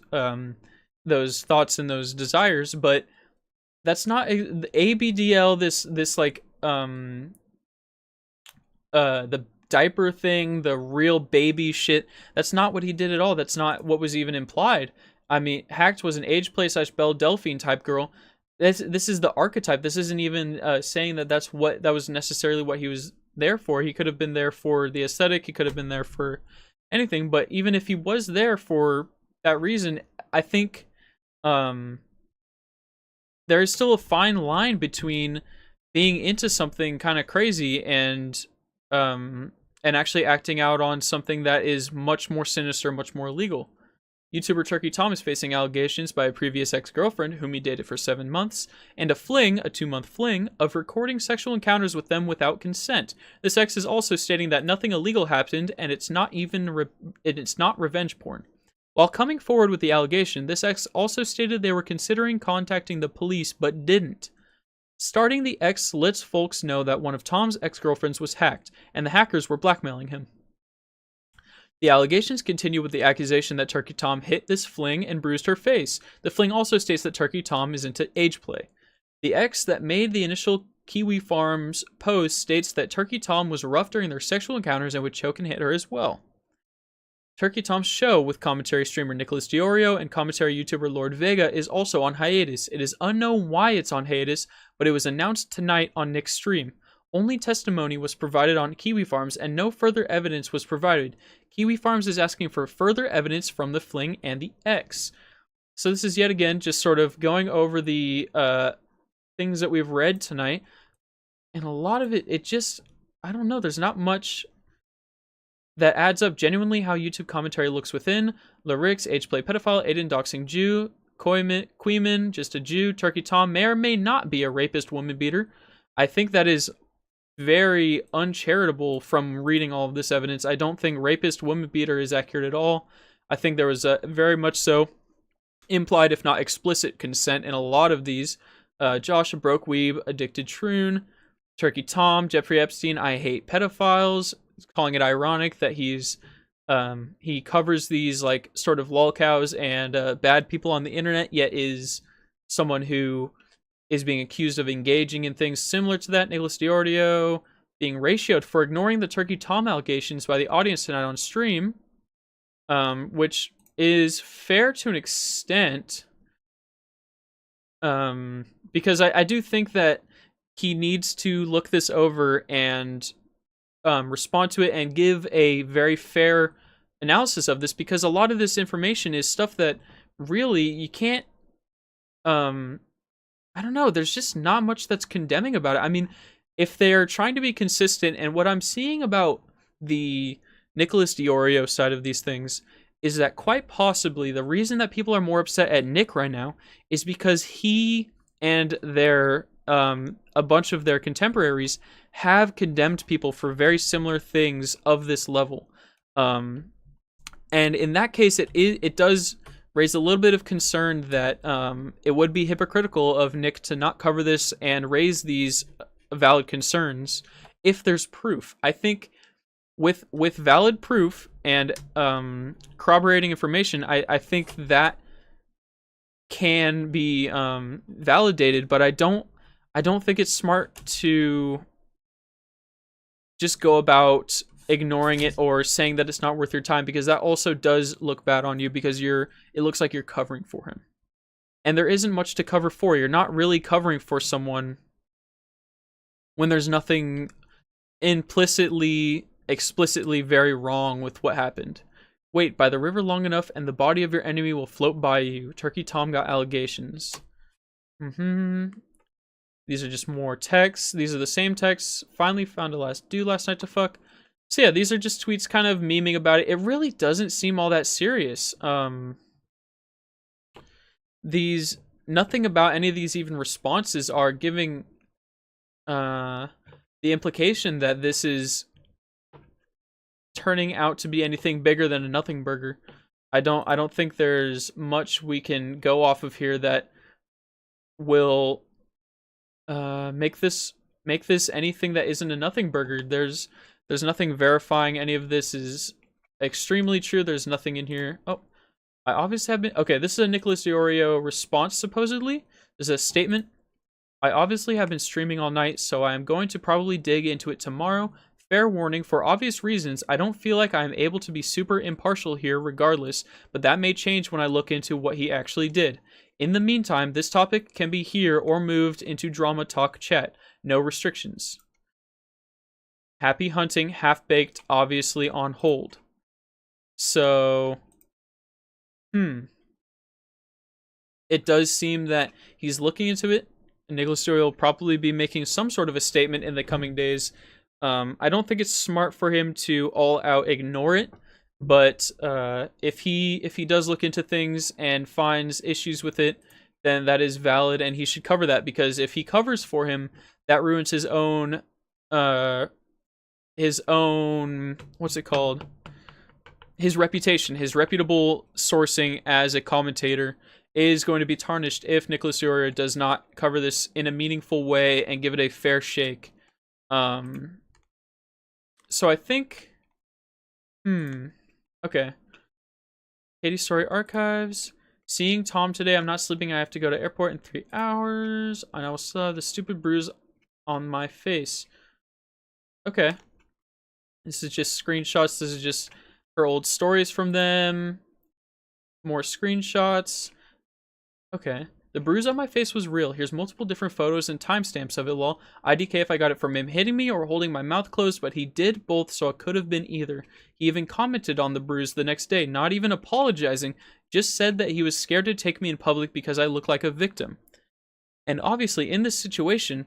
thoughts and those desires. But that's not the ABDL. This like the diaper thing, the real baby shit. That's not what he did at all. That's not what was even implied. I mean, Hacked was an age play / Belle Delphine type girl. This is the archetype. This isn't even saying that that was necessarily what he was there for. He could have been there for the aesthetic. He could have been there for anything. But even if he was there for that reason, I think there is still a fine line between being into something kind of crazy and actually acting out on something that is much more sinister, much more illegal. YouTuber Turkey Tom is facing allegations by a previous ex-girlfriend, whom he dated for 7 months, and a 2-month fling, of recording sexual encounters with them without consent. This ex is also stating that nothing illegal happened, and it's not revenge porn. While coming forward with the allegation, this ex also stated they were considering contacting the police, but didn't. Starting the ex lets folks know that one of Tom's ex-girlfriends was hacked, and the hackers were blackmailing him. The allegations continue with the accusation that Turkey Tom hit this fling and bruised her face. The fling also states that Turkey Tom is into age play. The ex that made the initial Kiwi Farms post states that Turkey Tom was rough during their sexual encounters and would choke and hit her as well. Turkey Tom's show with commentary streamer Nicholas Diorio and commentary YouTuber Lord Vega is also on hiatus. It is unknown why it's on hiatus, but it was announced tonight on Nick's stream. Only testimony was provided on Kiwi Farms and no further evidence was provided. Kiwi Farms is asking for further evidence from the fling and the ex. So this is yet again just sort of going over the things that we've read tonight. And a lot of it just, I don't know, there's not much that adds up. Genuinely how YouTube commentary looks within. Lyrics, age play pedophile, Aiden doxing Jew, Queeman, just a Jew, Turkey Tom may or may not be a rapist woman beater. I think that is very uncharitable from reading all of this evidence. I don't think rapist woman beater is accurate at all. I think there was a very much so implied, if not explicit, consent in a lot of these. Josh, a broke weeb, addicted troon, Turkey Tom, Jeffrey Epstein, I hate pedophiles, calling it ironic that he covers these like sort of lolcows and bad people on the internet, yet is someone who is being accused of engaging in things similar to that. Nicholas Diorio being ratioed for ignoring the Turkey Tom allegations by the audience tonight on stream, which is fair to an extent, because I do think that he needs to look this over and respond to it and give a very fair analysis of this, because a lot of this information is stuff that really you can't I don't know, there's just not much that's condemning about it. I mean, if they're trying to be consistent, and what I'm seeing about the Nicholas Diorio side of these things is that quite possibly the reason that people are more upset at Nick right now is because he and their a bunch of their contemporaries have condemned people for very similar things of this level. And in that case, it does raise a little bit of concern that it would be hypocritical of Nick to not cover this and raise these valid concerns if there's proof. I think with valid proof and corroborating information, I think that can be validated, but I don't think it's smart to just go about ignoring it or saying that it's not worth your time, because that also does look bad on you, because it looks like you're covering for him. And there isn't much to cover for. You're not really covering for someone when there's nothing implicitly, explicitly very wrong with what happened. Wait by the river long enough and the body of your enemy will float by you. Turkey Tom got allegations. These are just more texts. These are the same texts. Finally found a dude last night to fuck. So yeah, these are just tweets kind of memeing about it. It really doesn't seem all that serious. Nothing about any of these even responses are giving the implication that this is turning out to be anything bigger than a nothing burger. I don't think there's much we can go off of here that will make this anything that isn't a nothing burger. There's nothing verifying any of this is extremely true. There's nothing in here. Oh, I obviously have been... Okay, this is a Nicholas Diorio response, supposedly. This is a statement. I obviously have been streaming all night, so I am going to probably dig into it tomorrow. Fair warning, for obvious reasons, I don't feel like I am able to be super impartial here regardless, but that may change when I look into what he actually did. In the meantime, this topic can be here or moved into drama talk chat. No restrictions. Happy hunting, half-baked, obviously on hold. So... It does seem that he's looking into it. Nicholas Story will probably be making some sort of a statement in the coming days. I don't think it's smart for him to all out ignore it, but if he does look into things and finds issues with it, then that is valid, and he should cover that, because if he covers for him, that ruins his own what's it called? His reputation, his reputable sourcing as a commentator is going to be tarnished if Nicholas Diorio does not cover this in a meaningful way and give it a fair shake. So I think... Okay. Katie Story Archives. Seeing Tom today. I'm not sleeping. I have to go to airport in 3 hours. And I will still have the stupid bruise on my face. Okay. This is just screenshots. This is just her old stories from them. More screenshots. Okay. The bruise on my face was real. Here's multiple different photos and timestamps of it, lol. IDK if I got it from him hitting me or holding my mouth closed, but he did both, so it could have been either. He even commented on the bruise the next day, not even apologizing, just said that he was scared to take me in public because I look like a victim. And obviously, in this situation,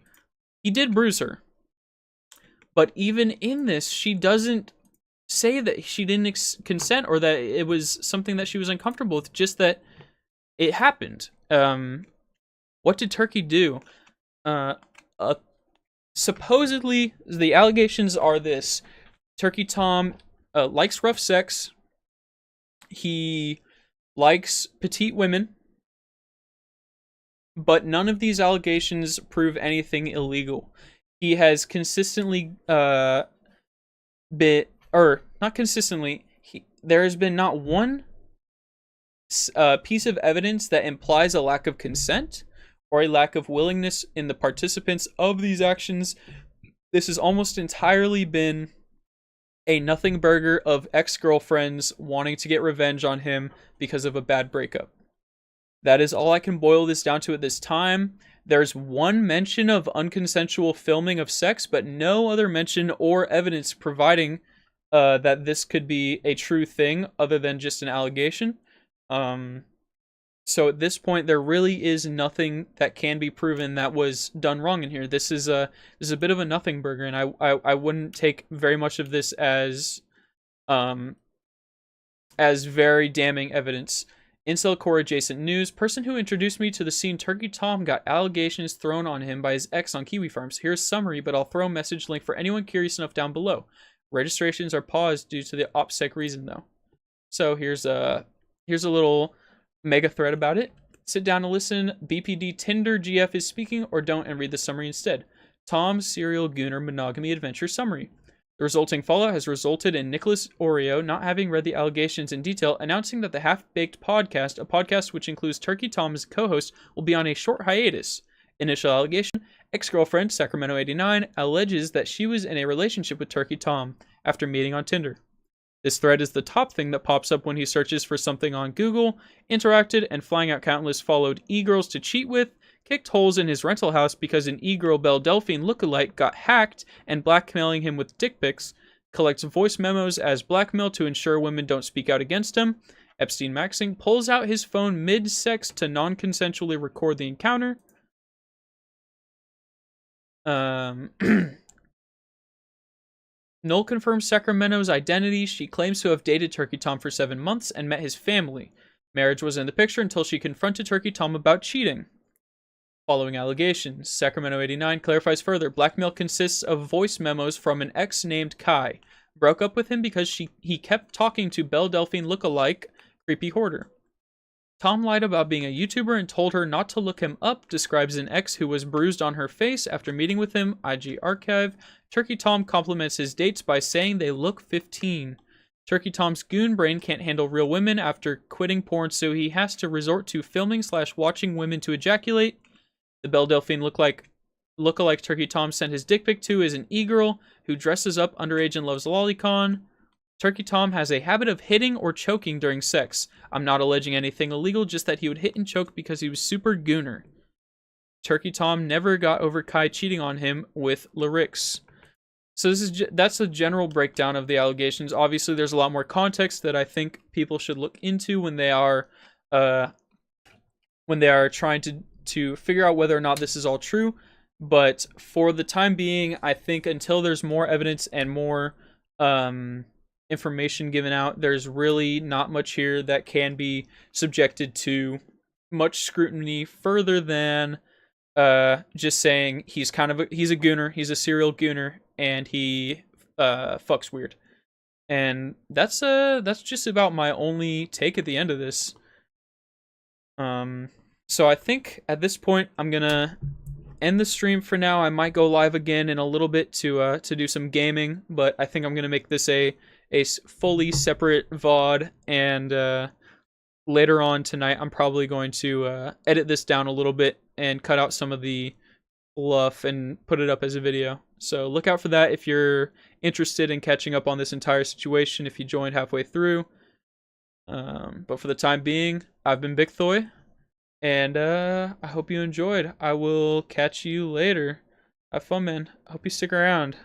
he did bruise her. But even in this, she doesn't say that she didn't consent or that it was something that she was uncomfortable with, just that it happened. What did Turkey do? Supposedly, the allegations are this. Turkey Tom likes rough sex. He likes petite women. But none of these allegations prove anything illegal. He has consistently not consistently, there has been not one piece of evidence that implies a lack of consent or a lack of willingness in the participants of these actions. This has almost entirely been a nothing burger of ex-girlfriends wanting to get revenge on him because of a bad breakup. That is all I can boil this down to at this time. There's one mention of unconsensual filming of sex, but no other mention or evidence providing that this could be a true thing other than just an allegation. So at this point, there really is nothing that can be proven that was done wrong in here. This is a bit of a nothing burger, and I wouldn't take very much of this as very damning evidence. Incel core adjacent news. Person who introduced me to the scene Turkey Tom got allegations thrown on him by his ex on Kiwi Farms. Here's a summary, but I'll throw a message link for anyone curious enough down below. Registrations are paused due to the OPSEC reason, though. So here's a little mega thread about it. Sit down and listen. BPD Tinder GF is speaking, or don't and read the summary instead. Tom's serial Gooner monogamy adventure summary. The resulting fallout has resulted in Nicholas Oreo not having read the allegations in detail, announcing that the Half-Baked podcast, a podcast which includes Turkey Tom as co-host, will be on a short hiatus. Initial allegation: ex-girlfriend, Sacramento 89, alleges that she was in a relationship with Turkey Tom. after meeting on Tinder. This thread is the top thing that pops up when he searches for something on Google, interacted, and flying out countless followed e-girls to cheat with, kicked holes in his rental house because an e-girl Belle Delphine lookalike got hacked and blackmailing him with dick pics, collects voice memos as blackmail to ensure women don't speak out against him. Epstein Maxing pulls out his phone mid-sex to non-consensually record the encounter. Noel confirms Sacramento's identity. She claims to have dated Turkey Tom for 7 months and met his family. Marriage was in the picture until she confronted Turkey Tom about cheating. Following allegations, Sacramento 89 clarifies further. Blackmail consists of voice memos from an ex named Kai. Broke up with him because he kept talking to Belle Delphine lookalike Creepy Hoarder. Tom lied about being a YouTuber and told her not to look him up, describes an ex who was bruised on her face after meeting with him, IG Archive. Turkey Tom compliments his dates by saying they look 15. Turkey Tom's goon brain can't handle real women after quitting porn, so he has to resort to filming/watching women to ejaculate. The Belle Delphine lookalike Turkey Tom sent his dick pic to is an e-girl who dresses up underage and loves lolicon. Turkey Tom has a habit of hitting or choking during sex. I'm not alleging anything illegal, just that he would hit and choke because he was super gooner. Turkey Tom never got over Kai cheating on him with lyrics. So that's a general breakdown of the allegations. Obviously, there's a lot more context that I think people should look into when they are trying to figure out whether or not this is all true. But for the time being, I think until there's more evidence and more information given out, there's really not much here that can be subjected to much scrutiny further than just saying he's a gooner, he's a serial gooner, and he fucks weird. And that's just about my only take at the end of this. So I think at this point I'm gonna end the stream for now. I might go live again in a little bit to do some gaming, but I think I'm gonna make this a fully separate VOD, and later on tonight I'm probably going to edit this down a little bit and cut out some of the fluff and put it up as a video. So look out for that if you're interested in catching up on this entire situation, if you joined halfway through. But for the time being, I've been Big Thoy, and I hope you enjoyed. I will catch you later. Have fun, man. I hope you stick around.